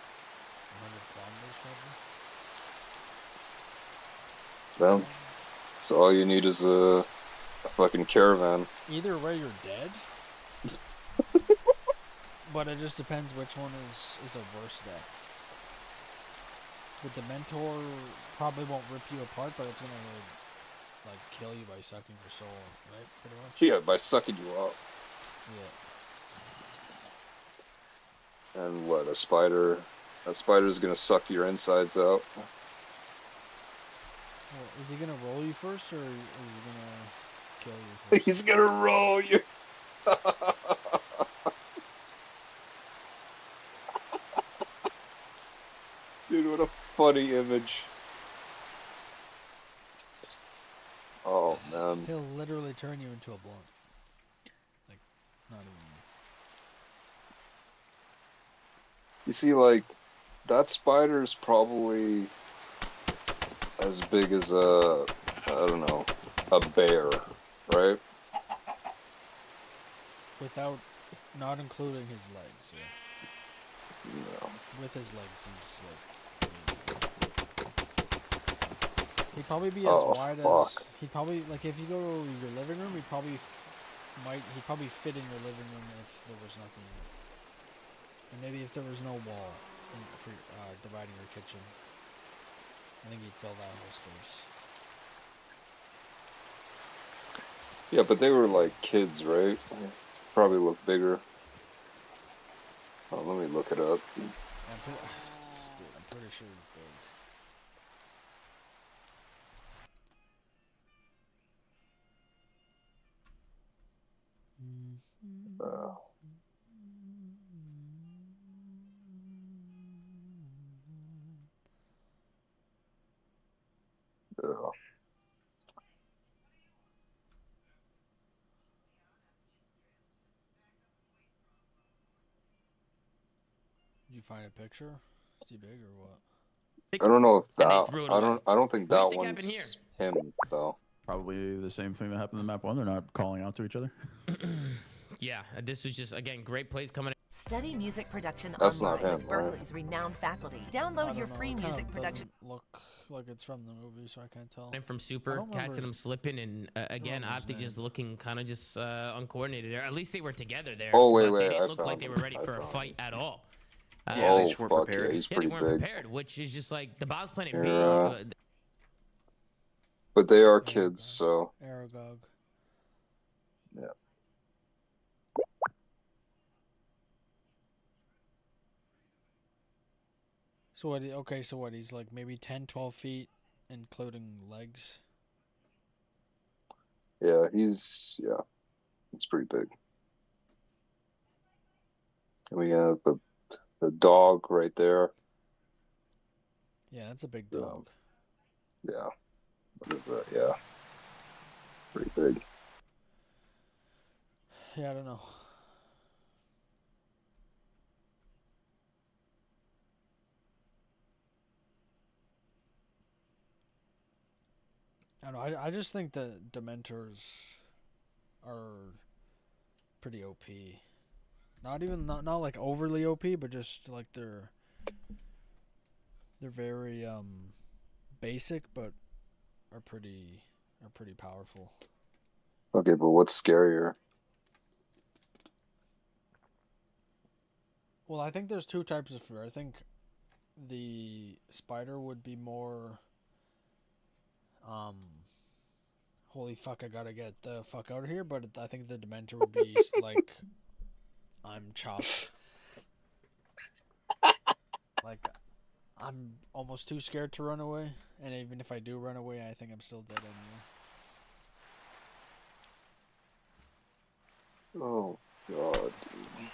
100 kilometers maybe? Damn. So all you need is a fucking caravan. Either way, you're dead. But it just depends which one is a worse death. The Dementor probably won't rip you apart, but it's gonna like kill you by sucking your soul, right? Pretty much. Yeah, by sucking you up. Yeah. And what, a spider? A spider's gonna suck your insides out. Well, is he gonna roll you first, or is he gonna kill you first? He's gonna roll you. Dude, what a funny image. Oh man. He'll literally turn you into a blunt. Like, not even. You see, like, that spider's probably as big as I don't know, a bear, right? Without, not including his legs, yeah. No. With his legs, he's like. He'd probably be as wide as. He'd probably, like, if you go to your living room, he'd probably fit in your living room if there was nothing in it. And maybe if there was no wall for dividing your kitchen. I think he'd fill that whole space. Yeah, but they were like kids, right? Probably look bigger. Oh, let me look it up. I'm pretty sure he's big. You find a picture? Is he big or what? I don't know if that. I don't think What that do you think happened one's him though. Probably the same thing that happened in map 1. They're not calling out to each other. Yeah, this was just, again, great plays coming in. Study music production That's not online him, with right? Berkeley's renowned faculty. Download your free It music kinda production. doesn't look like it's from the movie, so I can't tell. And from I Super, don't remember catching him his- slipping, and again, remember his Optic just name. looking kind of just uncoordinated there. At least they were together there. Oh, wait, but wait, They didn't I look like found they him. were ready I for a found fight at all. Yeah, they Oh just weren't fuck prepared. yeah, he's Yeah, pretty they weren't big. prepared, which is just like the Bob's Planet B. Yeah. But they are kids, so Aragog. yeah. So what? Okay, so what? He's like maybe 10, 12 feet, including legs. Yeah, he's pretty big. And we have the dog right there. Yeah, that's a big dog. Yeah. What is that? Yeah. Pretty big. Yeah, I don't know. I don't know. I just think the Dementors are pretty OP. Not like overly OP, but just like they're very basic, but are pretty powerful. Okay, but what's scarier? Well, I think there's two types of fear. I think the spider would be more holy fuck, I gotta get the fuck out of here, but I think the Dementor would be like I'm chopped. Like I'm almost too scared to run away, and even if I do run away, I think I'm still dead anyway. Oh god, dude.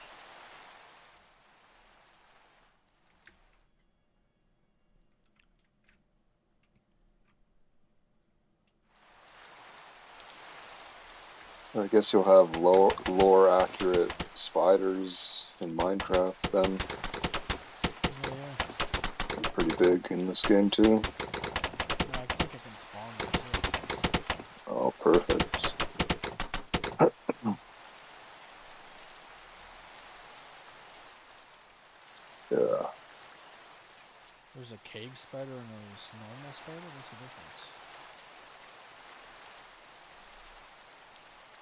I guess you'll have lore accurate spiders in Minecraft then. They're pretty big in this game too. Yeah, I think I can spawn them too. Oh, perfect. Yeah. There's a cave spider and there's normal spider? What's the difference?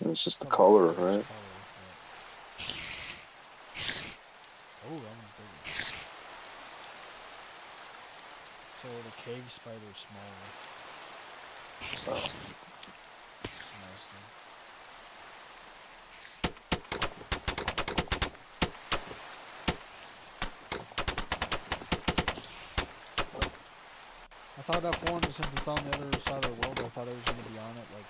It's just the color, right? Oh, that one's bigger. So the cave spider's smaller. Nice thing. I thought F1, since it's on the other side of the world, I thought it was going to be on at like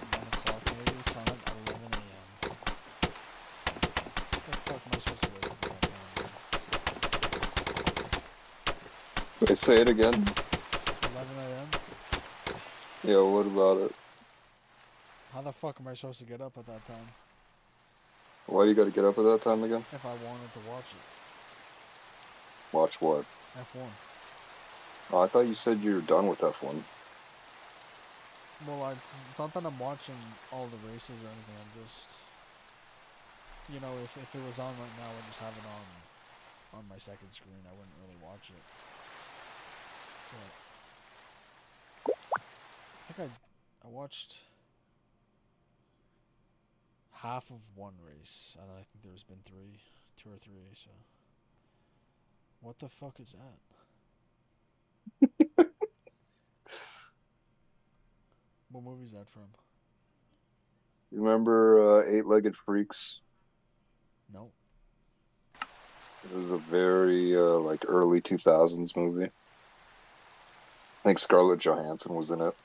1 o'clock maybe. It's on at 11 a.m. What the fuck am I supposed to wait for that time? Wait, say it again? 11 a.m.? Yeah, what about it? How the fuck am I supposed to get up at that time? Why do you gotta get up at that time again? If I wanted to watch it. Watch what? F1. Oh, I thought you said you were done with F1. Well, it's not that I'm watching all the races or anything. I'm just, you know, if it was on right now, I'd just have it on my second screen. I wouldn't really watch it. But I think I watched half of one race, and I think there's been 2 or 3. So, what the fuck is that? What movie is that from? You remember Eight-Legged Freaks? No. It was a very like early 2000s movie. I think Scarlett Johansson was in it.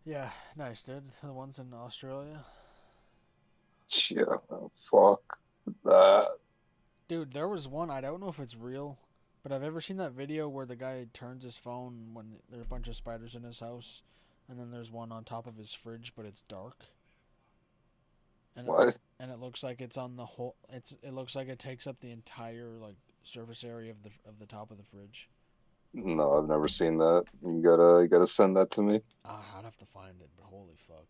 Yeah, nice, dude. The ones in Australia. Yeah, fuck that. Dude, there was one, I don't know if it's real, but I've ever seen that video where the guy turns his phone when there's a bunch of spiders in his house, and then there's one on top of his fridge, but it's dark. And What? And it looks like it's on the whole. It looks like it takes up the entire like surface area of the top of the fridge. No, I've never seen that. You gotta send that to me. I'd have to find it, but holy fuck,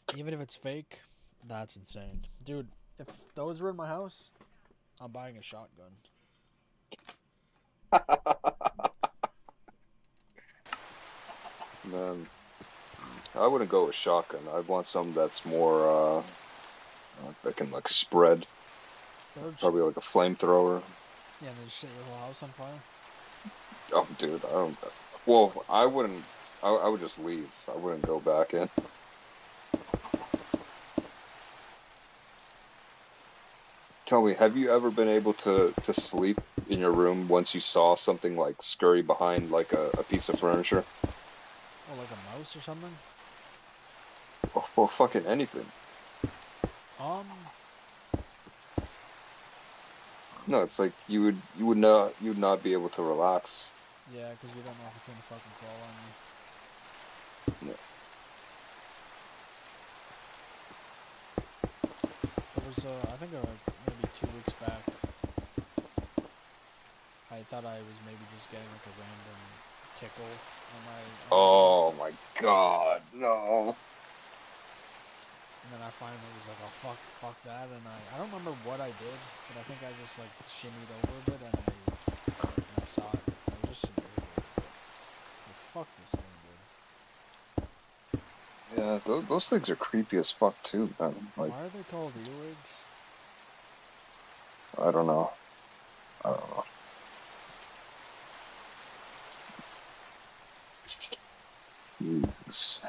dude. Even if it's fake, that's insane. Dude, if those were in my house, I'm buying a shotgun. Man, I wouldn't go with shotgun. I'd want something that's more that can like spread. Probably like a flamethrower. Yeah, they just set your whole house on fire. Oh, dude, I don't. Well, I wouldn't. I would just leave. I wouldn't go back in. Tell me, have you ever been able to sleep in your room once you saw something like scurry behind like a piece of furniture? Or like a mouse or something? Or fucking anything. No, it's like you would not be able to relax. Yeah, because you don't know if it's gonna fucking fall on you. Yeah. There was, I think maybe 2 weeks back, I thought I was maybe just getting like a random tickle on my... Oh my god, no. And then I finally was like, oh fuck that, and I don't remember what I did, but I think I just like shimmied over a bit and I saw it. I was just like, fuck this thing, dude. Yeah, those things are creepy as fuck too, man. Like, Why are they called earwigs? I don't know. Jesus.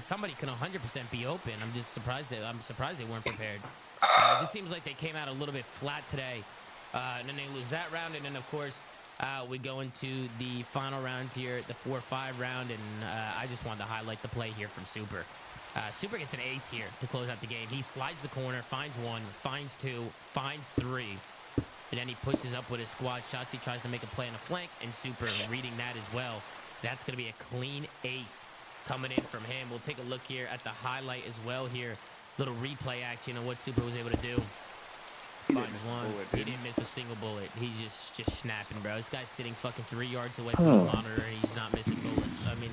Somebody can 100% be open. I'm surprised they weren't prepared. It just seems like they came out a little bit flat today. And then they lose that round, and then of course we go into the final round here, the 4-5 round, and I just wanted to highlight the play here from Super. Super gets an ace here to close out the game. He slides the corner, finds 1, finds 2, finds 3, and then he pushes up with his squad shots. He tries to make a play on the flank, and Super reading that as well. That's going to be a clean ace coming in from him. We'll take a look here at the highlight as well here. Little replay action of what Super was able to do. Finds 1. He didn't miss a single bullet. He's just snapping, bro. This guy's sitting fucking 3 yards away from his monitor, and he's not missing bullets. I mean,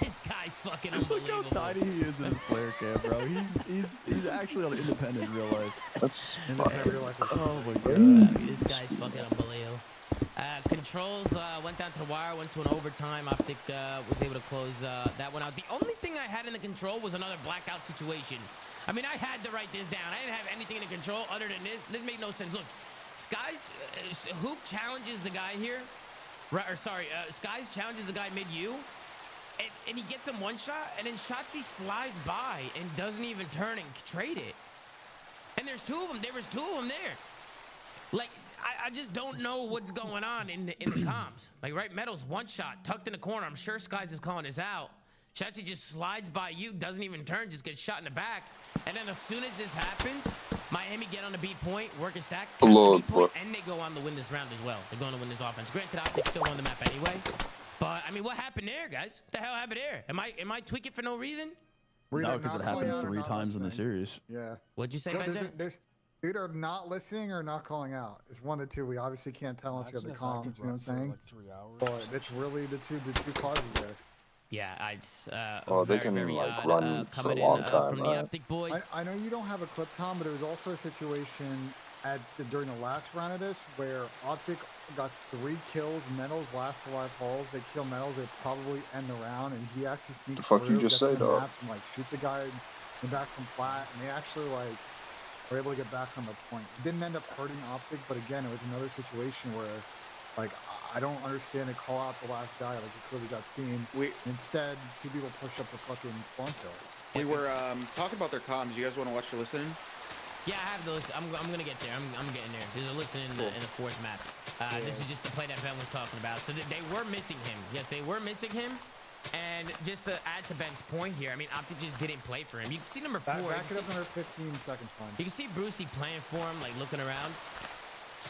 this guy's fucking unbelievable. Look how tiny he is in his player cam, bro. He's actually on independent in real life. That's independent real life. Oh my god. This guy's fucking unbelievable. Controls went down to the wire, went to an overtime. Optic was able to close that one out. The only thing I had in the control was another blackout situation. I mean, I had to write this down. I didn't have anything in the control other than this. This made no sense. Look, Skies, Hoop challenges the guy here. Skies challenges the guy mid-U. And he gets him one shot, and then Shotzi slides by and doesn't even turn and trade it. And there's 2 of them. There was 2 of them there. Like, I just don't know what's going on in the comms. Like, right, Metal's one shot, tucked in the corner. I'm sure Skies is calling this out. Shotzi just slides by you, doesn't even turn, just gets shot in the back. And then as soon as this happens, Miami get on the B point, work a stack, and they go on to win this round as well. They're going to win this offense. Granted, Optic still on the map anyway. But, I mean, what happened there, guys? What the hell happened there? Am I tweaking for no reason? No, because it happened 3 times in the series. Yeah. What'd you say, Benjamin? Either not listening or not calling out. It's one of the 2. We obviously can't tell unless you have the comms. You know what I'm saying? Like 3 hours. But it's really the two causes there. Yeah, it's they can like run for a long time. From the Optic boys. I know you don't have a clip, Tom, but there was also a situation during the last round of this where Optic got 3 kills. Metals last alive holes. They kill Metals. They probably end the round, and he actually sneaks the fuck through, you just gets say, in the dog? map and like shoots a guy in the back from flat, and they actually like were able to get back on the point. It didn't end up hurting Optic, but again, it was another situation where, like, I don't understand. They call out the last guy, like he clearly got seen. Instead, 2 people push up the fucking spawn kill. We were talking about their comms. You guys want to watch or listen? Yeah, I have those. I'm gonna get there. I'm getting there. There's a listen in the fourth map. This is just the play that Ben was talking about. So they were missing him. Yes, they were missing him. And just to add to Ben's point here, I mean, Optic just didn't play for him. You can see number 4. Back it up another 15 seconds, fine. You can see Brucey playing for him, like looking around.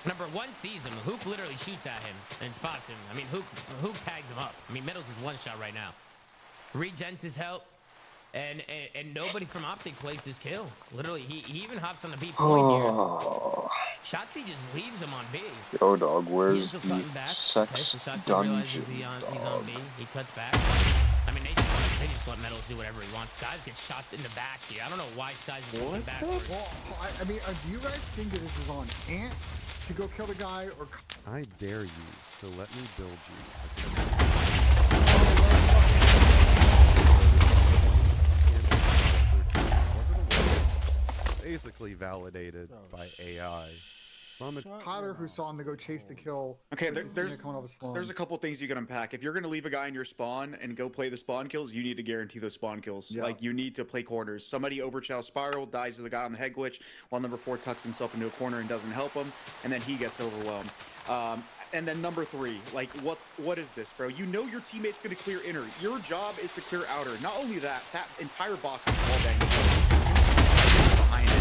Number 1 sees him. Hook literally shoots at him and spots him. I mean, Hook tags him up. I mean, Meadows is one shot right now. Regents his help. And nobody from Optic plays his kill. Literally, he even hops on the B point here. Shotzzy just leaves him on B. Yo, dog, where's He the back. sex So Shotzzy dungeon? realizes he's on B. He cuts back. I mean, they just let Meadows do whatever he wants. Skies gets shot in the back here. I don't know why Skies is looking backwards. Well, I mean, do you guys think that this is on Ant to go kill the guy, or? I dare you to let me build you basically validated by AI. Tyler, who saw him to go chase the kill. Okay, there's a couple things you can unpack. If you're going to leave a guy in your spawn and go play the spawn kills, you need to guarantee those spawn kills. Yeah. Like, you need to play corners. Somebody overchow spiral, dies to the guy on the head glitch, while number 4 tucks himself into a corner and doesn't help him, and then he gets overwhelmed. And then number 3, like, what is this, bro? You know your teammate's going to clear inner. Your job is to clear outer. Not only that, that entire box is wall banged. Behind it,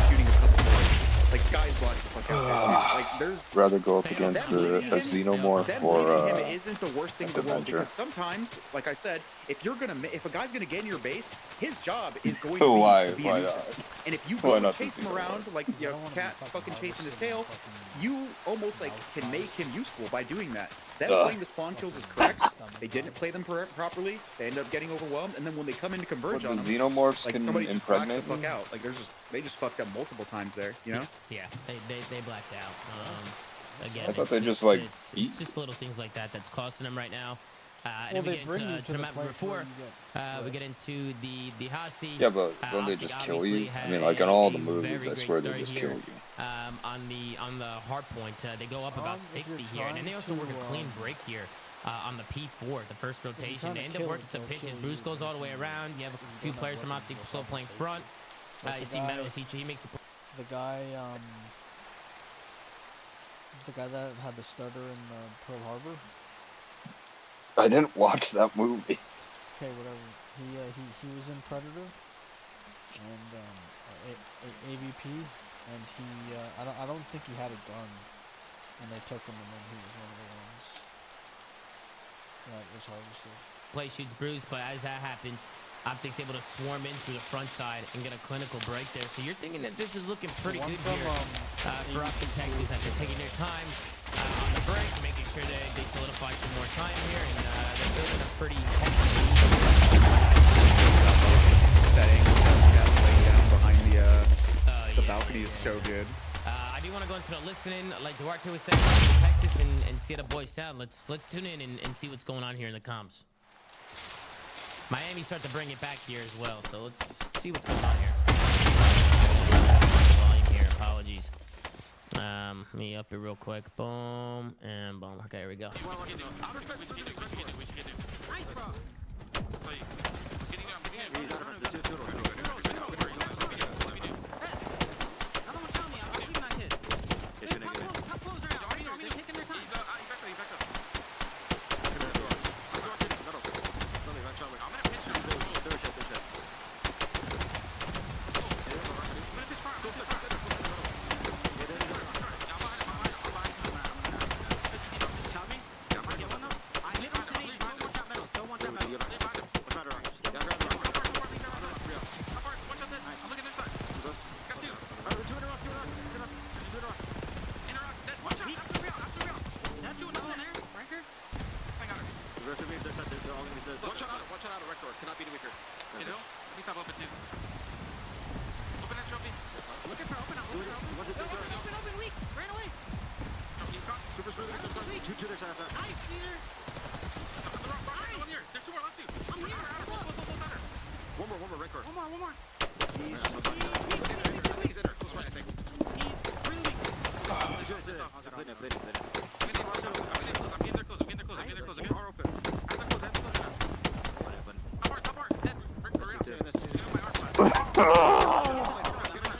shooting a couple bullets. Like, Sky's blocked the fuck out. Like, there's Rather go up against a Xenomorph or him isn't the worst thing in the world, because sometimes, like I said, if a guy's gonna get in your base, his job is going to be a nuisance. And if you go and chase him around like you know, cat fucking chasing his tail, you almost like can make him useful by doing that. Them playing the spawn kills is correct. They didn't play them properly. They end up getting overwhelmed, and then when they come in to converge on the them, Xenomorphs like can somebody just blacks the impregnate fuck them? out. Like they just fucked up multiple times there. You know? Yeah, they blacked out. Again, I thought they it's just, like, it's just little things like that that's costing them right now. And Well, then they we bring get you into to the map place where before we get into the Hasi. Yeah, but don't they just kill you? I mean, like in all the movies, I swear they just kill you. On the hard point, they go up about 60 here, and then they also work a clean break here. On the P4, the first rotation, they end up working some pitches. Bruce goes all the way around. You have a few players from Optic still playing front. You see Meadows, he makes a the guy that had the stutter in Pearl Harbor. I didn't watch that movie. Okay, whatever. He was in Predator and AVP, and I don't think he had a gun, and they took him, and then he was one of the ones that was harvested. play shoots Bruce, but as that happens, Optic's able to swarm in through the front side and get a clinical break there. So you're thinking that this is looking pretty good here for Optic Texas after taking their time on the break, making sure they solidify some more time here, and they're building a pretty hefty That angle that laid down behind the balcony is so good. I do want to go into the listening, like Duarte was saying, Texas and see how the boys sound. Let's tune in and see what's going on here in the comms. Miami start to bring it back here as well, so let's see what's going on here. Volume here, apologies. Let me up it real quick. Boom and boom. Okay, here we go.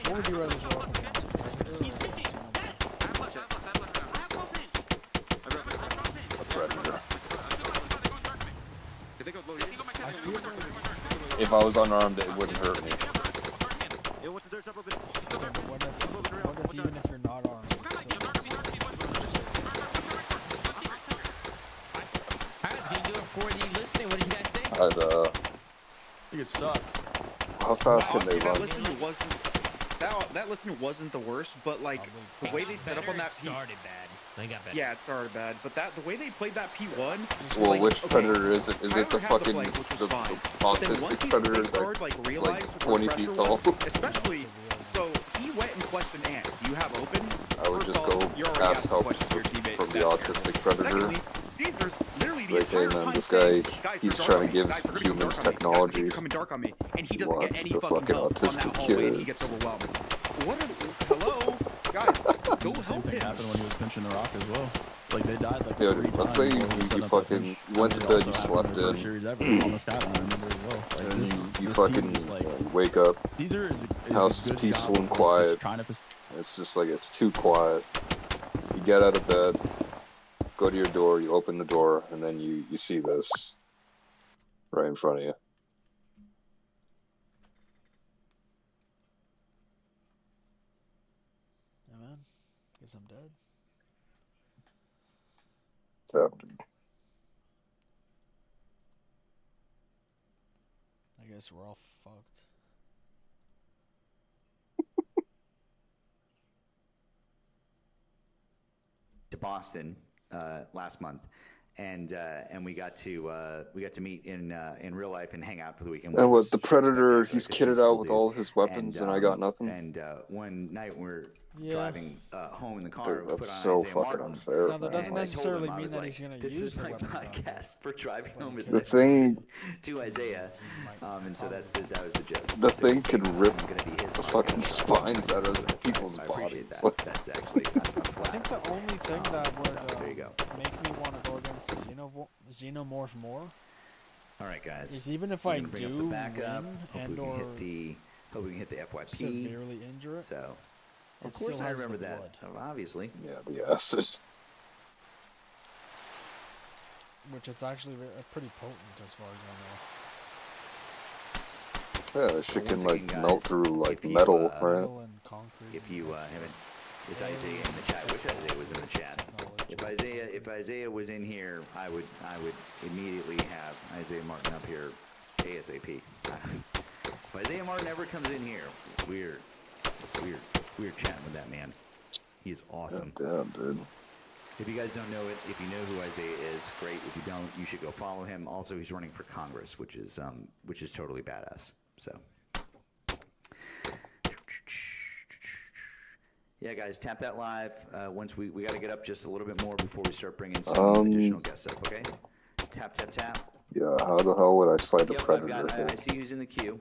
What would you rather show? I feel like If I was unarmed, it wouldn't hurt me. what if even if you're not armed, it's still Alright, can you do it for the listening? What do you guys think? I'd, I think it sucked. how fast can they Honestly, run? That listener wasn't the worst, but like the way they set up on that P started bad. They got better. yeah, it started bad. But the way they played that P1. Well, like, which okay, predator is it? Is it the Kyler had fucking flank, which was the fine. But then once autistic he predator started, like, that's realized like where 20 pressure feet was, tall? especially, so he went and questioned Ant. Do you have open? I would First just of all, go you're already ask asking help questions to your teammate. from the That's autistic terrible. predator. Secondly, Caesar's literally the Like, entire hey man, time this guy, saying, guys, he's they're trying dark to on me. give Guys, they're gonna come humans dark on me. Guys, technology. they're coming dark on me, and he He doesn't get wants any the fucking fucking help on that autistic hallway, and he kids. gets overwhelmed. What? Hello, guys, go Same help thing him. happened when he was pinching the rock as well. Like they died like Dude, 3 let's times say before we you set up fucking pinch. went And to it bed, you also happened slept in the first in, series ever on the Skyline, I remember as well. Like, and this, you this fucking team is like, wake up, Caesar is house a good peaceful job and of, like, quiet. just trying to It's just like it's too quiet. You get out of bed, go to your door, you open the door, and then you see this right in front of you. Yeah, man. Guess I'm dead. So I guess we're all fucked. To Boston last month, and we got to meet in real life and hang out for the weekend. and which what the was predator? spectacular He's 'cause kitted cool out with dude. all his weapons, and I got nothing. And one night when we were Yeah. driving home in the car, Dude, we put that's on so Isaiah fucking Martin. unfair. Now, that doesn't And I told necessarily him, I mean was that like, he's gonna this use is the my weapons on me. podcast for driving home is The thing, to Isaiah, and so that was the joke. the So thing he's could saying, rip "I'm gonna be his the podcast." fucking spines out of So people's I appreciate bodies. that. That's actually I'm I flattered. think the only thing that would there you go. make me want to go against Xenomorph more All right, guys. is even if We're I gonna bring up do the backup. win Hope and we can or hope we can hit the FYP. severely injure it, So, it of course, still I has remember the that. blood. Obviously. Yeah, the acid. Which it's actually pretty potent as far as I know. Yeah, that shit can Once like again, melt guys, through like if you, metal, right? Metal and concrete. If you haven't, is Isaiah in the chat? Which Isaiah was in the chat? If Isaiah was in here, I would immediately have Isaiah Martin up here ASAP. If Isaiah Martin ever comes in here, we're chatting with that man. He's awesome. Damn, dude. If you guys don't know it, if you know who Isaiah is, great. If you don't, you should go follow him. Also, he's running for Congress, which is totally badass. So, yeah, guys, tap that live. Once we got to get up just a little bit more before we start bringing some additional guests up. Okay, tap. Yeah, how the hell would I fight a Yep, predator? I see who's in the queue.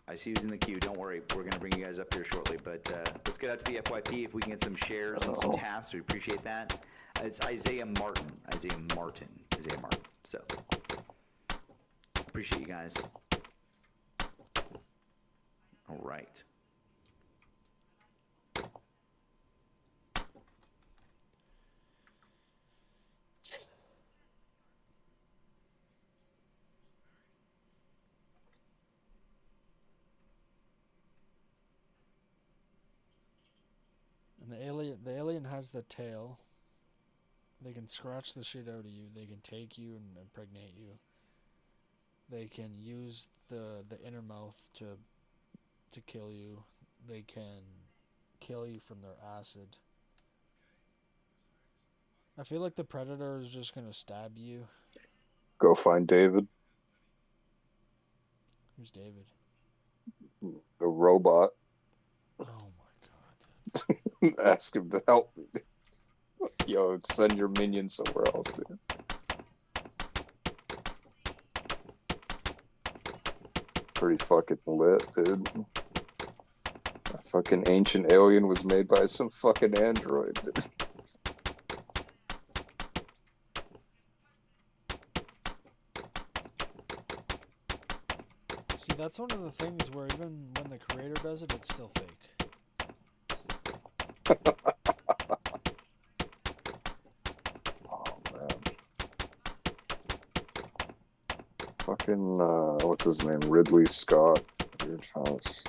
I see who's in the queue. Don't worry, we're gonna bring you guys up here shortly. But let's get out to the FYP if we can get some shares and some taps. We appreciate that. It's Isaiah Martin. So appreciate you guys. All right. And the alien has the tail. They can scratch the shit out of you. They can take you and impregnate you. They can use the inner mouth to kill you. They can kill you from their acid. I feel like the predator is just gonna stab you. Go find David, Who's David? the robot. Oh my god. Ask him to help me. Yo, send your minion somewhere else, dude. Pretty fucking lit, dude. A fucking ancient alien was made by some fucking android, dude. See, that's one of the things where even when the creator does it, it's still fake. Oh man. Fucking, what's his name? Ridley Scott. Weird house.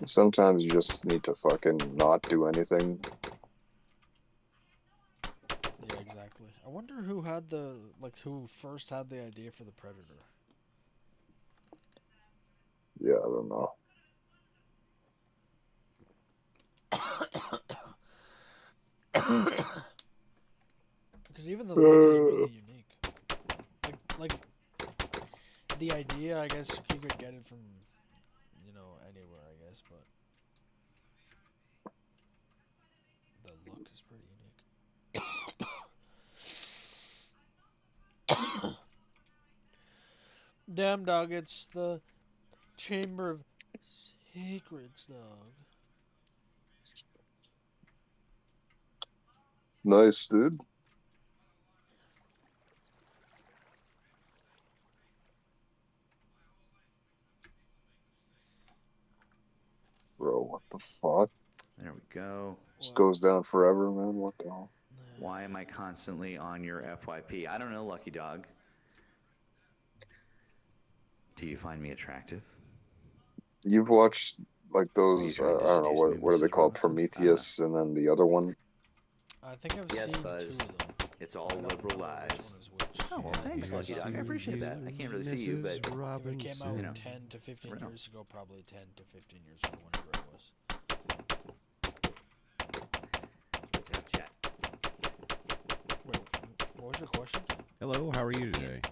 Sometimes you just need to fucking not do anything. Yeah, exactly. I wonder who had who first had the idea for the Predator. Yeah, I don't know. Because even the look is really unique. Like the idea, I guess you could get it from, anywhere, I guess, but the look is pretty unique. Damn, dog, it's the Chamber of Secrets, dog. Nice, dude. Bro, what the fuck? There we go. Just goes down forever, man. What the hell? Why am I constantly on your FYP? I don't know, Lucky Dog. Do you find me attractive? You've watched like those, I don't know, what are they called? Prometheus and then the other one? I think I've Yes, seen Buzz. two of them. It's all liberal lies. Oh, well, thanks, Lucky Dog. I appreciate that. I can't really see you, but It came out you know. 10 to 15 years ago, probably 10 to 15 years ago, whenever it was. Let's have chat. Wait, what was your question? Hello, how are you today?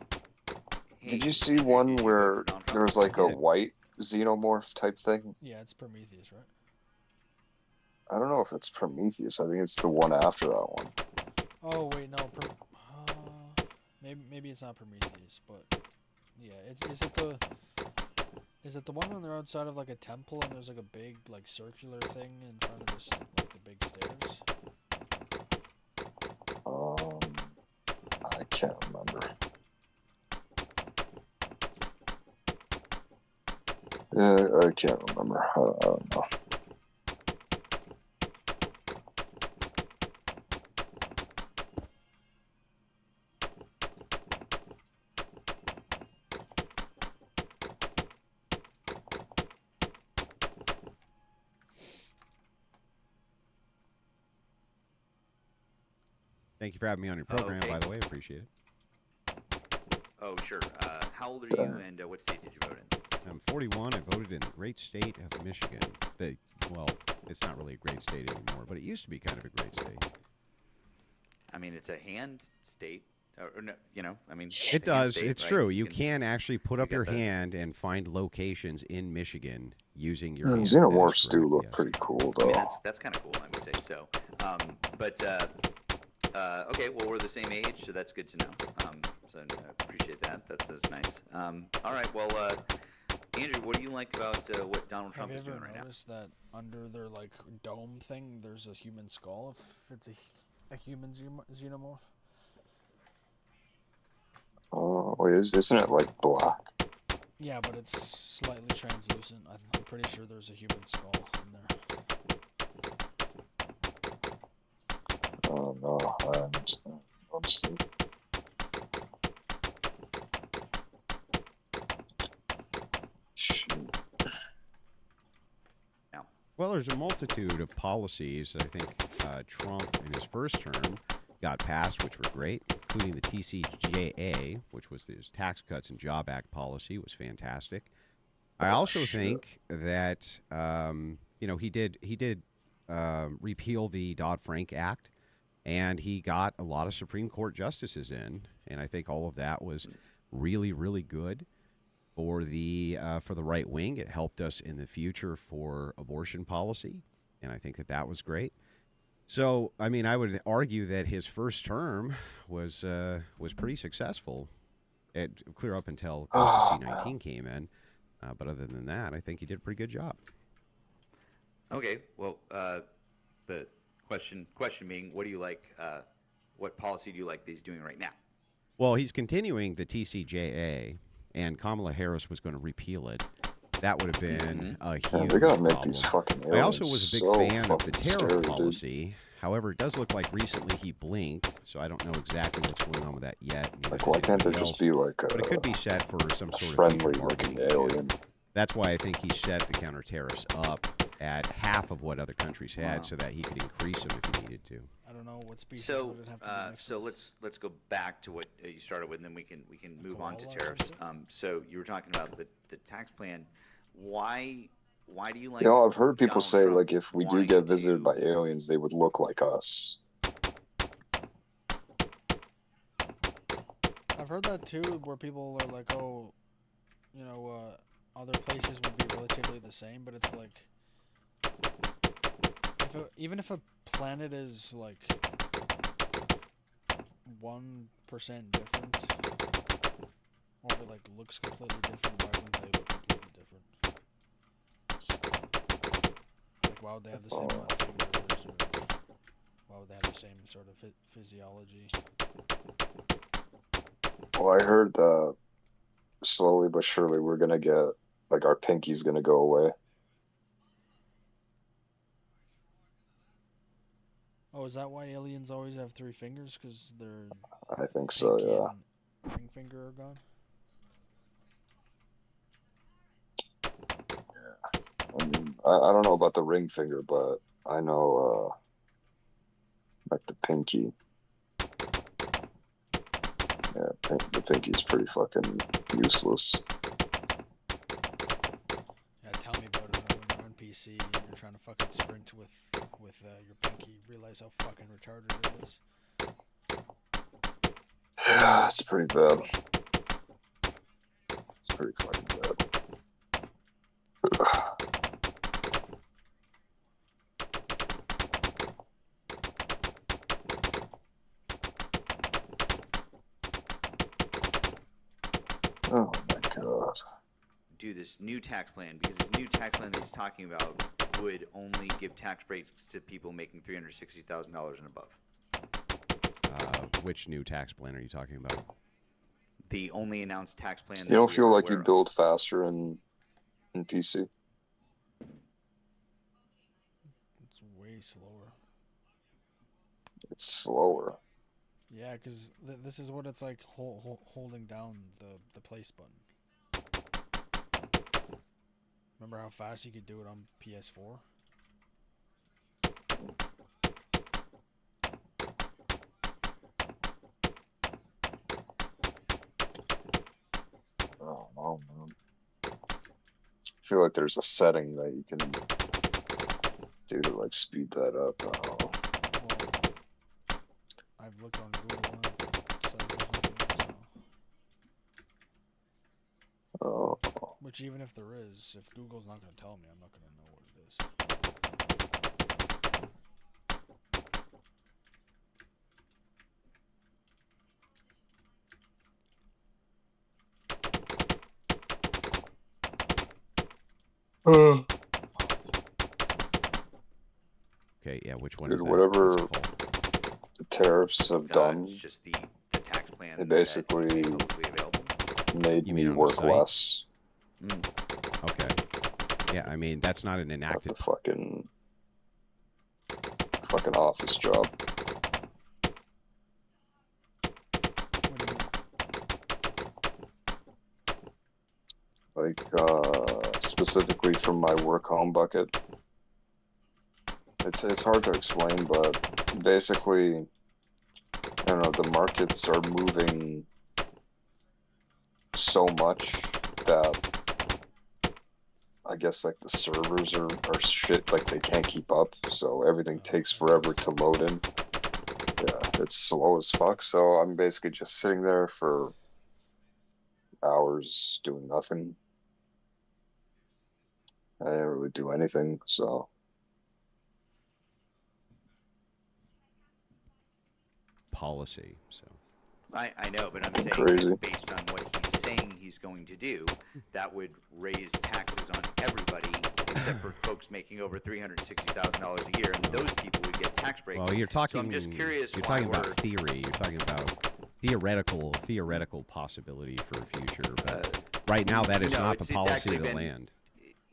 Did you see one where there was like a white xenomorph type thing? Yeah, it's Prometheus, right? I don't know if it's Prometheus. I think it's the one after that one. Oh wait, no. Maybe it's not Prometheus, but yeah, is it the one when they're outside of like a temple and there's like a big like circular thing in front of this like the big stairs? I can't remember. Yeah, I can't remember. I don't know. Thank you for having me on your program, by the way. Appreciate it. Oh, sure. How old are you, and what state did you vote in? I'm 41. I voted in the great state of Michigan. Well, it's not really a great state anymore, but it used to be kind of a great state. I mean, it's a hand state. Or no, I mean... It does. State, it's right? true. You can actually put up your hand and find locations in Michigan using your hand. Xenomorphs do look pretty cool, though. I mean, that's kind of cool, I would say. So, okay, well, we're the same age, so that's good to know. So I appreciate that. That's nice. All right, well, Andrew, what do you like about what Donald Trump is doing right now? Have you ever noticed that under their like dome thing, there's a human skull? If it's a human xenomorph. Oh, wait, isn't it like black? Yeah, but it's slightly translucent. I'm pretty sure there's a human skull in there. Oh no, I understand. Honestly. Well, there's a multitude of policies that I think Trump in his first term got passed, which were great, including the TCJA, which was his Tax Cuts and Job Act policy, was fantastic. I also think that he did repeal the Dodd-Frank Act, and he got a lot of Supreme Court justices in, and I think all of that was really, really good for the right wing. It helped us in the future for abortion policy, and I think that was great. So, I mean, I would argue that his first term was pretty successful, clear up until, of course, the C-19 came in. But other than that, I think he did a pretty good job. Okay, well, the question being, what do you like? What policy do you like that he's doing right now? Well, he's continuing the TCJA, and Kamala Harris was going to repeal it. That would have been a huge Man, they gotta make problem. these fucking I also aliens was a big so fan of the fucking tariff scary, dude. policy. However, it does look like recently he blinked, so I don't know exactly what's going on with that yet. neither Like, does why can't there anybody just else. be like But it could be set for some a sort of friendly future looking bargaining, alien? too. That's why I think he set the counter tariffs up at half of what other countries had, so that he could increase them if he needed to. I don't know what species So, would it have to be mixed so let's go back to what you started with, and then we can move on to tariffs. So you were talking about the tax plan. Why do you like? You know, I've heard people Donald say Trump like if we do wanting get visited by aliens, they would look like us. I've heard that too, where people are like, oh, you know, other places would be relatively the same, but it's like, even if a planet is like 1% different, or if it like looks completely different, why wouldn't they look completely different? Like, why would they have the same amount of fingers, or why would they have the same sort of physiology? Well, I heard that slowly but surely we're gonna get like our pinky's gonna go away. Oh, is that why aliens always have 3 fingers? Because their I think so, yeah. ring finger are gone? I mean, I don't know about the ring finger, but I know like the pinky. Yeah, the pinky's pretty fucking useless. Yeah, tell me about it when you're on PC and you're trying to fucking sprint with your pinky. You realize how fucking retarded it is. Yeah, it's pretty bad. It's pretty fucking bad. Oh my god. do this new tax plan, because this new tax plan that he's talking about would only give tax breaks to people making $360,000 and above. Which new tax plan are you talking about? The only announced tax plan. You don't feel like you build faster in PC? It's way slower. It's slower. Yeah, because this is what it's like holding down the place button. Remember how fast you could do it on PS4? Oh, no, man. I feel like there's a setting that you can do to like speed that up. Oh. I've looked on Google and it says there's nothing, so. Oh. Which even if there is, if Google's not going to tell me, I'm not going to know what it is. Okay, yeah, which one Dude, is that? whatever What's it called? the tariffs have done, It's just the tax plan. it basically made You me mean on the work site? less. Okay. Yeah, I mean, that's not an enacted... The fucking office job. Like, specifically from my work home bucket. It's hard to explain, but basically, I don't know, the markets are moving so much that I guess like the servers are shit, like they can't keep up, so everything takes forever to load in. Yeah, it's slow as fuck, so I'm basically just sitting there for hours doing nothing. I didn't really do anything, so. Policy, so. I know, but I'm saying Crazy. that based on what he's saying he's going to do, that would raise taxes on everybody except for folks making over $360,000 a year, and those people would get tax breaks. Well, you're talking. So I'm just curious. You're why talking about we're- theory. You're talking about theoretical possibility for a future. But right now, that is no, not it's the policy actually of the been- land.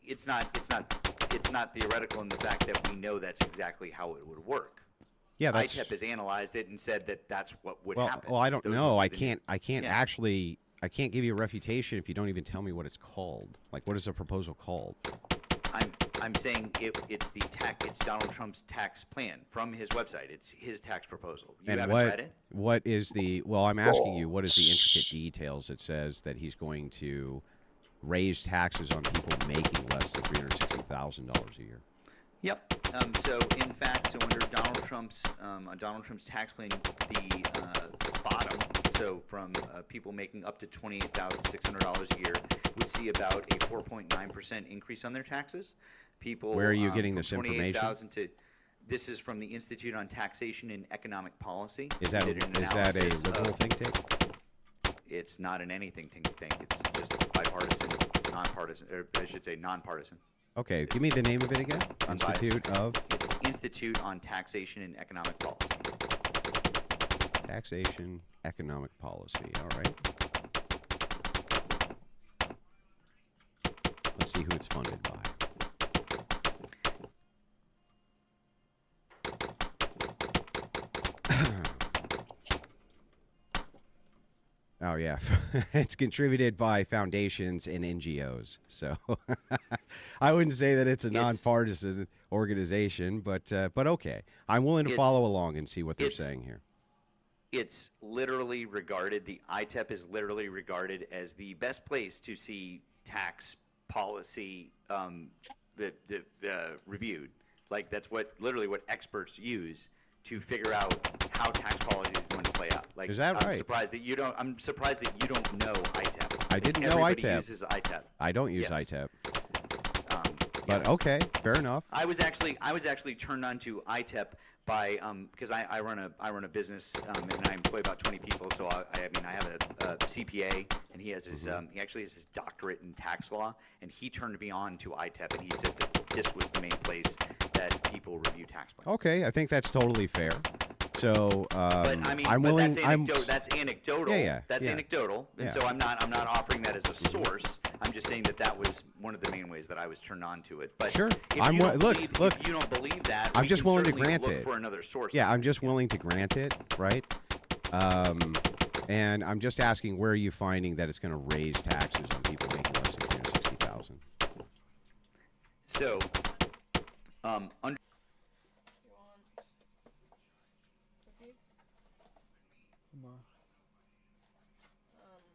it's not theoretical in the fact that we know that's exactly how it would work. Yeah, that's. ITEP has analyzed it and said that that's what would Well, happen. well, I don't Those know. would I be the- can't. I can't Yeah. actually. I can't give you a refutation if you don't even tell me what it's called. Like, what is the proposal called? I'm saying it's Donald Trump's tax plan from his website. It's his tax proposal. You And haven't read it? what is the? Well, I'm asking you, what is the intricate details? It says that he's going to raise taxes on people making less than $360,000 a year. Yep. So in fact, under Donald Trump's tax plan, the bottom, so from people making up to $28,600 a year, would see about a 4.9% increase on their taxes. People. Where are you getting from this information? 28,000 to. This is from the Institute on Taxation and Economic Policy. Is that They did an is that a analysis liberal of- think tank? It's not in anything think tank. It's just bipartisan, nonpartisan, or I should say nonpartisan. Okay, give me the name of it again. Unbiased. Institute of It's Institute on Taxation and Economic Policy. Taxation Economic Policy. All right. Let's see who it's funded by. Oh yeah, it's contributed by foundations and NGOs. So I wouldn't say that it's a nonpartisan organization, but okay, I'm willing to It's- follow along and see what they're it's- saying here. It's literally regarded, the ITEP is literally regarded as the best place to see tax policy reviewed. Like that's literally what experts use to figure out how tax policy is going to play out. Like, Is that I'm right? surprised that you don't. I'm surprised that you don't know ITEP. I didn't know Everybody ITEP. uses ITEP. I don't use Yes. ITEP. But okay, fair enough. I was actually turned on to ITEP by because I run a business and I employ about 20 people. So I have a CPA and he has his he actually has his doctorate in tax law, and he turned me on to ITEP, and he said that this was the main place that people review tax plans. Okay, I think that's totally fair. So But I mean, I'm but willing. that's anecdotal. Yeah. That's anecdotal, and Yeah. so I'm not offering that as a source. I'm just saying that was one of the main ways that I was turned on to it. But Sure. if I'm you wi- don't look, believe, look. If you don't believe that, I'm we just can willing to certainly grant look it. for another source. Yeah, I'm just willing to grant it, right? And I'm just asking, where are you finding that it's going to raise taxes on people making less than 360,000? So, under.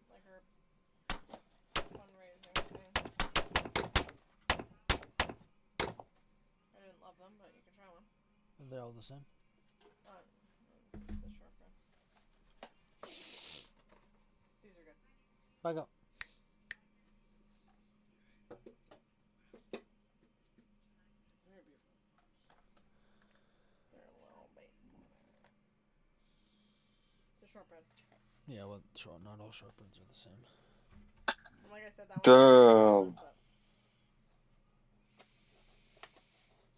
Like her fundraising thing. I didn't love them, but you can try one. Are they all the same? It's a shortbread. These are good. Back up. It's very beautiful. They're a little base. It's a shortbread. Yeah, well, not all shortbreads are the same. And like I said, that Damn.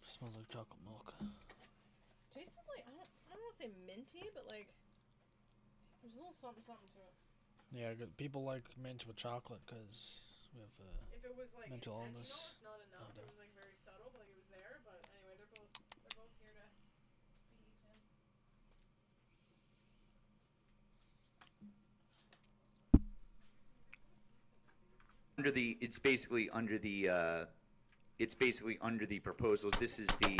Smells like chocolate milk. tasted like I don't want to say minty, but like there's a little something to it. Yeah, people like mint with chocolate because we have If it was like mental intentional, illness. it's not enough. It was like very subtle, but like it was there. But anyway, they're both here to be eaten. It's basically under the proposals. This is the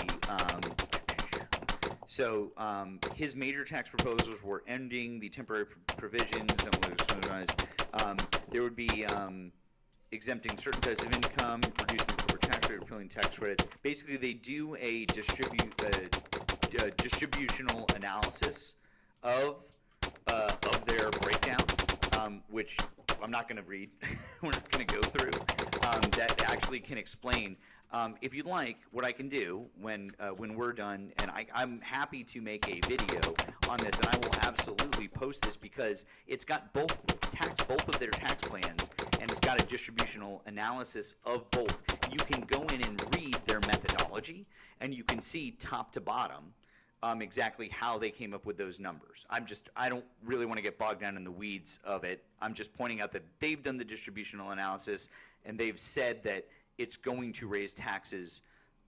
his major tax proposals were ending the temporary provisions there would be exempting certain types of income, reducing the corporate tax rate, repealing tax credits. Basically, they do a distributional analysis of their breakdown, which I'm not going to read. We're not going to go through. That actually can explain. If you'd like, what I can do when we're done, and I'm happy to make a video on this, and I will absolutely post this because it's got both of their tax plans, and it's got a distributional analysis of both. You can go in and read their methodology, and you can see top to bottom exactly how they came up with those numbers. I don't really want to get bogged down in the weeds of it. I'm just pointing out that they've done the distributional analysis, and they've said that it's going to raise taxes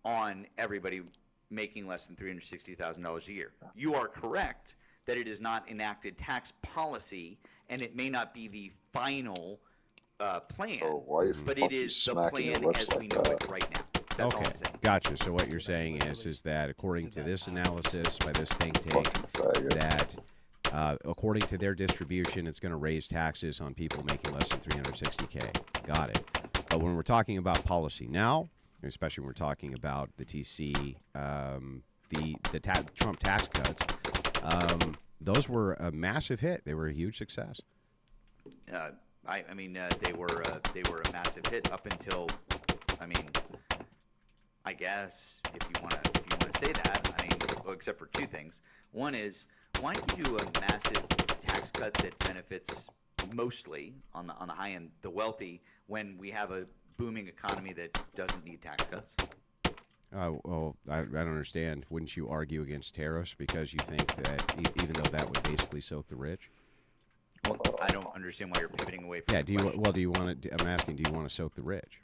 on everybody making less than $360,000 a year. You are correct that it is not enacted tax policy, and it may not be the final plan, but it is the plan as we know it right now. That's all Okay, I'm saying. gotcha. So what you're saying is that according to this analysis by this think tank, that according to their distribution, it's going to raise taxes on people making less than 360K. Got it. But when we're talking about policy now, especially when we're talking about the TC, Trump tax cuts, those were a massive hit. They were a huge success. I mean, they were a massive hit up until, I mean, I guess if you want to say that, I mean, well, except for two things. One is, why do you do a massive tax cut that benefits mostly on the high end, the wealthy, when we have a booming economy that doesn't need tax cuts? Well, I don't understand. Wouldn't you argue against tariffs because you think that even though that would basically soak the rich? Well, I don't understand why you're pivoting away from. Yeah. Do you want to? I'm asking. Do you want to soak the rich?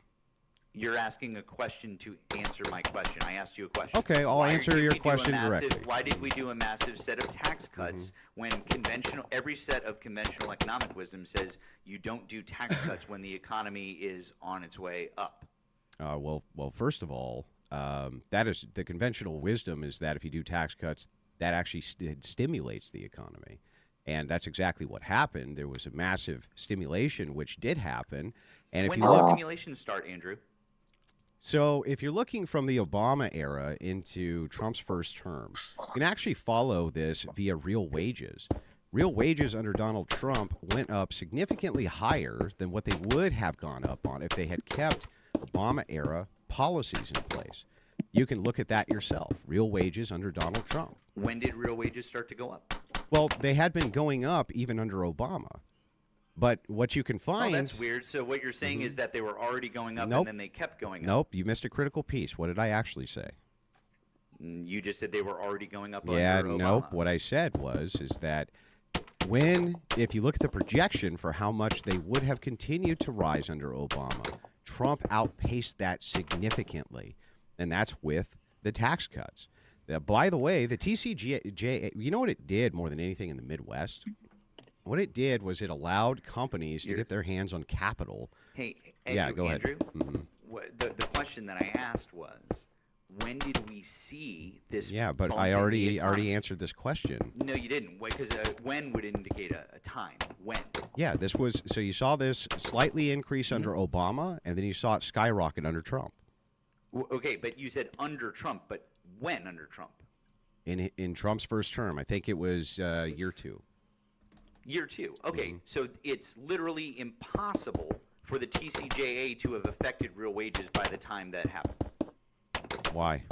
You're asking a question to answer my question. I asked you a question. Okay, I'll answer your question directly. Why did we do a massive set of tax cuts when every set of conventional economic wisdom says you don't do tax cuts when the economy is on its way up? Well, first of all, that is the conventional wisdom is that if you do tax cuts, that actually stimulates the economy. And that's exactly what happened. There was a massive stimulation, which did happen. And when did stimulation start, Andrew? So if you're looking from the Obama era into Trump's first term, you can actually follow this via real wages. Real wages under Donald Trump went up significantly higher than what they would have gone up on if they had kept Obama era policies in place. You can look at that yourself. Real wages under Donald Trump. When did real wages start to go up? Well, they had been going up even under Obama. But what you can find... Oh, that's weird. So what you're saying is that they were already going up Nope. and then they kept going up. Nope, you missed a critical piece. What did I actually say? You just said they were already going up Yeah, under Obama. nope. What I said is that if you look at the projection for how much they would have continued to rise under Obama, Trump outpaced that significantly, and that's with the tax cuts. By the way, the TCJA, you know what it did more than anything in the Midwest? What it did was it allowed companies to get their hands on capital. Hey, yeah, go Andrew, ahead. The question that I asked was, when did we see this? Yeah, but bump I in the already economy? answered this question. No, you didn't. Because when would indicate a time? When? Yeah, this was so you saw this slightly increase under Obama, and then you saw it skyrocket under Trump. Okay, but you said under Trump, but when under Trump? In Trump's first term, I think it was year 2. Year 2. Okay, so it's literally impossible for the TCJA to have affected real wages by the time that happened. Why?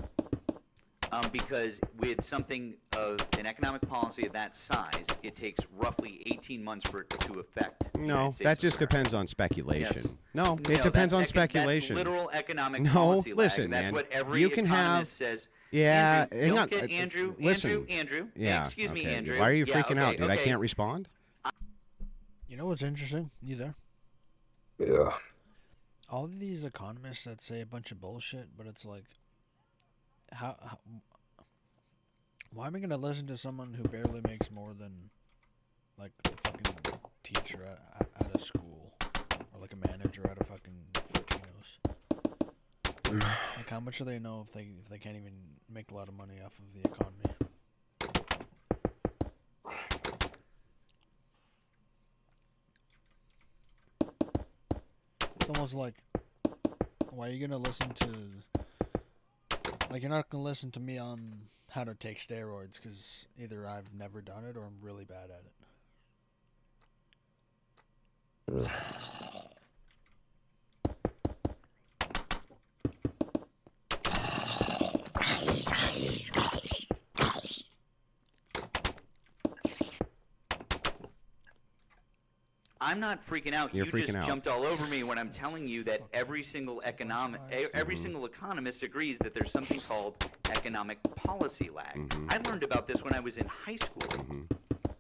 Because with something of an economic policy of that size, it takes roughly 18 months for it to affect. the No, United States that of just America. depends on speculation. Yes. No, it depends on that's speculation. That's literal economic No, policy lag. listen, That's man. what every You can economist have- says. Yeah, Andrew, hang don't on. get Andrew. Listen. Andrew. Yeah. Excuse me, okay. Andrew. Why are you Yeah, freaking okay, out, dude? I okay. can't respond. You know what's interesting? You there? Yeah. All of these economists that say a bunch of bullshit, but it's like, how why am I gonna listen to someone who barely makes more than like the fucking teacher at a school or like a manager at a fucking Fortino's? Like, how much do they know if they can't even make a lot of money off of the economy? It's almost like, why are you gonna listen to? Like, you're not gonna listen to me on how to take steroids because either I've never done it or I'm really bad at it. I'm not freaking out. You're you freaking just out. jumped all over me when I'm telling you that every single single economist agrees that there's something called economic policy lag. I learned about this when I was in high school.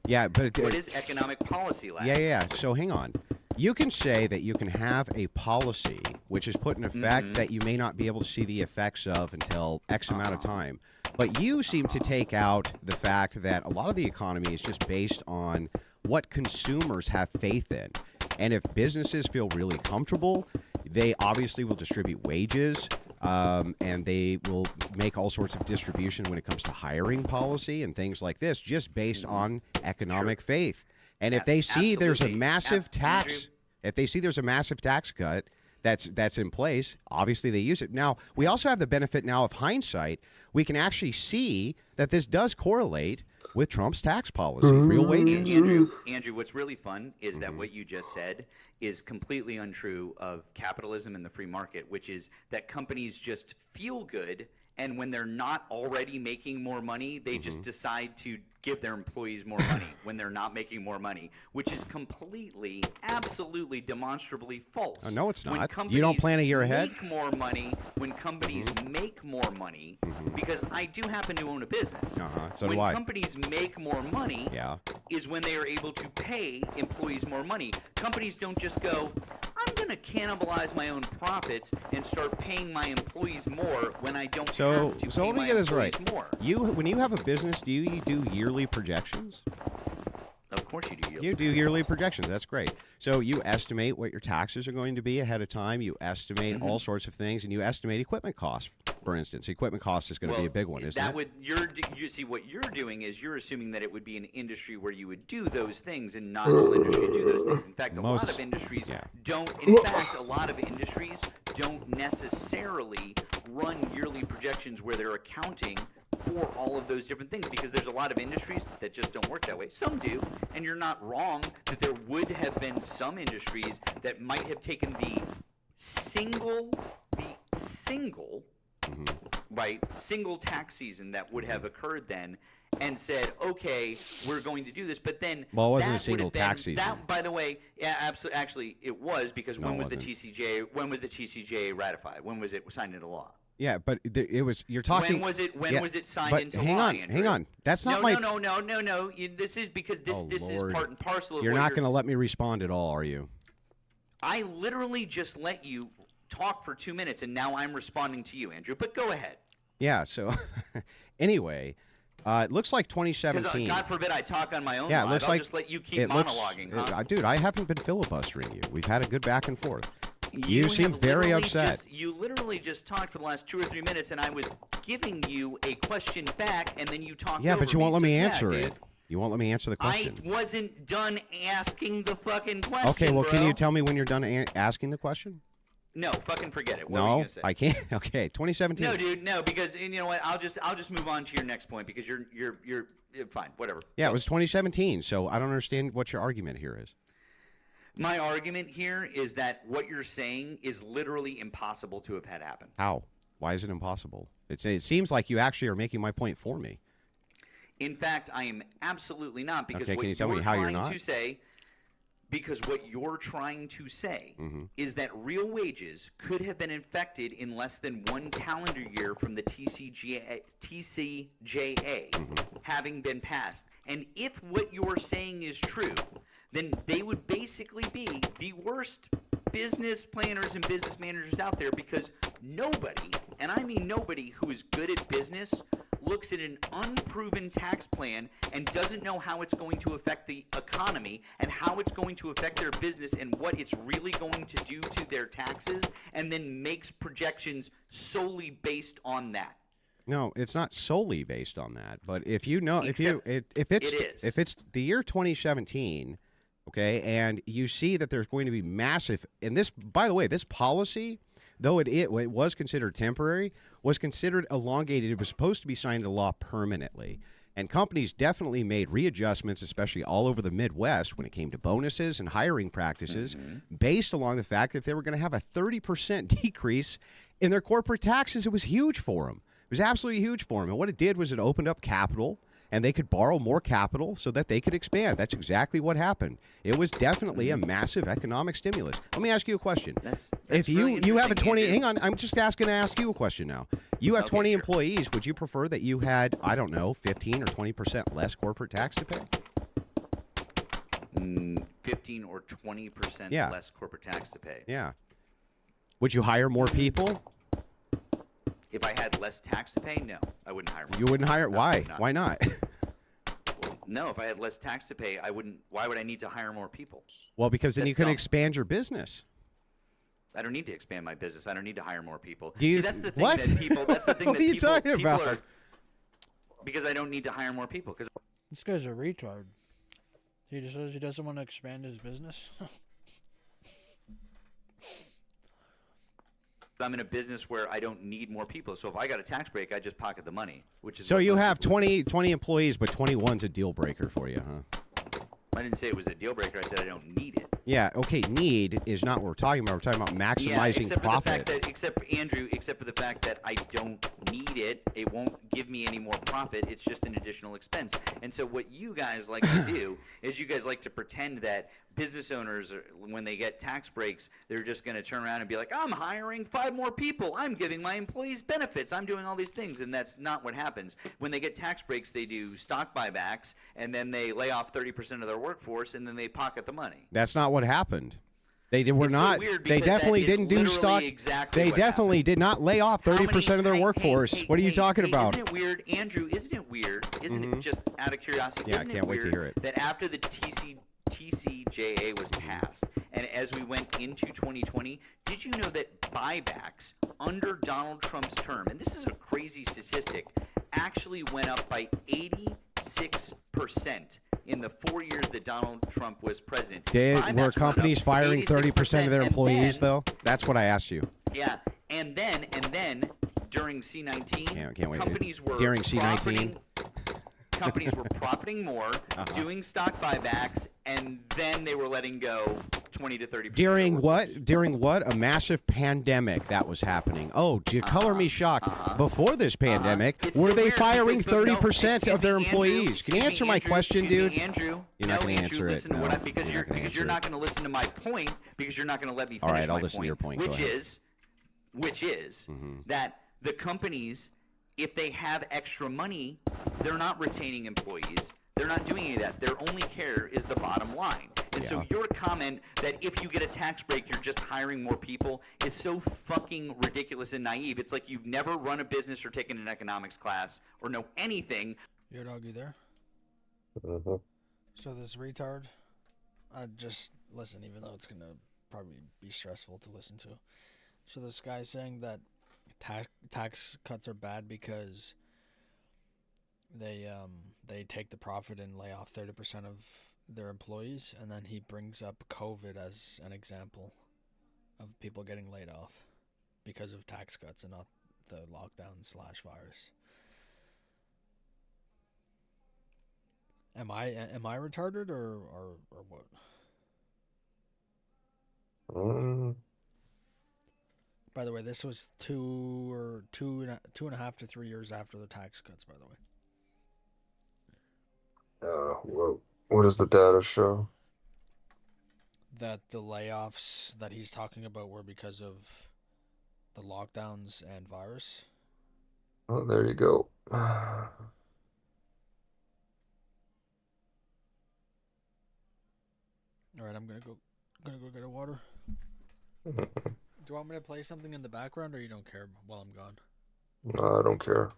Yeah, but What is economic policy lag? Yeah. So hang on. You can say that you can have a policy which is put in effect that you may not be able to see the effects of until X amount of time. But you seem to take out the fact that a lot of the economy is just based on what consumers have faith in. And if businesses feel really comfortable, they obviously will distribute wages, and they will make all sorts of distribution when it comes to hiring policy and things like this, just based on economic faith. And if they see there's a massive tax, if they see there's a massive tax cut that's in place, obviously they use it. Now, we also have the benefit now of hindsight. We can actually see that this does correlate with Trump's tax policy, real wages. Andrew, what's really fun is that what you just said is completely untrue of capitalism and the free market, which is that companies just feel good, and when they're not already making more money, they just decide to give their employees more money when they're not making more money, which is completely, absolutely, demonstrably false. Oh, no, it's When not. You don't plan a year ahead? Make more money when companies make more money, because I do happen to own a business. So when do I. companies make more money, is when they are able to pay employees more money. Companies don't just go, I'm going to cannibalize my own profits and start paying my employees more when I don't have to So pay let me my get this employees right. more. When you have a business, do you do yearly projections? Of course you do. You do yearly projections. That's great. So you estimate what your taxes are going to be ahead of time. You estimate all sorts of things, and you estimate equipment costs. For instance, equipment cost is going to be a big one, isn't it? You see, what you're doing is you're assuming that it would be an industry where you would do those things, and not all industries do those things. In fact, a lot of industries don't. In fact, a lot of industries don't necessarily run yearly projections where they're accounting for all of those different things, because there's a lot of industries that just don't work that way. Some do, and you're not wrong that there would have been some industries that might have taken the single tax season that would have occurred then and said, okay, we're going to do this. But then, well, it wasn't that a single would have been, tax season. That, by the way, absolutely, actually, it was, because when was the TCJA ratified? When was it signed into law? Yeah, but it was. You're talking. When was it signed into hang law? on, Andrew? hang on. That's not No. This is because this is part and parcel of. You're not going to let me respond at all, are you? I literally just let you talk for 2 minutes, and now I'm responding to you, Andrew. But go ahead. Yeah. So, anyway, it looks like 2017. Because God forbid I talk on my own. Yeah, it live. looks I'll like just let you keep monologuing, huh? Dude, I haven't been filibustering you. We've had a good back and forth. You seem very upset. You literally just talked for the last 2 or 3 minutes, and I was giving you a question back, and then you talked. Yeah, but you won't let me answer dude. it. You won't let me answer the question. I wasn't done asking the fucking question. Okay, well, bro. can you tell me when you're done asking the question? No, fucking forget it. What were you No, gonna say? I can't. Okay, 2017. No, dude, no, because you know what? I'll just move on to your next point, because you're fine, whatever. Yeah, it was 2017. So I don't understand what your argument here is. My argument here is that what you're saying is literally impossible to have had happen. How? Why is it impossible? It seems like you actually are making my point for me. In fact, I am absolutely not, because Okay, what can you tell me you're how you're trying not? to say, because what you're trying to say is that real wages could have been infected in less than 1 calendar year from the TCJA having been passed. And if what you're saying is true, then they would basically be the worst business planners and business managers out there, because nobody, and I mean nobody, who is good at business looks at an unproven tax plan and doesn't know how it's going to affect the economy and how it's going to affect their business and what it's really going to do to their taxes, and then makes projections solely based on that. No, it's not solely based on that. But if you know, if it's is. the year 2017, okay, and you see that there's going to be massive, and this, by the way, this policy, though it was considered temporary, was considered elongated. It was supposed to be signed into law permanently. And companies definitely made readjustments, especially all over the Midwest, when it came to bonuses and hiring practices, based along the fact that they were going to have a 30% decrease in their corporate taxes. It was huge for them. It was absolutely huge for them. And what it did was it opened up capital, and they could borrow more capital so that they could expand. That's exactly what happened. It was definitely a massive economic stimulus. Let me ask you a question. If you have a 20, hang on, I'm just going to ask you a question now. You have 20 employees. Would you prefer that you had, I don't know, 15 or 20% less corporate tax to pay? 15 or 20% Yeah. less corporate tax to pay. Yeah. Would you hire more people? If I had less tax to pay, no, I wouldn't hire more. You wouldn't hire. Why? Absolutely not. Why not? No, if I had less tax to pay, I wouldn't. Why would I need to hire more people? Well, because then you That's can dumb. expand your business. I don't need to expand my business. I don't need to hire more people. Do you- See, that's the thing what? that people. That's the thing What that are you people, talking people about? are. Because I don't need to hire more people. Because This guy's a retard. He just says he doesn't want to expand his business. I'm in a business where I don't need more people. So if I got a tax break, I just pocket the money, which is. So what you most have people do. 20 employees, but 21's a deal breaker for you, huh? I didn't say it was a deal breaker. I said I don't need it. Yeah. Okay. Need is not what we're talking about. We're talking about maximizing except profit. For the fact that, except for the fact that I don't need it, it won't give me any more profit. It's just an additional expense. And so what you guys like to do is you guys like to pretend that business owners, when they get tax breaks, they're just going to turn around and be like, I'm hiring 5 more people. I'm giving my employees benefits. I'm doing all these things. And that's not what happens. When they get tax breaks, they do stock buybacks, and then they lay off 30% of their workforce, and then they pocket the money. That's not what happened. They were It's so not. weird They because definitely that is didn't do literally stock. exactly They what definitely did not lay off 30% of their workforce. What are you talking about? Isn't it weird, Andrew? Isn't it weird? Isn't it just out of curiosity? Yeah, I isn't can't it wait to weird hear it. that after the TCJA was passed, and as we went into 2020, did you know that buybacks under Donald Trump's term, and this is a crazy statistic, actually went up by 86% in the 4 years that Donald Trump was president? Were Buybacks went companies up firing 30% of their and employees, then- though? That's what I asked you. Yeah, and then during C19, Can't wait. companies were During C19? companies were profiting more, doing stock buybacks, and then they were letting go 20 to 30%. During what? During what? A massive pandemic that was happening. Oh, do you color me shocked? Before this pandemic, It's were so they weird firing because the- no, 30% excuse of their me, Andrew, employees? Can you answer my question, excuse dude? me, Andrew, You're not no, going to Andrew, answer it. listen to No, what I, because you're you're not gonna because you're answer not going to listen to my point because you're not going to let me All finish right, I'll my listen to your point. Go which ahead. is that the companies, if they have extra money, they're not retaining employees. They're not doing any of that. Their only care is the bottom line. And so your comment that if you get a tax break, you're just hiring more people is so fucking ridiculous and naive. It's like you've never run a business or taken an economics class or know anything. Yo, dog, you there? So this retard, just listen, even though it's gonna probably be stressful to listen to. So this guy's saying that tax cuts are bad because they take the profit and lay off 30% of their employees, and then he brings up COVID as an example of people getting laid off because of tax cuts and not the lockdown/virus. Am I retarded or what? By the way, this was two and a half to 3 years after the tax cuts. By the way. What does the data show? That the layoffs that he's talking about were because of the lockdowns and virus. Oh, there you go. All right, I'm gonna go get a water. Do you want me to play something in the background, or you don't care while I'm gone? No, I don't care.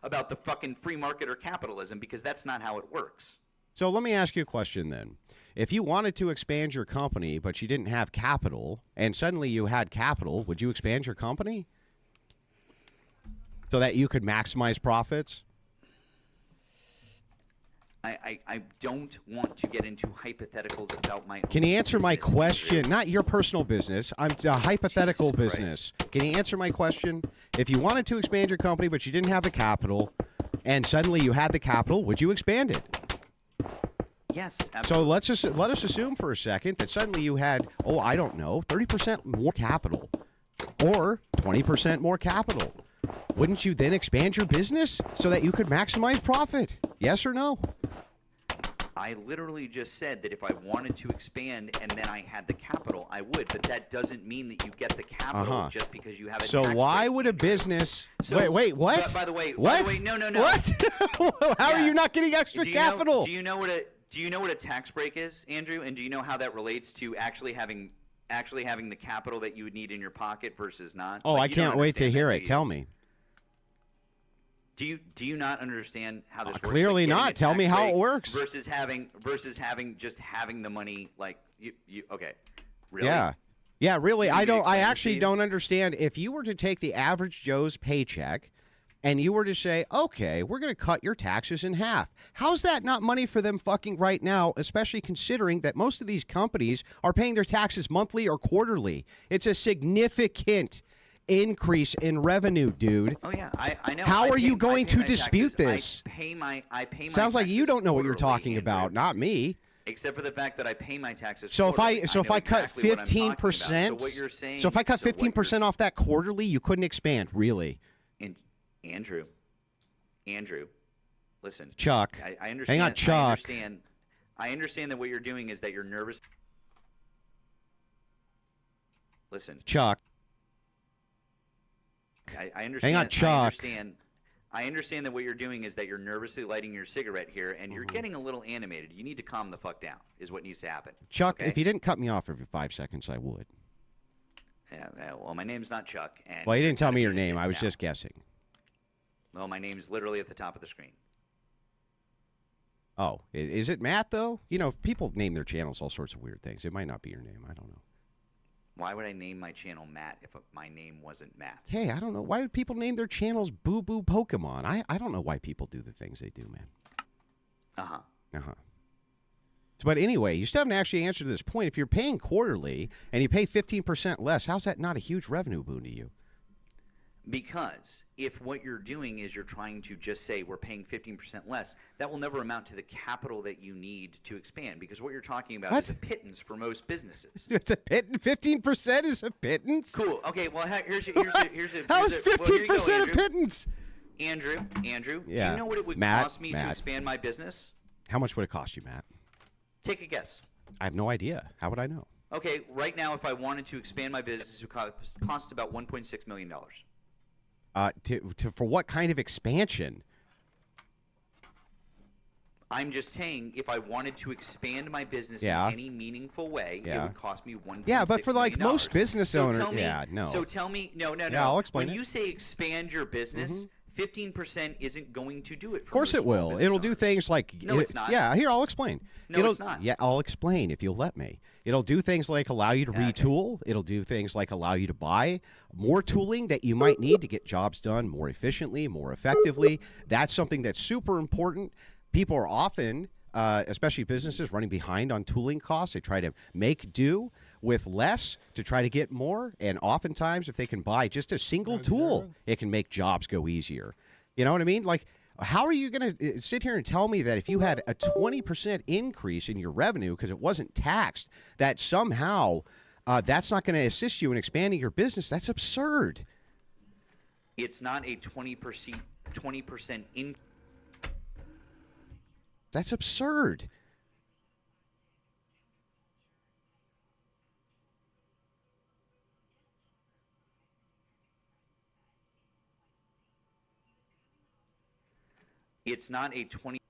about the fucking free market or capitalism, because that's not how it works. So let me ask you a question then. If you wanted to expand your company, but you didn't have capital, and suddenly you had capital, would you expand your company so that you could maximize profits? I don't want to get into hypotheticals about my. Can you answer my business, question? Andrew. Not your personal business. I'm a hypothetical Jesus business. Can you answer my question? If you wanted to expand your company, but you didn't have the capital, and suddenly you had the capital, would you expand it? Yes, So absolutely. let us assume for a second that suddenly you had, oh, I don't know, 30% more capital or 20% more capital. Wouldn't you then expand your business so that you could maximize profit? Yes or no? I literally just said that if I wanted to expand and then I had the capital, I would. But that doesn't mean that you get the capital just because you have a So tax why break. would a business? So- wait, what? But by the way, what? no. What? How are you not getting extra Do capital? do you know what a tax break is, Andrew? And do you know how that relates to actually having the capital that you would need in your pocket versus not? Oh, Like, I you don't can't wait to understand hear that, it. do you? Tell me. Do you not understand how this works? Clearly Like, getting not. a Tell tax me how it break works. Versus having the money, like you okay. Really? Yeah, really. You need I me to don't. I explain this to actually you? don't understand. If you were to take the average Joe's paycheck, and you were to say, okay, we're going to cut your taxes in half. How's that not money for them fucking right now, especially considering that most of these companies are paying their taxes monthly or quarterly? It's a significant increase in revenue, dude. Oh yeah, I know. How I are pay- you I going pay to my dispute taxes. this? I pay my Sounds like you taxes don't know what you're quarterly, talking Andrew. about, not me. Except for the fact that I pay my taxes. So if quarterly. I know cut exactly what I'm talking about. 15%, So what you're saying. so if I cut so what you're- 15% off that quarterly, you couldn't expand, really. And Andrew, listen. Chuck. I understand. Hang on, Chuck. I understand that what you're doing is that you're nervous. Listen. Chuck. I understand. Hang on, Chuck. I understand that what you're doing is that you're nervously lighting your cigarette here, and you're getting a little animated. You need to calm the fuck down. Is what needs to happen. Chuck, okay? if you didn't cut me off every 5 seconds, I would. Yeah, well, my name's not Chuck. And Well, you you're didn't tell kinda me your being a name. dick I was now. just guessing. Well, my name's literally at the top of the screen. Oh, is it Matt, though? You know, people name their channels all sorts of weird things. It might not be your name. I don't know. Why would I name my channel Matt if my name wasn't Matt? Hey, I don't know. Why do people name their channels Boo Boo Pokemon? I don't know why people do the things they do, man. Uh-huh. Uh-huh. But anyway, you still haven't actually answered this point. If you're paying quarterly and you pay 15% less, how's that not a huge revenue boon to you? Because if what you're doing is you're trying to just say we're paying 15% less, that will never amount to the capital that you need to expand. Because what you're talking about is a pittance for most businesses. It's a pittance. 15% is a pittance. Cool. Okay. Well, here's a. How is well, here you go, 15% a Andrew. pittance? Andrew, do Yeah. you know what it would Matt, cost me to expand my business? How much would it cost you, Matt? Take a guess. I have no idea. How would I know? Okay, right now, if I wanted to expand my business, it would cost about $1.6 million. For what kind of expansion? I'm just saying, if I wanted to expand my business Yeah. in any meaningful way, it Yeah. would cost me $1.6 Yeah, but for like million. most business So owners, tell me, yeah, no. So tell me, no. Yeah, I'll explain When it. you say expand your business, 15% isn't going to do it. Of course it will. It'll do things like No, it's not. Yeah, here I'll explain. No, it's not. Yeah, I'll explain if you'll let me. It'll do things like allow you to retool. It'll do things like allow you to buy more tooling that you might need to get jobs done more efficiently, more effectively. That's something that's super important. People are often, especially businesses, running behind on tooling costs. They try to make do with less to try to get more. And oftentimes, if they can buy just a single tool, it can make jobs go easier. You know what I mean? Like, how are you going to sit here and tell me that if you had a 20% increase in your revenue because it wasn't taxed, that somehow that's not going to assist you in expanding your business? That's absurd. It's not a 20% increase. That's absurd. It's not a 20%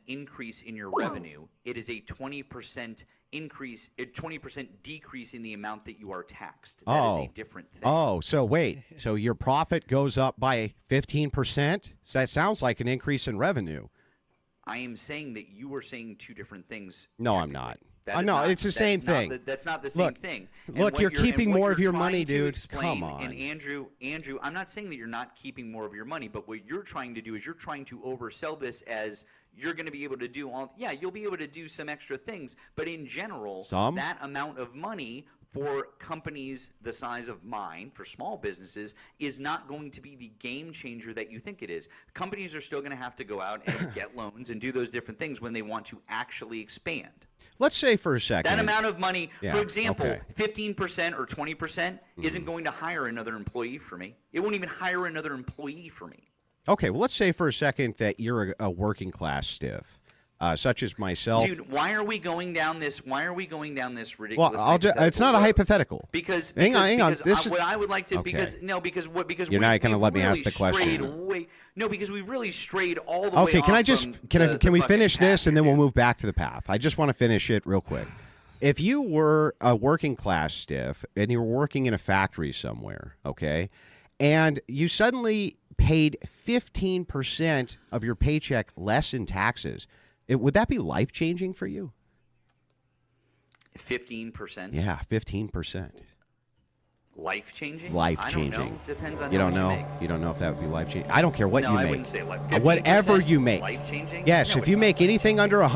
increase in your revenue. It is a 20% increase, a 20% decrease in the amount that you are taxed. That is a different thing. Oh, so wait. So your profit goes up by 15%? So that sounds like an increase in revenue. I am saying that you are saying two different things. No, I'm not. That is No, not- it's the that same is not thing. that's not the same Look, thing. And look, what you're and keeping what more of you're your trying money, to dude. explain- Come on. And Andrew, I'm not saying that you're not keeping more of your money, but what you're trying to do is you're trying to oversell this as you're going to be able to do all. Yeah, you'll be able to do some extra things, but in general, that amount of money for companies the size of mine, for small businesses, is not going to be the game changer that you think it is. Companies are still going to have to go out and get loans and do those different things when they want to actually expand. Let's say for a second. That amount of money, Yeah, for example, okay. 15% or 20% isn't going to hire another employee for me. It won't even hire another employee for me. Okay, well, let's say for a second that you're a working class stiff, such as myself. Dude, why are we going down this? Why are we going down this Well, ridiculous? it's not a hypothetical. Because hang on. because This is what I would like to okay. because You're not going to let me really ask the question. strayed away. No, because we've really strayed all the way. Okay, can I off just from can the we fucking finish this path and then here, we'll move back to the path? I just want to finish it real quick. If you were a working class stiff and you were working in a factory somewhere, okay, and you suddenly paid 15% of your paycheck less in taxes, would that be life changing for you? 15%. Yeah, 15%. Life changing. Life I don't know. changing. Depends on You how don't much know. You make. You don't know if that would be life changing. I don't care what No, you I make. wouldn't say life. Whatever 15% you make. Life changing. Yes, No, if you it's not make anything under 100.